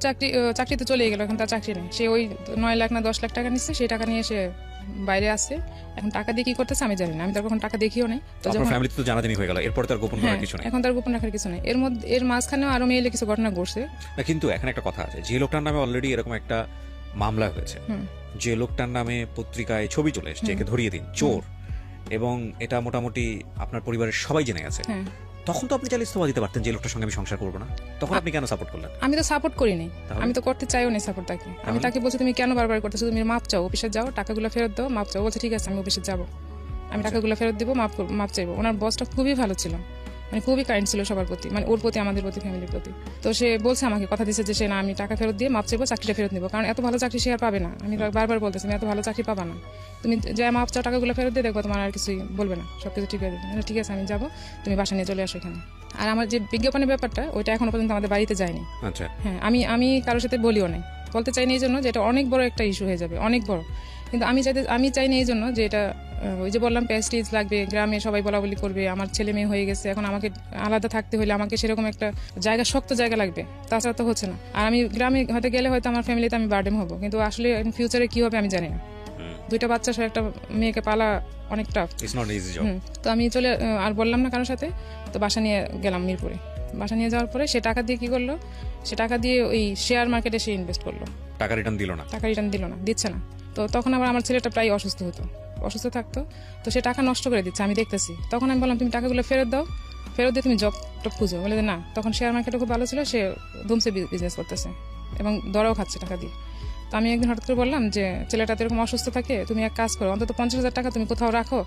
Speaker 1: চাকরিতে চলে গেল, এখন তার চাকরি নেই। সে ওই 9 লাখ না 10 লাখ টাকা নিচ্ছে, সেই টাকা নিয়ে সে বাইরে আসছে। এখন টাকা দিয়ে কি করতেছে আমি জানি না, আমি তার কখন টাকা দেখিও নাই।
Speaker 2: তো যখন ফ্যামিলিতে তো জানাজানি হয়ে গেল, এরপর তার গোপন করার কিছু নেই।
Speaker 1: এখন তার গোপন রাখার কিছু নেই। এর মাঝখানেও আরো মেয়েলে কিছু ঘটনা ঘটছে
Speaker 2: না, কিন্তু এখানে একটা কথা আছে, যে লোকটার নামে অলরেডি এরকম একটা মামলা হয়েছে, যে লোকটার নামে পত্রিকায় ছবি চলে এসেছে, একে ধরিয়ে দিন চোর, এবং এটা মোটামুটি আপনার পরিবারের সবাই জেনে গেছে। তখন তো আপনি চাইলে ইস্তফা দিতে পারতেন যে লোকটার সঙ্গে আমি সংসার করবো না। তখন আপনি কেন সাপোর্ট করলেন?
Speaker 1: আমি তো সাপোর্ট করিনি, আমি তো করতে চাইও না সাপোর্ট তাকে। আমি তাকে বলছি তুমি কেন বারবার করতেছো, তুমি মাপ চাও, অফিসে যাও, টাকাগুলো ফেরত দাও, মাপ চাও। বলছে ঠিক আছে আমি অফিসে যাবো, আমি টাকাগুলো ফেরত দিব, মাপ চাইবো। ওনার বসটা খুবই ভালো ছিল, মানে খুবই কাইন্ড ছিল সবার প্রতি, মানে ওর প্রতি, আমাদের প্রতি, ফ্যামিলির প্রতি। তো সে বলছে আমাকে, কথা দিচ্ছে যে সে না, আমি টাকা ফেরত দিয়ে মাপ চাইবো, চাকরিটা ফেরত নিবো, কারণ এত ভালো চাকরি সে আর পাবে না। আমি বারবার বলতেছি তুমি এত ভালো চাকরি পাবা না, তুমি যা মাপ চাও, টাকাগুলো ফেরত দিয়ে দেখবো তোমার আর কিছুই বলবে না, সবকিছু ঠিক আছে। ঠিক আছে আমি যাবো, তুমি বাসা নিয়ে চলে আসো এখানে। আর আমার যে বিজ্ঞাপনের ব্যাপারটা, ওইটা এখনো পর্যন্ত আমাদের বাড়িতে যায়নি।
Speaker 2: আচ্ছা,
Speaker 1: হ্যাঁ, আমি কারোর সাথে বলিও নাই, বলতে চাইনি এই জন্য যে এটা অনেক বড় একটা ইস্যু হয়ে যাবে, অনেক বড়। কিন্তু আমি চাইনি এই জন্য যে এটা, ওই যে বললাম প্যাস্টিজ লাগবে, গ্রামে সবাই বলা বলি করবে, আমার ছেলে মেয়ে হয়ে গেছে, এখন আমাকে আলাদা থাকতে হলে আমাকে সেরকম একটা জায়গা, শক্ত জায়গা লাগবে, তাছাড়া তো হচ্ছে না। আর আমি গ্রামে হয়তো গেলে হয়তো আমার ফ্যামিলিতে আমি বার্ডেন হবো, কিন্তু আসলে ফিউচারে কি হবে আমি জানি না। 2টা বাচ্চা সহ একটা মেয়েকে পালা অনেক টাফ। তো আমি চলে আর বললাম না কারোর সাথে। তো বাসা নিয়ে গেলাম মিরপুরে। বাসা নিয়ে যাওয়ার পরে সে টাকা দিয়ে কি করলো, সে টাকা দিয়ে ওই শেয়ার মার্কেটে সে ইনভেস্ট করলো।
Speaker 2: টাকা রিটার্ন দিল না, দিচ্ছে না। তো তখন আবার আমার ছেলেটা প্রায় অসুস্থ থাকতো, তো সে টাকা নষ্ট করে দিচ্ছে, আমি দেখতেছি। তখন আমি বললাম তুমি টাকাগুলো ফেরত দাও, ফেরত দিয়ে তুমি জব খুঁজো। বলে যে না, তখন শেয়ার মার্কেটে খুব ভালো ছিল, সে ধুমসে বিজনেস করতেছে এবং দরাও খাচ্ছে টাকা দিয়ে। তো আমি একদিন হঠাৎ করে বললাম যে ছেলেটা তো এরকম অসুস্থ থাকে, তুমি এক কাজ করো, অন্তত 50,000 টাকা তুমি কোথাও রাখো,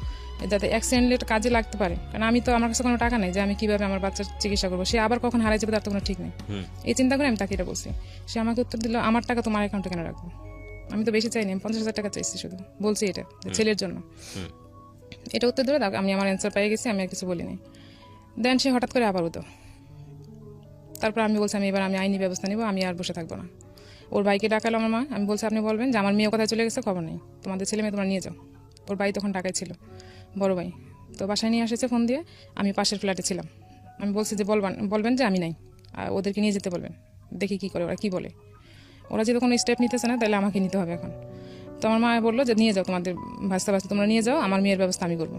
Speaker 2: যাতে অ্যাক্সিডেন্টলি কাজে লাগতে পারে। কারণ আমি তো, আমার কাছে কোনো টাকা নেই যে আমি কিভাবে আমার বাচ্চার চিকিৎসা করবো, সে আবার কখন হারাই যাবে তার তো কোনো ঠিক নেই। এই চিন্তা করে আমি তাকে এটা বলছি। সে আমাকে উত্তর দিল, আমার টাকা তোমার অ্যাকাউন্টে কেন রাখবো? আমি তো বেশি চাইনি, আমি 50,000 টাকা চাইছি, শুধু বলছি এটা ছেলের জন্য। এটা উত্তর ধরে আমি আমার অ্যান্সার পেয়ে গেছি, আমি আর কিছু বলিনি। দেন সে হঠাৎ করে আবার হতো। তারপর আমি বলছি এবার আমি আইনি ব্যবস্থা নিব, আমি আর বসে থাকবো না। ওর ভাইকে ডাকালো আমার মা, আমি বলছি আপনি বলবেন যে আমার মেয়ে কোথায় চলে গেছে, খবর নেই, তোমাদের ছেলে মেয়ে তোমরা নিয়ে যাও। ওর ভাই তখন ঢাকায় ছিল, বড় ভাই। তো বাসায় নিয়ে এসেছে ফোন দিয়ে, আমি পাশের ফ্ল্যাটে ছিলাম। আমি বলছি যে বলবেন যে আমি নাই, আর ওদেরকে নিয়ে যেতে বলবেন, দেখি কি করে, ওরা কি বলে। ওরা যদি কোনো স্টেপ নিতেছে না, তাহলে আমাকে নিতে হবে এখন। তো আমার মা বললো যে নিয়ে যাও, তোমাদের ভাস্তা তোমরা নিয়ে যাও, আমার মেয়ের ব্যবস্থা আমি করবো।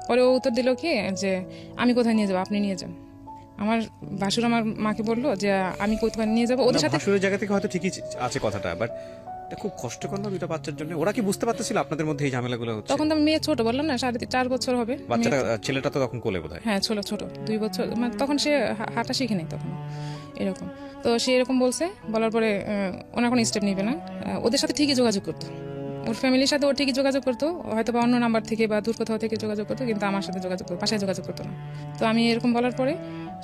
Speaker 2: পরে ও উত্তর দিল কি যে আমি কোথায় নিয়ে যাবো, আপনি নিয়ে যান। আমার ভাসুর আমার মাকে বললো যে আমি কোথায় নিয়ে যাবো, ওদের সাথে। ভাসুরের জায়গা থেকে হয়তো ঠিকই আছে কথাটা, বাট খুব কষ্টকর না 2টা বাচ্চার জন্য? ওরা কি বুঝতে পারতেছিল আপনাদের মধ্যে এই ঝামেলাগুলো হচ্ছে?
Speaker 1: তখন তো মেয়ে ছোট, বললাম না 4.5 বছর হবে
Speaker 2: বাচ্চাটা, ছেলেটা তো তখন কোলে বোধহয়।
Speaker 1: হ্যাঁ, ছোট 2 বছর, মানে তখন সে হাঁটা শিখে নেই তখন এরকম। তো সে এরকম বলার পরে ওনার কোনো স্টেপ নিবে না। ওদের সাথে ঠিকই যোগাযোগ করতো, ওর ফ্যামিলির সাথে ও ঠিকই যোগাযোগ করতো, হয়তো বা অন্য নাম্বার থেকে বা দূর কোথাও থেকে যোগাযোগ করতো, কিন্তু আমার সাথে যোগাযোগ করতো, বাসায় যোগাযোগ করতো না। তো আমি এরকম বলার পরে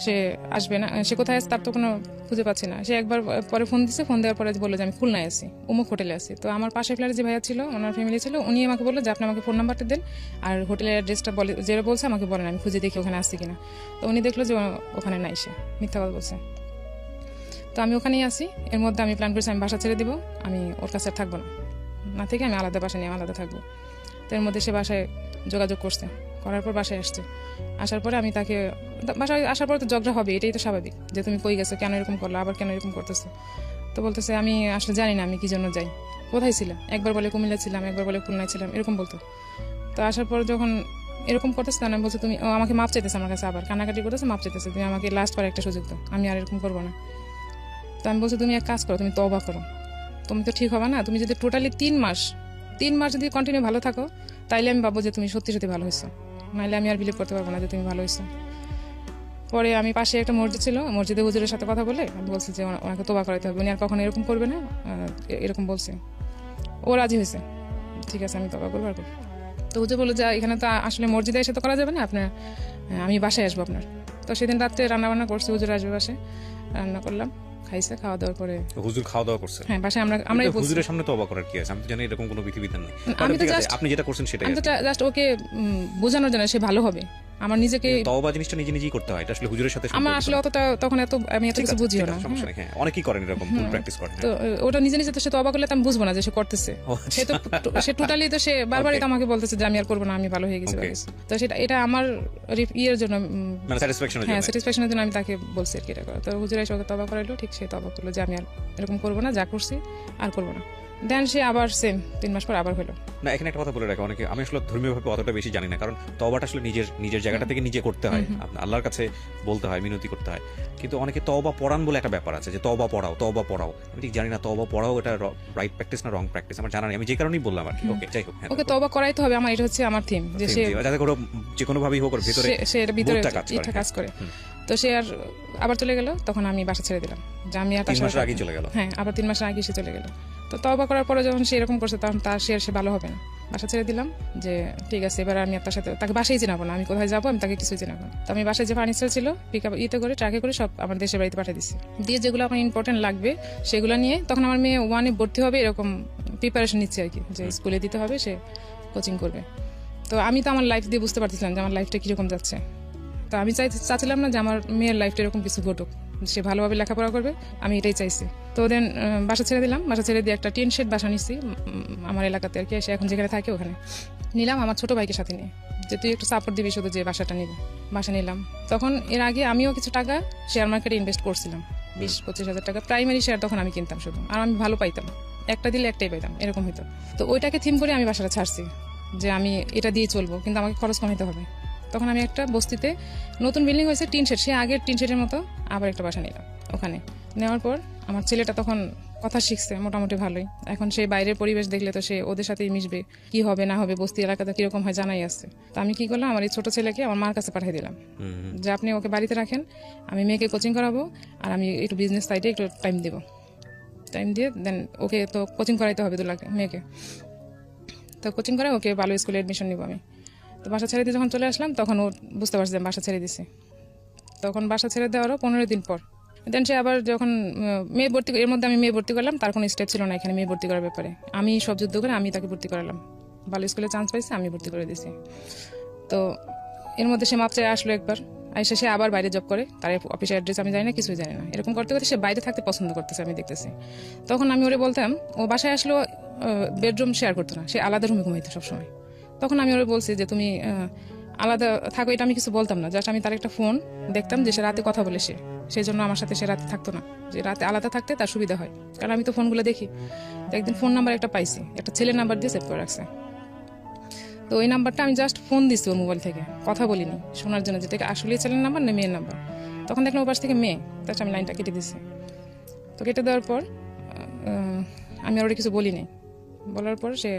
Speaker 1: সে আসবে না, সে কোথায় আছে তার তো কোনো খুঁজে পাচ্ছি না। সে একবার পরে ফোন দিচ্ছে, ফোন দেওয়ার পরে বললো যে আমি খুলনায় আছি, অমুক হোটেলে আছি। তো আমার পাশের ফ্ল্যাটে যে ভাইয়া ছিল, ওনার ফ্যামিলি ছিল, উনি আমাকে বললো যে আপনি আমাকে ফোন নাম্বারটা দেন আর হোটেলের অ্যাড্রেসটা বলে, যেটা বলছে আমাকে বলেন, আমি খুঁজে দেখি ওখানে আসছি কিনা। তো উনি দেখলো যে ওখানে নাই, সে মিথ্যা কথা বলছে। তো আমি ওখানেই আছি। এর মধ্যে আমি প্ল্যান করেছি আমি বাসা ছেড়ে দিব, আমি ওর কাছে আর থাকবো না, না থেকে আমি আলাদা বাসা নিয়ে আলাদা থাকবো। তো এর মধ্যে সে বাসায় যোগাযোগ করছে, করার পর বাসায় আসছে। আসার পরে আমি তাকে, বাসায় আসার পরে তো ঝগড়া হবে, এটাই তো স্বাভাবিক, যে তুমি কই গেছো, কেন এরকম করলো, আবার কেন এরকম করতেছো। তো বলতেছে আমি আসলে জানি না আমি কি জন্য যাই, কোথায় ছিলাম, একবার বলে কুমিল্লা ছিলাম, একবার বলে খুলনায় ছিলাম, এরকম বলতো। তো আসার পর যখন এরকম করতেছে, তখন আমি বলছি তুমি, ও আমাকে মাপ চাইতেছে আমার কাছে, আবার কান্নাকাটি করতেছে, মাপ চাইতেছে, তুমি আমাকে লাস্ট বার একটা সুযোগ দাও, আমি আর এরকম করবো না। তো আমি বলছি তুমি এক কাজ করো, তুমি তওবা করো, তুমি তো ঠিক হবে না, তুমি যদি টোটালি 3 মাস যদি কন্টিনিউ ভালো থাকো, তাইলে আমি ভাববো যে তুমি সত্যি সত্যি ভালো হয়েছো, নাহলে আমি আর বিলিভ করতে পারবো না যে তুমি ভালো হয়েছো। পরে আমি পাশে একটা মসজিদ ছিল, মসজিদে হুজুরের সাথে কথা বলে আমি বলছি যে ওনাকে তোবা করাইতে হবে, উনি আর কখনো এরকম করবে না, এরকম বলছে। ও রাজি হয়েছে, ঠিক আছে আমি তোবা করবো আর করবো। তো হুজুর বললো যে এখানে তো আসলে মসজিদে এসে তো করা যাবে না, আপনার আমি বাসায় আসবো আপনার। তো সেদিন রাত্রে রান্নাবান্না করছি, হুজুর আসবে বাসায়, রান্না করলাম, খাইছে, খাওয়া দাওয়ার পরে
Speaker 2: হুজুর খাওয়া দাওয়া করছে?
Speaker 1: হ্যাঁ, বাসায় আমরা
Speaker 2: হুজুরের সামনে তওবা করার কি আছে? আমি তো জানি এরকম কোনো বিধিবিধান নেই।
Speaker 1: আমি তো
Speaker 2: ঠিক আছে,
Speaker 1: just-
Speaker 2: আপনি যেটা করছেন সেটাই।
Speaker 1: আমি তো জাস্ট ওকে বোঝানোর জন্য সে ভালো হবে, আমার নিজেকে,
Speaker 2: তওবা জিনিসটা নিজে নিজেই করতে হয়, এটা আসলে হুজুরের সাথে
Speaker 1: আমার আসলে অতটা তখন আমি এত কিছু বুঝিও না।
Speaker 2: সমস্যা নেই, হ্যাঁ অনেকেই করেন এরকম, ভুল প্র্যাকটিস করেন।
Speaker 1: তো ওটা নিজে নিজে তো সে তওবা করলে তো আমি বুঝবো না যে সে করতেছে, সে তো সে টোটালি তো সে বারবারই তো আমাকে বলতেছে যে আমি আর করবো না, আমি ভালো হয়ে গেছি। তো সেটা এটা আমার ইয়ের জন্য,
Speaker 2: মানে স্যাটিসফ্যাকশনের
Speaker 1: হ্যাঁ
Speaker 2: জন্য।
Speaker 1: স্যাটিসফ্যাকশনের জন্য আমি তাকে বলছি আর কি এটা করা। তো হুজুর এসে ওকে তওবা করাইলো, ঠিক সে তওবা করলো যে আমি আর এরকম করবো না, যা করছি আর করবো না। দেন সে আবার সেম 3 মাস পর আবার হলো।
Speaker 2: না, এখানে একটা কথা বলে রাখা, অনেকে, আমি আসলে ধর্মীয়ভাবে অতটা বেশি জানি না, কারণ তওবাটা আসলে নিজের জায়গাটা থেকে নিজে করতে হয়, আল্লাহর কাছে বলতে হয়, মিনতি করতে হয়। কিন্তু অনেকে তওবা পড়ান বলে একটা ব্যাপার আছে, যে তওবা পড়াও। আমি ঠিক জানি না তওবা পড়াও এটা রাইট প্র্যাকটিস না রং প্র্যাকটিস, আমার জানা নেই, আমি যে কারণেই বললাম আর কি। ওকে, যাই হোক, হ্যাঁ,
Speaker 1: ওকে তওবা করাইতে হবে, আমার এটা হচ্ছে আমার থিম, যে সে
Speaker 2: যাতে করে যে কোনো ভাবেই হোক ওর ভিতরে
Speaker 1: সে এর ভিতরে
Speaker 2: বোধটা
Speaker 1: এটা কাজ করে। তো সে আর আবার চলে গেল, তখন আমি বাসা ছেড়ে দিলাম, যে আমি আর
Speaker 2: 3 মাসের আগেই চলে গেল।
Speaker 1: হ্যাঁ, আবার 3 মাস আগে সে চলে গেল। তো তওবা করার পরে যখন সে এরকম করছে, তখন তার সে ভালো হবে না, বাসা ছেড়ে দিলাম, যে ঠিক আছে এবার আমি আর তার সাথে, তাকে বাসায় চিনাবো না, আমি কোথায় যাবো আমি তাকে কিছুই চিনাবো না। তো আমি বাসায় যে ফার্নিচার ছিল পিক আপ করে ট্রাকে করে সব আমার দেশের বাড়িতে পাঠিয়ে দিচ্ছি, দিয়ে যেগুলো আমার ইম্পর্টেন্ট লাগবে সেগুলো নিয়ে, তখন আমার মেয়ে 1-এ ভর্তি হবে, এরকম প্রিপারেশন নিচ্ছে আর কি, যে স্কুলে দিতে হবে, সে কোচিং করবে। তো আমি তো আমার লাইফ দিয়ে বুঝতে পারছিলাম যে আমার লাইফটা কিরকম যাচ্ছে। তো আমি চাচ্ছিলাম না যে আমার মেয়ের লাইফটা এরকম কিছু ঘটুক, সে ভালোভাবে লেখাপড়া করবে, আমি এটাই চাইছি। তো দেন বাসা ছেড়ে দিলাম, বাসা ছেড়ে দিয়ে একটা টিন শেড বাসা নিচ্ছি আমার এলাকাতে আর কি, সে এখন যেখানে থাকে ওখানে নিলাম, আমার ছোট ভাইকে সাথে নিয়ে, যে তুই একটু সাপোর্ট দিবি শুধু, যে বাসাটা নিব। বাসা নিলাম। তখন এর আগে আমিও কিছু টাকা শেয়ার মার্কেটে ইনভেস্ট করছিলাম, 20-25 হাজার টাকা প্রাইমারি শেয়ার, তখন আমি কিনতাম শুধু, আর আমি ভালো পাইতাম, একটা দিলে একটাই পাইতাম, এরকম হইতো। তো ওইটাকে থিম করে আমি বাসাটা ছাড়ছি, যে আমি এটা দিয়ে চলবো, কিন্তু আমাকে খরচ কমাইতে হবে। তখন আমি একটা বস্তিতে, নতুন বিল্ডিং হয়েছে, টিন শেড, সে আগের টিন শেডের মতো আবার একটা বাসা নিলাম। ওখানে নেওয়ার পর আমার ছেলেটা তখন কথা শিখছে মোটামুটি ভালোই, এখন সে বাইরের পরিবেশ দেখলে তো সে ওদের সাথেই মিশবে, কি হবে না হবে, বস্তি এলাকাতে কিরকম হয় জানাই আসছে। তো আমি কি করলাম, আমার এই ছোট ছেলেকে আমার মার কাছে পাঠিয়ে দিলাম, যে আপনি ওকে বাড়িতে রাখেন, আমি মেয়েকে কোচিং করাবো, আর আমি একটু বিজনেস সাইডে একটু টাইম দিয়ে দেন ওকে তো কোচিং করাইতে হবে 2 লাখ মেয়েকে। তো কোচিং করে ওকে ভালো স্কুলে অ্যাডমিশন নিব আমি। তো বাসা ছেড়ে দিয়ে যখন চলে আসলাম, তখন ও বুঝতে পারছে যে বাসা ছেড়ে দিছে। তখন বাসা ছেড়ে দেওয়ারও 15 দিন পর দেন সে আবার যখন মেয়ে ভর্তি, এর মধ্যে আমি মেয়ে ভর্তি করলাম, তার কোনো স্টেপ ছিল না এখানে মেয়ে ভর্তি করার ব্যাপারে, আমি সব যুদ্ধ করে আমি তাকে ভর্তি করালাম, ভালো স্কুলে চান্স পাইছে, আমি ভর্তি করে দিয়েছি। তো এর মধ্যে সে মাপ চেয়ে আসলো একবার, আইসা সে আবার বাইরে জব করে, তার অফিসের অ্যাড্রেস আমি জানি না, কিছুই জানি না, এরকম করতে করতে সে বাইরে থাকতে পছন্দ করতেছে, আমি দেখতেছি। তখন আমি ওরে বলতাম, ও বাসায় আসলো বেডরুম শেয়ার করতো না, সে আলাদা রুমে ঘুমাইতো সবসময়। তখন আমি ওরে বলছি যে তুমি আলাদা থাকো, এটা আমি কিছু বলতাম না, জাস্ট আমি তার একটা ফোন দেখতাম যে সে রাতে কথা বলে, সেই জন্য আমার সাথে সে রাতে থাকতো না, যে রাতে আলাদা থাকতে তার সুবিধা হয়, কারণ আমি তো ফোনগুলো দেখি। তো একদিন ফোন নাম্বার একটা পাইছি, একটা ছেলের নাম্বার দিয়ে সেভ করে রাখছে। তো ওই নাম্বারটা আমি জাস্ট ফোন দিচ্ছি ওর মোবাইল থেকে, কথা বলিনি, শোনার জন্য যেটা আসলেই ছেলের নাম্বার না মেয়ের নাম্বার। তখন দেখলাম ওর পাশ থেকে মেয়ে, তার আমি লাইনটা কেটে দিচ্ছি। তো কেটে দেওয়ার পর আমি আর ওর কিছু বলিনি, বলার পর সে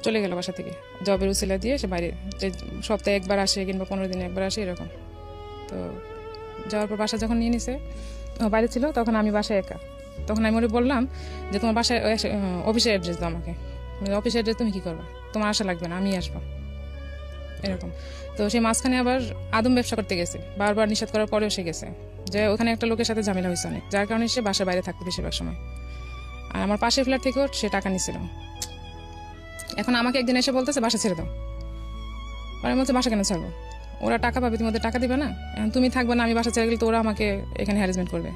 Speaker 1: চলে গেল বাসা থেকে, জবের উসিলা দিয়ে সে বাইরে, যে সপ্তাহে একবার আসে কিংবা 15 দিনে একবার আসে এরকম। তো যাওয়ার পর বাসা যখন নিয়ে নিছে, বাইরে ছিল, তখন আমি বাসায় একা। তখন আমি ওরে বললাম যে তোমার বাসায় অফিসের অ্যাড্রেস দাও আমাকে, অফিসের অ্যাড্রেস তুমি কি করবা, তোমার আসা লাগবে না, আমি আসবো। এরকম। তো সে মাঝখানে আবার আদম ব্যবসা করতে গেছে, বারবার নিষেধ করার পরেও সে গেছে, যে ওখানে একটা লোকের সাথে ঝামেলা হয়েছে অনেক, যার কারণে সে বাসার বাইরে থাকতো বেশিরভাগ সময়। আর আমার পাশের ফ্ল্যাট থেকেও সে টাকা নিছিল। এখন আমাকে একদিন এসে বলতেছে বাসা ছেড়ে দাও। আর আমি বলছি বাসা কেন ছাড়বো, ওরা টাকা পাবে, তুমি ওদের টাকা দিবে না, এখন তুমি থাকবে না, আমি বাসা ছেড়ে গেলে তো ওরা আমাকে এখানে হ্যারাসমেন্ট করবে,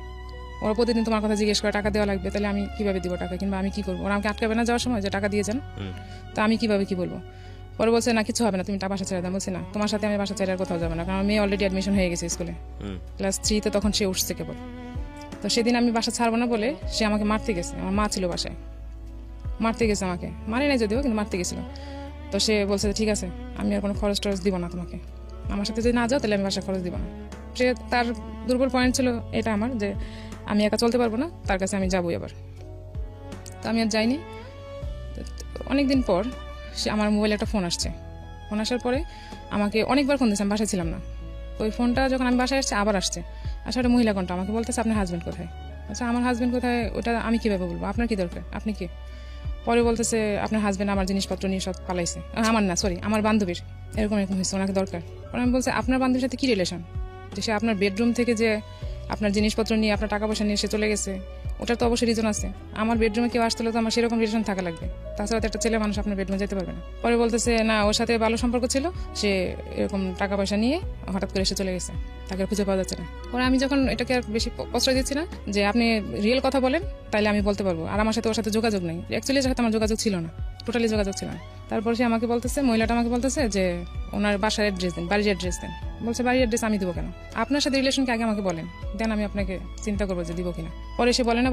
Speaker 1: ওরা প্রতিদিন তোমার কথা জিজ্ঞেস করে টাকা দেওয়া লাগবে, তাহলে আমি কিভাবে দিব টাকা, কিংবা আমি কি করবো, ওরা আমাকে আটকাবে না যাওয়ার সময় যে টাকা দিয়ে যান, তো আমি কিভাবে কি বলবো। পরে বলছে না কিছু হবে না, তুমি বাসা ছেড়ে দাও। বলছি না, তোমার সাথে আমি বাসা ছেড়ে আর কোথাও যাবো না, কারণ মেয়ে অলরেডি অ্যাডমিশন হয়ে গেছে স্কুলে, ক্লাস 3-তে, তখন সে উঠছে কেবল। তো সেদিন আমি বাসা ছাড়বো না বলে সে আমাকে মারতে গেছে, আমার মা ছিল বাসায়, মারতে গেছে আমাকে, মারে নাই যদিও, কিন্তু মারতে গেছিল। তো সে বলছে ঠিক আছে, আমি আর কোনো খরচ টরচ দিব না তোমাকে, আমার সাথে যদি না যাও তাহলে আমি বাসা খরচ দিব না। সে তার দুর্বল পয়েন্ট ছিল এটা আমার, যে আমি একা চলতে পারবো না, তার কাছে আমি যাবোই আবার। তো আমি আর যাইনি। অনেকদিন পর সে আমার মোবাইলে একটা ফোন আসছে, ফোন আসার পরে আমাকে অনেকবার ফোন দিয়েছে, আমি বাসায় ছিলাম না। ওই ফোনটা যখন আমি বাসায় আসছে আবার আসছে, আসলে একটা মহিলা কণ্ঠ আমাকে বলতেছে আপনার হাজবেন্ড কোথায়। আচ্ছা আমার হাজবেন্ড কোথায় ওটা আমি কিভাবে বলবো, আপনার কি দরকার, আপনি কি। পরে বলতেছে আপনার হাজবেন্ড আমার জিনিসপত্র নিয়ে সব পালাইছে, আমার না সরি আমার বান্ধবীর, এরকম হয়েছে, ওনাকে দরকার। পরে আমি বলছি আপনার বান্ধবীর সাথে কি রিলেশন, যে সে আপনার বেডরুম থেকে যে আপনার জিনিসপত্র নিয়ে আপনার টাকা পয়সা নিয়ে সে চলে গেছে, ওটার তো অবশ্যই রিজন আছে। আমার বেডরুমে কেউ আসতে হলে তো আমার সেরকম রিলেশন থাকা লাগবে, তাছাড়া তো একটা ছেলে মানুষ আপনার বেডরুমে যেতে পারবে না। পরে বলতেছে না ওর সাথে ভালো সম্পর্ক ছিল, সে এরকম টাকা পয়সা নিয়ে হঠাৎ করে এসে চলে গেছে, তাকে খুঁজে পাওয়া যাচ্ছে না। পরে আমি যখন এটাকে আর বেশি প্রশ্রয় দিচ্ছি না, যে আপনি রিয়েল কথা বলেন তাহলে আমি বলতে পারবো, আর আমার সাথে ওর সাথে যোগাযোগ নেই, অ্যাকচুয়ালি সাথে আমার যোগাযোগ ছিল না, টোটালি যোগাযোগ ছিল না। তারপর সে আমাকে বলতেছে, মহিলাটা আমাকে বলতেছে যে ওনার বাসার অ্যাড্রেস দেন, বাড়ির অ্যাড্রেস দেন। বলছে বাড়ির অ্যাড্রেস আমি দেবো কেন, আপনার সাথে রিলেশনকে আগে আমাকে বলেন, দেন আমি আপনাকে চিন্তা করবো যে দিব কিনা। পরে সে বলে না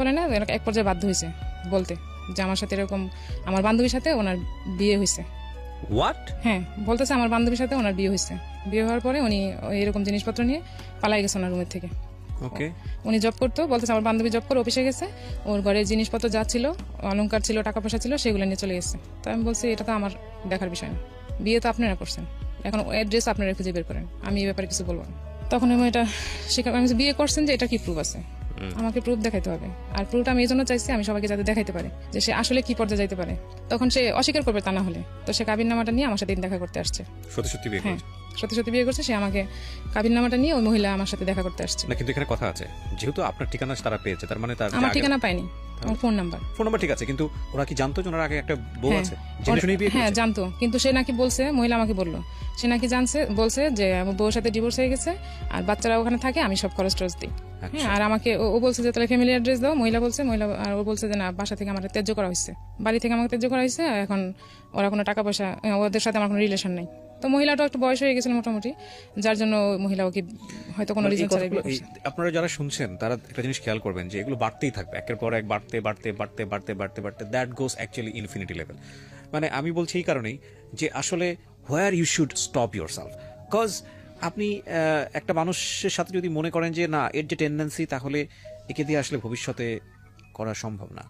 Speaker 1: এক পর্যায়ে বাধ্য হয়েছে বলতে যে আমার সাথে এরকম আমার বান্ধবীর সাথে ওনার বিয়ে হয়েছে।
Speaker 2: হোয়াট?
Speaker 1: হ্যাঁ বলতেছে আমার বান্ধবীর সাথে ওনার বিয়ে হয়েছে, বিয়ে হওয়ার পরে উনি এরকম জিনিসপত্র নিয়ে পালাই গেছে ওনার রুমের থেকে।
Speaker 2: ওকে,
Speaker 1: উনি জব করতো, বলতেছে আমার বান্ধবী জব করে অফিসে গেছে, ওর ঘরে জিনিসপত্র যা ছিল, অলংকার ছিল, টাকা পয়সা ছিল, সেগুলো নিয়ে চলে গেছে। তো আমি বলছি এটা তো আমার দেখার বিষয় না, বিয়ে তো আপনারা করছেন, এখন অ্যাড্রেস আপনারা খুঁজে বের করেন, আমি এই ব্যাপারে কিছু বলবো না। তখন আমি এটা স্বীকার, আমি বিয়ে করছেন যে এটা কি প্রুফ আছে, আমাকে প্রুফ দেখাইতে হবে। আর প্রুফটা আমি এই জন্য চাইছি আমি সবাইকে যাতে দেখাইতে পারে যে সে আসলে কি পর্যায়ে যাইতে পারে। তখন সে অস্বীকার করবে তা না হলে, তো সে কাবিননামাটা নিয়ে আমার সাথে দেখা করতে আসছে।
Speaker 2: সত্যি সত্যি বিয়ে
Speaker 1: হ্যাঁ
Speaker 2: করেছে?
Speaker 1: সত্যি সত্যি বিয়ে করছে, সে আমাকে কাবিননামাটা নিয়ে ওই মহিলা আমার সাথে দেখা করতে আসছে।
Speaker 2: না কিন্তু এখানে কথা আছে, যেহেতু আপনার ঠিকানা তারা পেয়েছে, তার মানে তার
Speaker 1: আমার ঠিকানা পায়নি, আমার ফোন নাম্বার
Speaker 2: ঠিক আছে, কিন্তু ওরা কি জানতো যে ওনার আগে একটা বউ আছে? জেনে শুনেই বিয়ে
Speaker 1: হ্যাঁ
Speaker 2: করেছে?
Speaker 1: জানতো, কিন্তু সে নাকি বলছে, মহিলা আমাকে বললো, সে নাকি বলছে যে আমার বউর সাথে ডিভোর্স হয়ে গেছে আর বাচ্চারা ওখানে থাকে, আমি সব খরচ টরচ দিই। হ্যাঁ আর আমাকে ও বলছে যে তাহলে ফ্যামিলি অ্যাড্রেস দাও, মহিলা বলছে, আর ও বলছে যে না বাসা থেকে আমার ত্যায্য করা হয়েছে, বাড়ি থেকে আমাকে ত্যায্য করা হয়েছে, এখন ওরা কোনো টাকা পয়সা, ওদের সাথে আমার কোনো রিলেশন নেই। তো মহিলাটা একটু বয়স হয়ে গেছিল মোটামুটি, যার জন্য মহিলা ওকে হয়তো কোনো রিজন ছাড়াই বিয়ে করছে।
Speaker 2: আপনারা যারা শুনছেন তারা একটা জিনিস খেয়াল করবেন যে এগুলো বাড়তেই থাকবে, একের পর এক বাড়তে বাড়তে বাড়তে বাড়তে বাড়তে বাড়তে that goes actually infinity level. মানে আমি বলছি এই কারণেই যে আসলে where you should stop yourself, because আপনি একটা মানুষের সাথে যদি মনে করেন যে না এর যে টেন্ডেন্সি, তাহলে একে দিয়ে আসলে ভবিষ্যতে করা সম্ভব না,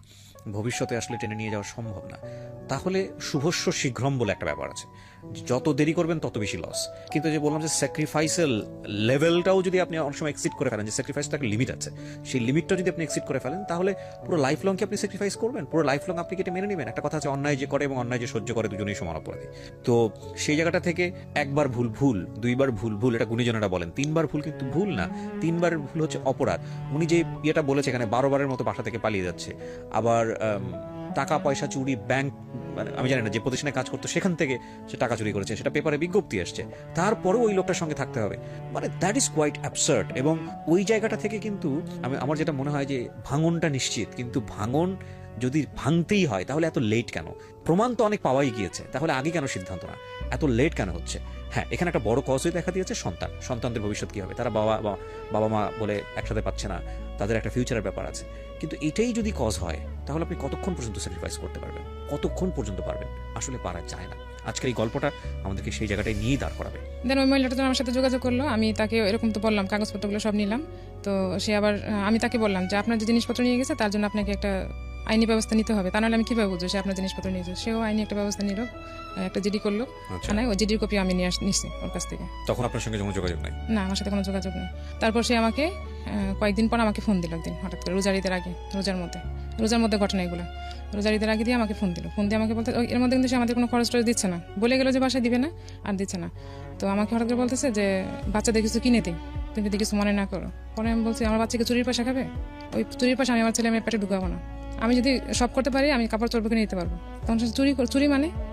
Speaker 2: ভবিষ্যতে আসলে টেনে নিয়ে যাওয়া সম্ভব না, তাহলে শুভস্য শীঘ্রম বলে একটা ব্যাপার আছে, যত দেরি করবেন তত বেশি লস। কিন্তু যে বললাম যে স্যাক্রিফাইসের লেভেলটাও যদি আপনি অনেক সময় এক্সিড করে ফেলেন, যে স্যাক্রিফাইস একটা লিমিট আছে, সেই লিমিটটা যদি আপনি এক্সিড করে ফেলেন, তাহলে পুরো লাইফ লং কি আপনি স্যাক্রিফাইস করবেন? পুরো লাইফ লং আপনি কি এটা মেনে নেবেন? একটা কথা আছে অন্যায় যে করে এবং অন্যায় যে সহ্য করে দুজনেই সমান অপরাধী। তো সেই জায়গাটা থেকে একবার ভুল ভুল, দুইবার ভুল ভুল, এটা গুণীজনেরা বলেন, তিনবার ভুল কিন্তু ভুল না, তিনবার ভুল হচ্ছে অপরাধ। উনি যে ইয়েটা বলেছে এখানে 12 বারের মতো বাসা থেকে পালিয়ে যাচ্ছে, আবার টাকা পয়সা চুরি, ব্যাংক, মানে আমি জানি না যে প্রতিষ্ঠানে কাজ করতো সেখান থেকে সে টাকা চুরি করেছে, সেটা পেপারে বিজ্ঞপ্তি আসছে, তারপরেও ওই লোকটার সঙ্গে থাকতে হবে, মানে দ্যাট ইজ কোয়াইট অ্যাবসার্ড। এবং ওই জায়গাটা থেকে কিন্তু আমার যেটা মনে হয় যে ভাঙনটা নিশ্চিত, কিন্তু ভাঙন যদি ভাঙতেই হয় তাহলে এত লেট কেন? প্রমাণ তো অনেক পাওয়াই গিয়েছে, তাহলে আগে কেন সিদ্ধান্ত না? এত লেট কেন হচ্ছে? হ্যাঁ এখানে একটা বড় কজই দেখা দিয়েছে সন্তানদের ভবিষ্যৎ কি হবে, তারা বাবা মা বলে একসাথে পাচ্ছে না, তাদের একটা ফিউচারের ব্যাপার আছে। কিন্তু এটাই যদি কজ হয় তাহলে আপনি কতক্ষণ পর্যন্ত স্যাক্রিফাইস করতে পারবেন, কতক্ষণ পর্যন্ত পারবেন? আসলে পারা যায় না। আজকের এই গল্পটা আমাদেরকে সেই জায়গাটায় নিয়েই দাঁড় করাবে।
Speaker 1: দেন ওই মহিলাটা আমার সাথে যোগাযোগ করলো, আমি তাকে এরকম তো বললাম, কাগজপত্রগুলো সব নিলাম। তো সে আবার আমি তাকে বললাম যে আপনার যে জিনিসপত্র নিয়ে গেছে তার জন্য আপনাকে একটা আইনি ব্যবস্থা নিতে হবে, তা নাহলে আমি কিভাবে বুঝবো সে আপনার জিনিসপত্র নিয়ে যাবে। সেও আইনি একটা ব্যবস্থা নিল, একটা জিডি করলো থানায়, ওই জিডির কপি আমি নিচ্ছি ওর কাছ থেকে।
Speaker 2: তখন আপনার সঙ্গে কোনো যোগাযোগ নাই?
Speaker 1: না আমার সাথে কোনো যোগাযোগ নেই। তারপর সে আমাকে কয়েকদিন পর আমাকে ফোন দিল একদিন হঠাৎ করে, রোজার ঈদের আগে, রোজার মধ্যে রোজার মধ্যে ঘটনা এগুলো। রোজার ঈদের আগে দিয়ে আমাকে ফোন দিল, ফোন দিয়ে আমাকে বলতে এর মধ্যে কিন্তু সে আমাদের কোনো খরচ টরচ দিচ্ছে না, বলে গেলো যে বাসায় দিবে না আর দিচ্ছে না। তো আমাকে হঠাৎ করে বলতেছে যে বাচ্চাদের কিছু কিনে দিই, তুমি যদি কিছু মনে না করো। পরে আমি বলছি আমার বাচ্চাকে চুরির পয়সা খাবে, ওই চুরির পয়সা আমি আমার ছেলে মেয়ের পেটে ঢুকাবো না, আমি যদি সব করতে পারি আমি কাপড় চোপড় কিনে নিতে পারবো। তখন সে চুরি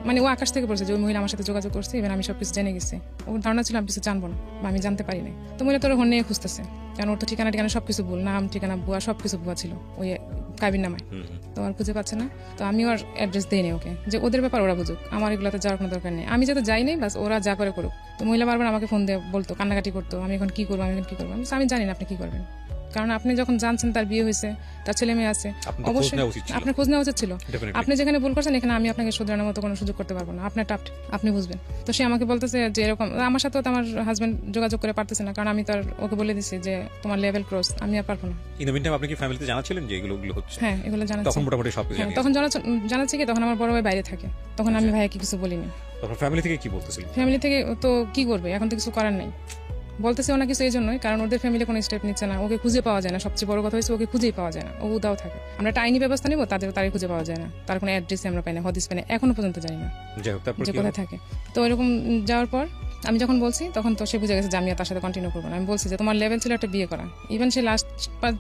Speaker 1: মানে ও আকাশ থেকে পড়ছে যে ওই মহিলা আমার সাথে যোগাযোগ করছে, এবার আমি সবকিছু জেনে গেছি। ওর ধারণা ছিল আমি কিছু জানবো না বা আমি জানতে পারি নাই। তো মহিলা তোর হন নিয়ে খুঁজতেছে, কারণ ওর তো ঠিকানা সবকিছু ভুল, নাম ঠিকানা বুয়া সবকিছু বুয়া ছিল ওই কাবির নামায়। তো আর খুঁজে পাচ্ছে না, তো আমি ওর অ্যাড্রেস দিই নি ওকে, যে ওদের ব্যাপার ওরা বুঝুক, আমার এগুলোতে যাওয়ার কোনো দরকার নেই, আমি যাতে যাই নাই বাস ওরা যা করে করুক। তো মহিলা বারবার আমাকে ফোন দিয়ে বলতো, কান্নাকাটি করতো, আমি এখন কি করবো, আমি এখন কি করবো। আমি জানি না আপনি কি করবেন, কারণ আপনি যখন জানছেন তার বিয়ে হয়েছে, তার ছেলে মেয়ে আছে, অবশ্যই আপনার খোঁজ নেওয়া উচিত ছিল। আপনি যেখানে ভুল করছেন এখানে আমি আপনাকে শুধরানোর মতো কোনো সুযোগ করতে পারবো না, আপনার টাপ আপনি বুঝবেন। তো সে আমাকে বলতেছে যে এরকম, আমার সাথে তো আমার হাজবেন্ড যোগাযোগ করে পারতেছে না, কারণ আমি তার ওকে বলে দিছি যে তোমার লেভেল ক্রস, আমি আর পারবো না।
Speaker 2: ইন দ্য মিনটাইম আপনি কি ফ্যামিলিতে জানাছিলেন যে এগুলো হচ্ছে?
Speaker 1: হ্যাঁ, এগুলো জানাচ্ছি।
Speaker 2: তখন মোটামুটি সবকিছু
Speaker 1: তখন জানাচ্ছি কি, তখন আমার বড় ভাই বাইরে থাকে, তখন আমি ভাইকে কিছু বলিনি।
Speaker 2: তখন ফ্যামিলি থেকে কি বলতেছিল?
Speaker 1: ফ্যামিলি থেকে তো কি করবে, এখন তো কিছু করার নাই, বলতেছে না কিছু এই জন্যই, কারণ ওদের ফ্যামিলি কোনো স্টেপ নিচ্ছে না, ওকে খুঁজে পাওয়া যায় না। সবচেয়ে বড় কথা হচ্ছে ওকে খুঁজেই পাওয়া যায় না, ও উদাও থাকে। আমরা একটা আইনি ব্যবস্থা নিব, তারই খুঁজে পাওয়া যায় না, তার কোনো অ্যাড্রেস আমরা পাই না, হদিস পাই না, এখনো পর্যন্ত জানি না যে কোথায় থাকে। তো এরকম যাওয়ার পর আমি যখন বলছি তখন তো সে বুঝে গেছে যে আমি তার সাথে কন্টিনিউ করবো না। আমি বলছি যে তোমার লেভেল ছিল একটা বিয়ে করা। ইভেন সে লাস্ট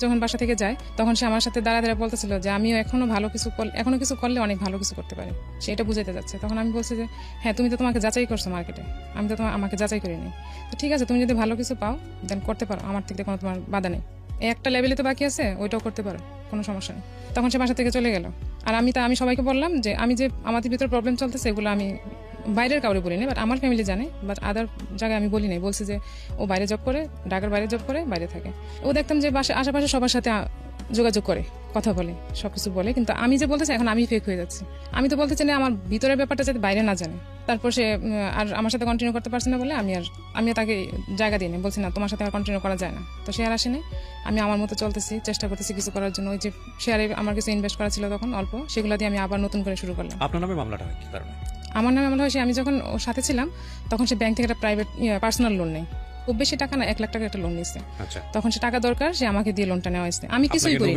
Speaker 1: যখন বাসা থেকে যায় তখন সে আমার সাথে দাঁড়া বলতেছিল যে আমিও এখনো কিছু করলে অনেক ভালো কিছু করতে পারি, সেটা বুঝাইতে যাচ্ছে। তখন আমি বলছি যে হ্যাঁ, তুমি তো তোমাকে যাচাই করছো মার্কেটে, আমি তো আমাকে যাচাই করিনি। তো ঠিক আছে, তুমি যদি ভালো কিছু পাও দেন করতে পারো, আমার থেকে কোনো তোমার বাধা নেই। এই একটা লেভেলে তো বাকি আছে, ওইটাও করতে পারো, কোনো সমস্যা নেই। তখন সে বাসা থেকে চলে গেল। আর আমি সবাইকে বললাম যে আমি যে আমাদের ভিতরে প্রবলেম চলতেছে এগুলো আমি বাইরের কাউরে বলিনি, বাট আমার ফ্যামিলি জানে, বাট আদার জায়গায় আমি বলি নাই। বলছি যে ও বাইরে জব করে, ঢাকার বাইরে জব করে, বাইরে থাকে। ও দেখতাম যে আশেপাশে সবার সাথে যোগাযোগ করে, কথা বলে, সবকিছু বলে, কিন্তু আমি যে বলতেছি এখন আমি ফেক হয়ে যাচ্ছি। আমি তো বলতে চাই না আমার ভিতরের ব্যাপারটা যাতে বাইরে না জানে। তারপর সে আর আমার সাথে কন্টিনিউ করতে পারছে না বলে আমি তাকে জায়গা দিই না, বলছি না তোমার সাথে আর কন্টিনিউ করা যায় না। তো সে আর আসেনি, আমি আমার মতো চলতেছি, চেষ্টা করতেছি কিছু করার জন্য। ওই যে শেয়ারে আমার কিছু ইনভেস্ট করা ছিল তখন অল্প, সেগুলো দিয়ে আমি আবার নতুন করে শুরু করলাম।
Speaker 2: আপনার নামে মামলাটা হয় কি কারণে?
Speaker 1: আমার নামে মামলা হয়েছে, আমি যখন ওর সাথে ছিলাম তখন সে ব্যাংক থেকে একটা প্রাইভেট পার্সোনাল লোন নেই, খুব বেশি টাকা না, 1 লাখ টাকা একটা লোন নিচ্ছে। তখন সে টাকা দরকার, সে আমাকে দিয়ে লোনটা নেওয়া হয়েছে। আমি কিছুই করি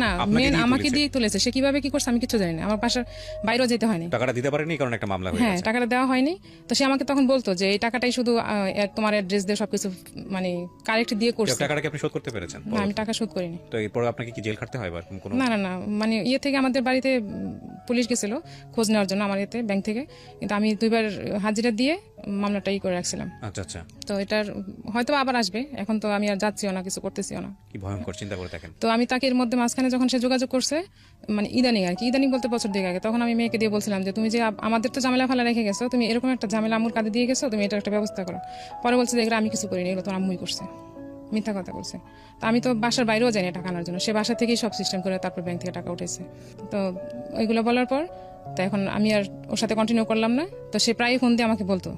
Speaker 1: না, মেন আমাকে দিয়ে তুলেছে। সে কিভাবে কি করছে আমি কিছু জানি না, আমার বাসার বাইরেও যেতে হয়নি,
Speaker 2: টাকাটা দিতে পারেনি কারণ একটা মামলা হয়ে গেছে।
Speaker 1: হ্যাঁ, টাকাটা দেওয়া হয়নি। তো সে আমাকে তখন বলতো যে এই টাকাটাই শুধু তোমার অ্যাড্রেস দিয়ে সবকিছু মানে কারেক্ট দিয়ে করছে।
Speaker 2: টাকাটা কি আপনি শোধ করতে পেরেছেন?
Speaker 1: না, আমি টাকা শোধ করিনি।
Speaker 2: তো এরপর আপনাকে কি জেল খাটতে হয় বা কোনো?
Speaker 1: না, মানে থেকে আমাদের বাড়িতে পুলিশ গেছিল খোঁজ নেওয়ার জন্য আমার ব্যাংক থেকে, কিন্তু আমি 2বার হাজিরা দিয়ে মামলাটা করে রাখছিলাম।
Speaker 2: আচ্ছা।
Speaker 1: তো এটার হয়তো আবার আসবে, এখন তো আমি আর যাচ্ছিও না, কিছু করতেছিও না।
Speaker 2: কি ভয়ঙ্কর, চিন্তা করে দেখেন।
Speaker 1: তো আমি তাকে এর মধ্যে মাঝখানে যখন সে যোগাযোগ করছে, মানে ইদানিং বলতে বছর দিকে আগে, তখন আমি মেয়েকে দিয়ে বলছিলাম যে তুমি যে আমাদের তো ঝামেলা ফেলা রেখে গেছো, তুমি এরকম একটা ঝামেলা আম্মুর কাঁধে দিয়ে গেছো, তুমি এটা একটা ব্যবস্থা করো। পরে বলছে যে এগুলো আমি কিছু করিনি, এগুলো তোমার আম্মুই করছে, মিথ্যা কথা বলছে। তো আমি তো বাসার বাইরেও যাইনি টাকা আনার জন্য, সে বাসা থেকেই সব সিস্টেম করে তারপর ব্যাংক থেকে টাকা উঠেছে। তো ওইগুলো বলার পর তো এখন আমি আর ওর সাথে কন্টিনিউ করলাম না। তো সে প্রায় ফোন দিয়ে আমাকে বলতো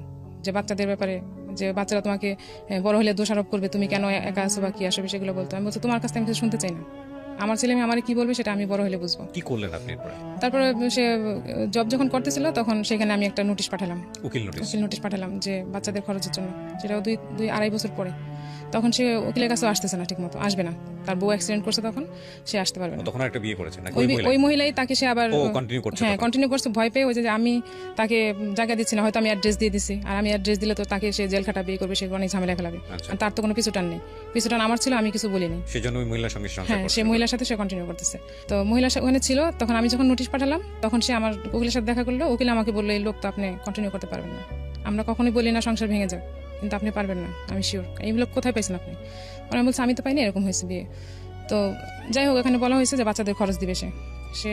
Speaker 1: যে বাচ্চাদের ব্যাপারে, যে বাচ্চারা তোমাকে বড় হলে দোষারোপ করবে, তুমি কেন একা আসো বা কি আসবে সেগুলো বলতো। আমি বলছি তোমার কাছ থেকে আমি কিছু শুনতে চাই না, আমার ছেলে মেয়ে আমার কি বলবে সেটা আমি বড় হলে বুঝবো।
Speaker 2: কি করলেন আপনি?
Speaker 1: তারপরে সে জব যখন করতেছিল তখন সেখানে আমি একটা নোটিশ পাঠালাম, উকিল নোটিশ পাঠালাম যে বাচ্চাদের খরচের জন্য, যেটা 2-2.5 বছর পরে। তখন সে উকিলের কাছেও আসতেছে না, ঠিক মতো আসবে না, তার বউ অ্যাক্সিডেন্ট করছে, তখন সে আসতে পারবে না।
Speaker 2: তখন একটা বিয়ে করেছে নাকি
Speaker 1: ওই মহিলাই তাকে সে আবার কন্টিনিউ করছে ভয় পেয়ে। ওই যে আমি তাকে জায়গা দিচ্ছি না, হয়তো আমি অ্যাড্রেস দিয়ে দিছি, আর আমি অ্যাড্রেস দিলে তো তাকে সে জেল খাটা বিয়ে করবে, সে অনেক ঝামেলা খেলাবে, আর তার তো কোনো পিছুটান নেই। পিছুটান আমার ছিল, আমি কিছু বলিনি,
Speaker 2: সেজন্য ওই মহিলার সঙ্গে
Speaker 1: হ্যাঁ, সে মহিলার সাথে সে কন্টিনিউ করতেছে। তো মহিলা ওখানে ছিল, তখন আমি যখন নোটিশ পাঠালাম তখন সে আমার উকিলের সাথে দেখা করলো। উকিল আমাকে বললো এই লোক তো আপনি কন্টিনিউ করতে পারবেন না, আমরা কখনোই বলি না সংসার ভেঙে যাক, কিন্তু আপনি পারবেন না, আমি শিওর। এই লোক কোথায় পাইছেন আপনি? আমি বলছি আমি তো পাইনি, এরকম হয়েছে বিয়ে। তো যাই হোক, এখানে বলা হয়েছে যে বাচ্চাদের খরচ দিবে, সে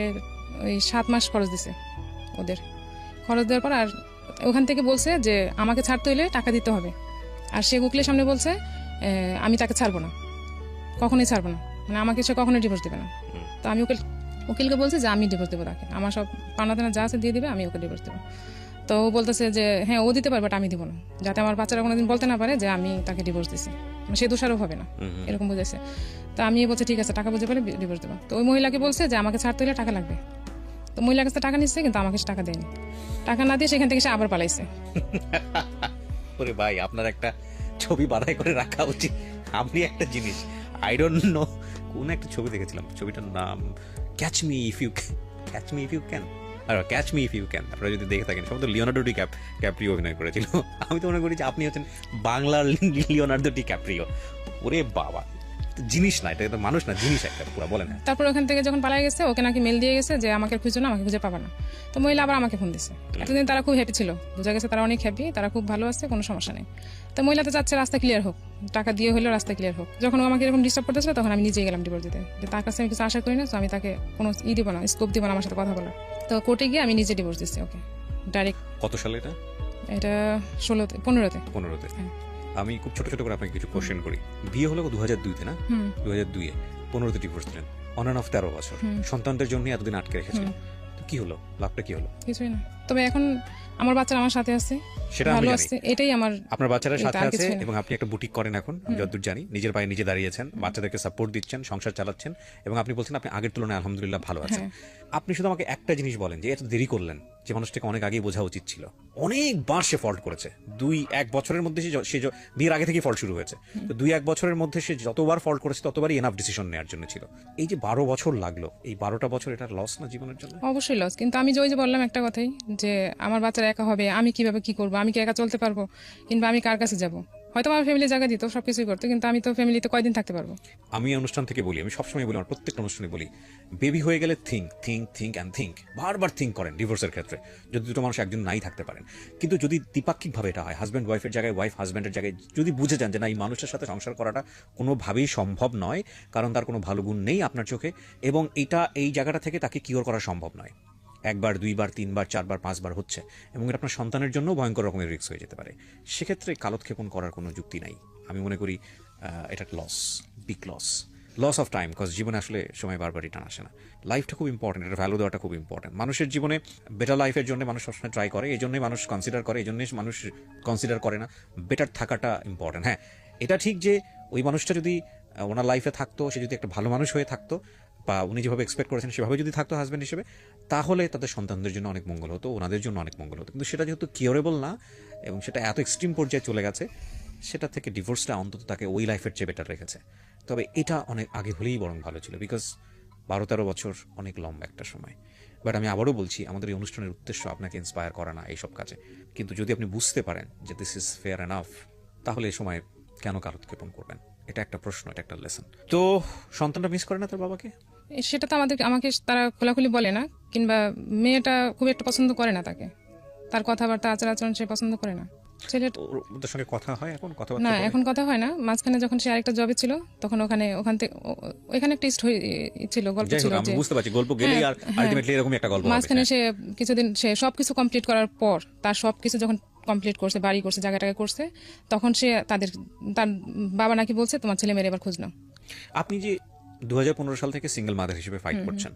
Speaker 1: ওই 7 মাস খরচ দিছে, ওদের খরচ দেওয়ার পর আর ওখান থেকে বলছে যে আমাকে ছাড়তে হইলে টাকা দিতে হবে। আর সে উকিলের সামনে বলছে আমি তাকে ছাড়বো না, কখনোই ছাড়বো না, মানে আমাকে সে কখনোই ডিভোর্স দেবে না। তো আমি উকিলকে বলছি যে আমি ডিভোর্স দেবো তাকে, আমার সব পাওনা যা আছে দিয়ে দিবে, আমি ওকে ডিভোর্স দেবো। তো ও বলতেছে যে হ্যাঁ ও দিতে পারবে, বাট আমি দিব না, যাতে আমার বাচ্চারা কোনোদিন বলতে না পারে যে আমি তাকে ডিভোর্স দিছি, সে দোষারোপ হবে না, এরকম বুঝেছে। তো আমি বলছি ঠিক আছে, টাকা বুঝে পেলে ডিভোর্স দেবো। তো ওই মহিলাকে বলছে যে আমাকে ছাড়তে হলে টাকা লাগবে। তো মহিলার কাছে টাকা নিচ্ছে, কিন্তু আমাকে টাকা দেয়নি, টাকা না দিয়ে সেখান থেকে সে আবার পালাইছে।
Speaker 2: ওরে ভাই, আপনার একটা ছবি বাধাই করে রাখা উচিত। আপনি একটা জিনিস, আই ডোন্ট নো কোন একটা ছবি দেখেছিলাম, ছবিটার নাম catch me if you can আর catch me if you can, আপনারা যদি দেখে থাকেন সম্ভবত লিওনার্দো ক্যাপ্রিও অভিনয় করেছিল। আমি তো মনে করি যে আপনি হচ্ছেন বাংলার লিওনার্দো ক্যাপ্রিও। ওরে বাবা, জিনিস না এটা, তো মানুষ না, জিনিস একটা পুরো। বলেন।
Speaker 1: তারপর ওখান থেকে যখন পালাই গেছে, ওকে নাকি মেল দিয়ে গেছে যে আমাকে খুঁজো না, আমাকে খুঁজে পাবা না। তো মহিলা আবার আমাকে ফোন দিছে। এতদিন তারা খুব হ্যাপি ছিল, বোঝা গেছে তারা অনেক হ্যাপি, তারা খুব ভালো আছে, কোনো সমস্যা নেই। তো মহিলা তো চাচ্ছে রাস্তা ক্লিয়ার হোক, টাকা দিয়ে হলেও রাস্তা ক্লিয়ার হোক। যখন ও আমাকে এরকম ডিস্টার্ব করতেছিল, তখন আমি নিজেই গেলাম ডিভোর্স দিতে, যে তার কাছে আমি কিছু আশা করি না, তো আমি তাকে কোনো দিব না, স্কোপ দিব না আমার সাথে কথা বলার। তো কোর্টে গিয়ে আমি নিজে ডিভোর্স দিচ্ছি ওকে ডাইরেক্ট।
Speaker 2: কত সালে এটা?
Speaker 1: এটা 15তে।
Speaker 2: আমি খুব ছোট ছোট করে আপনাকে কিছু কোশ্চেন করি। বিয়ে হলো 2002-তে না? 2002-এ 15তে ডিভোর্স দিলেন, অন অ্যান্ড অফ 13 বছর। সন্তানদের জন্য এতদিন আটকে রেখেছিলেন, তো কি হলো, লাভটা কি হলো?
Speaker 1: কিছুই না, তবে এখন আমার বাচ্চারা আমার সাথে আছে,
Speaker 2: সেটা আমি
Speaker 1: ভালো
Speaker 2: জানি।
Speaker 1: আছে, এটাই আমার।
Speaker 2: আপনার বাচ্চারা সাথে
Speaker 1: আর
Speaker 2: আছে
Speaker 1: কিছুই না।
Speaker 2: এবং আপনি একটা বুটিক করেন এখন, আমি যতদূর জানি, নিজের পায়ে নিজে দাঁড়িয়েছেন, বাচ্চাদেরকে সাপোর্ট দিচ্ছেন, সংসার চালাচ্ছেন, এবং আপনি বলছেন আপনি আগের তুলনায় আলহামদুলিল্লাহ ভালো আছেন। আপনি শুধু আমাকে একটা জিনিস বলেন, যে এত দেরি করলেন, যে মানুষটাকে অনেক আগেই বোঝা উচিত ছিল। অনেকবার সে ফল্ট করেছে, 2-1 বছরের মধ্যে সে বিয়ের আগে থেকেই ফল্ট শুরু হয়েছে। তো 2-1 বছরের মধ্যে সে যতবার ফল্ট করেছে ততবারই এনাফ ডিসিশন নেওয়ার জন্য ছিল। এই যে 12 বছর লাগলো, এই 12টা বছর এটা লস না জীবনের জন্য?
Speaker 1: অবশ্যই লস, কিন্তু আমি যে ওই যে বললাম একটা কথাই, যে আমার বাচ্চারা একা হবে, আমি কিভাবে কি করবো, আমি কি একা চলতে পারবো, কিংবা আমি কার কাছে যাবো? হয়তো আমার ফ্যামিলি জায়গা দিত, সবকিছুই করতো, কিন্তু আমি তো ফ্যামিলিতে কয়দিন থাকতে পারবো?
Speaker 2: আমি অনুষ্ঠান থেকে বলি, আমি সবসময় বলি, আমার প্রত্যেকটা অনুষ্ঠানে বলি, বেবি হয়ে গেলে থিঙ্ক, বারবার থিঙ্ক করেন ডিভোর্সের ক্ষেত্রে, যদি দুটো মানুষ একজন নাই থাকতে পারেন। কিন্তু যদি দ্বিপাক্ষিকভাবে এটা হয়, হাজব্যান্ড ওয়াইফের জায়গায়, ওয়াইফ হাজব্যান্ডের জায়গায়, যদি বুঝে যান যে না, এই মানুষের সাথে সংসার করাটা কোনোভাবেই সম্ভব নয়, কারণ তার কোনো ভালো গুণ নেই আপনার চোখে, এবং এটা এই জায়গাটা থেকে তাকে কিওর করা সম্ভব নয়, 1বার 2বার 3বার 4বার 5বার হচ্ছে, এবং এটা আপনার সন্তানের জন্য ভয়ঙ্কর রকমের রিস্ক হয়ে যেতে পারে, সেক্ষেত্রে কালক্ষেপণ করার কোনো যুক্তি নাই। আমি মনে করি এটা loss, big loss of time, cause জীবনে আসলে সময় বারবার রিটার্ন আসে না। লাইফটা খুব ইম্পর্টেন্ট, এটা ভ্যালু দেওয়াটা খুব ইম্পর্টেন্ট। মানুষের জীবনে বেটার লাইফের জন্য মানুষ সবসময় ট্রাই করে, এই জন্যই মানুষ কনসিডার করে, এই জন্যই মানুষ কনসিডার করে না বেটার থাকাটা ইম্পর্টেন্ট। হ্যাঁ, এটা ঠিক যে ওই মানুষটা যদি ওনার লাইফে থাকতো, সে যদি একটা ভালো মানুষ হয়ে থাকতো, বা উনি যেভাবে এক্সপেক্ট করেছেন সেভাবে যদি থাকতো হাজব্যান্ড হিসেবে, তাহলে তাদের সন্তানদের জন্য অনেক মঙ্গল হতো, ওনাদের জন্য অনেক মঙ্গল হতো। কিন্তু সেটা যেহেতু কিওরেবল না, এবং সেটা এত এক্সট্রিম পর্যায়ে চলে গেছে, সেটা থেকে ডিভোর্সটা অন্তত তাকে ওই লাইফের চেয়ে বেটার রেখেছে। তবে এটা অনেক আগে হলেই বরং ভালো ছিল, বিকজ 12-13 বছর অনেক লম্বা একটা সময়। বাট আমি আবারও বলছি, আমাদের এই অনুষ্ঠানের উদ্দেশ্য আপনাকে ইন্সপায়ার করা না এইসব কাজে, কিন্তু যদি আপনি বুঝতে পারেন যে দিস ইজ ফেয়ার এনাফ, তাহলে এই সময় কেন কালক্ষেপণ করবেন? এটা একটা প্রশ্ন, এটা একটা লেসন। তো সন্তানটা মিস করে না তার বাবাকে?
Speaker 1: সেটা তো আমাকে তারা খোলাখুলি বলে না, কিংবা মেয়েটা খুব একটা পছন্দ করে না তাকে, তার কথাবার্তা আচার আচরণ সে পছন্দ করে না।
Speaker 2: ওদের সঙ্গে কথা হয় এখন?
Speaker 1: না, এখন কথা হয় না। মাঝখানে যখন সে আরেকটা জবে ছিল, তখন ওখান থেকে ওখানে টেস্ট ছিল, গল্প ছিল,
Speaker 2: আমি বুঝতে পারছি, গল্প গেলেই আর আলটিমেটলি এরকম একটা গল্প হবে।
Speaker 1: মাঝখানে সে কিছুদিন সে সবকিছু কমপ্লিট করার পর, তার সবকিছু যখন কমপ্লিট করছে, বাড়ি করছে, জায়গাটাকে করছে, তখন সে তার বাবা নাকি বলছে তোমার ছেলে মেয়ের এবার খোঁজ নাও।
Speaker 2: আপনি যে 2015 সাল থেকে সিঙ্গেল মাদার হিসেবে ফাইট করছেন,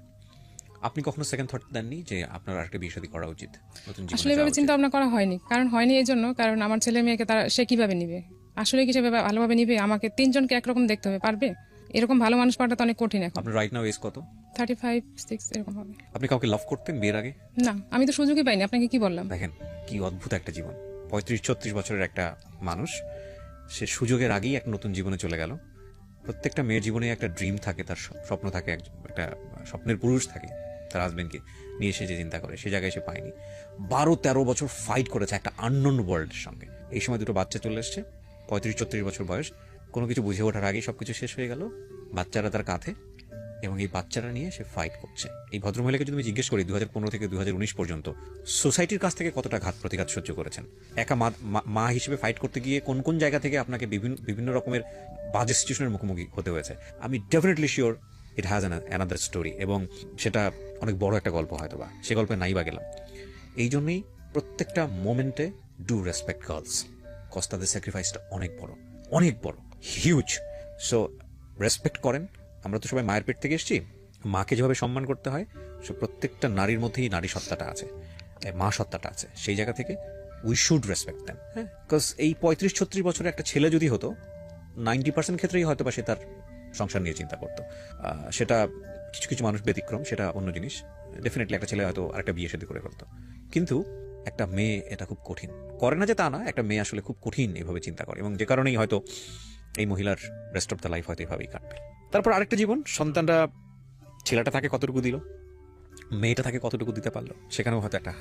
Speaker 2: আপনি কখনো সেকেন্ড থট দেননি যে আপনার আরেকটা বিয়ে শাদী করা উচিত?
Speaker 1: আসলে এভাবে চিন্তা ভাবনা করা হয়নি, হয়নি এই জন্য, কারণ আমার ছেলে মেয়েকে সে কিভাবে নিবে, আসলে কি সে ভালোভাবে নিবে? আমাকে 3 জনকে একরকম দেখতে হবে, পারবে? এরকম ভালো মানুষ পাওয়াটা তো অনেক কঠিন এখন।
Speaker 2: আপনার রাইট নাও এজ কত?
Speaker 1: 35-6 এরকম হবে।
Speaker 2: আপনি কাউকে লাভ করতেন বিয়ের আগে?
Speaker 1: না, আমি তো সুযোগই পাইনি। আপনাকে কি বললাম?
Speaker 2: দেখেন কি অদ্ভুত একটা জীবন। 35-36 বছরের একটা মানুষ, সে সুযোগের আগেই এক নতুন জীবনে চলে গেল। প্রত্যেকটা মেয়ের জীবনে একটা ড্রিম থাকে, তার স্বপ্ন থাকে, একটা স্বপ্নের পুরুষ থাকে, তার হাজবেন্ডকে নিয়ে সে যে চিন্তা করে, সে জায়গায় সে পায়নি। 12-13 বছর ফাইট করেছে একটা আননোন ওয়ার্ল্ডের সঙ্গে। এই সময় দুটো বাচ্চা চলে এসছে, 35-36 বছর বয়স, কোনো কিছু বুঝে ওঠার আগেই সবকিছু শেষ হয়ে গেল, বাচ্চারা তার কাঁধে, এবং এই বাচ্চারা নিয়ে সে ফাইট করছে। এই ভদ্রমহিলাকে যদি আমি জিজ্ঞেস করি 2015 থেকে 2019 পর্যন্ত সোসাইটির কাছ থেকে কতটা ঘাত প্রতিঘাত সহ্য করেছেন, একা মা হিসেবে ফাইট করতে গিয়ে কোন কোন জায়গা থেকে আপনাকে বিভিন্ন রকমের বাজে সিচুয়েশনের মুখোমুখি হতে হয়েছে, আমি definitely sure it has another story, এবং সেটা অনেক বড় একটা গল্প হয়তো বা, সে গল্পে নাই বা গেলাম। এই জন্যই প্রত্যেকটা মোমেন্টে ডু রেসপেক্ট গার্লস, কজ তাদের স্যাক্রিফাইসটা অনেক বড়, হিউজ। সো রেসপেক্ট করেন। আমরা তো সবাই মায়ের পেট থেকে এসেছি, মাকে যেভাবে সম্মান করতে হয়, সে প্রত্যেকটা নারীর মধ্যেই নারী সত্তাটা আছে, মা সত্তাটা আছে, সেই জায়গা থেকে উই শুড রেসপেক্ট দেম। হ্যাঁ, বিকজ এই 35-36 বছরের একটা ছেলে যদি হতো, 90% ক্ষেত্রেই হয়তো বা সে তার সংসার নিয়ে চিন্তা করতো। সেটা কিছু কিছু মানুষ ব্যতিক্রম, সেটা অন্য জিনিস। ডেফিনেটলি একটা ছেলে হয়তো আরেকটা বিয়ে শাদী করে ফেলতো, কিন্তু একটা মেয়ে এটা খুব কঠিন করে না, যে তা না, একটা মেয়ে আসলে খুব কঠিন এভাবে চিন্তা করে, এবং যে কারণেই হয়তো এই মহিলার রেস্ট অফ দ্য লাইফ হয়তো এভাবেই কাটবে। তারপর আরেকটা জীবন, সন্তানরা ছেলেটা তাকে কতটুকু দিল, মেয়েটা তাকে কতটুকু দিতে পারলো, সেখানেও হয়তো একটা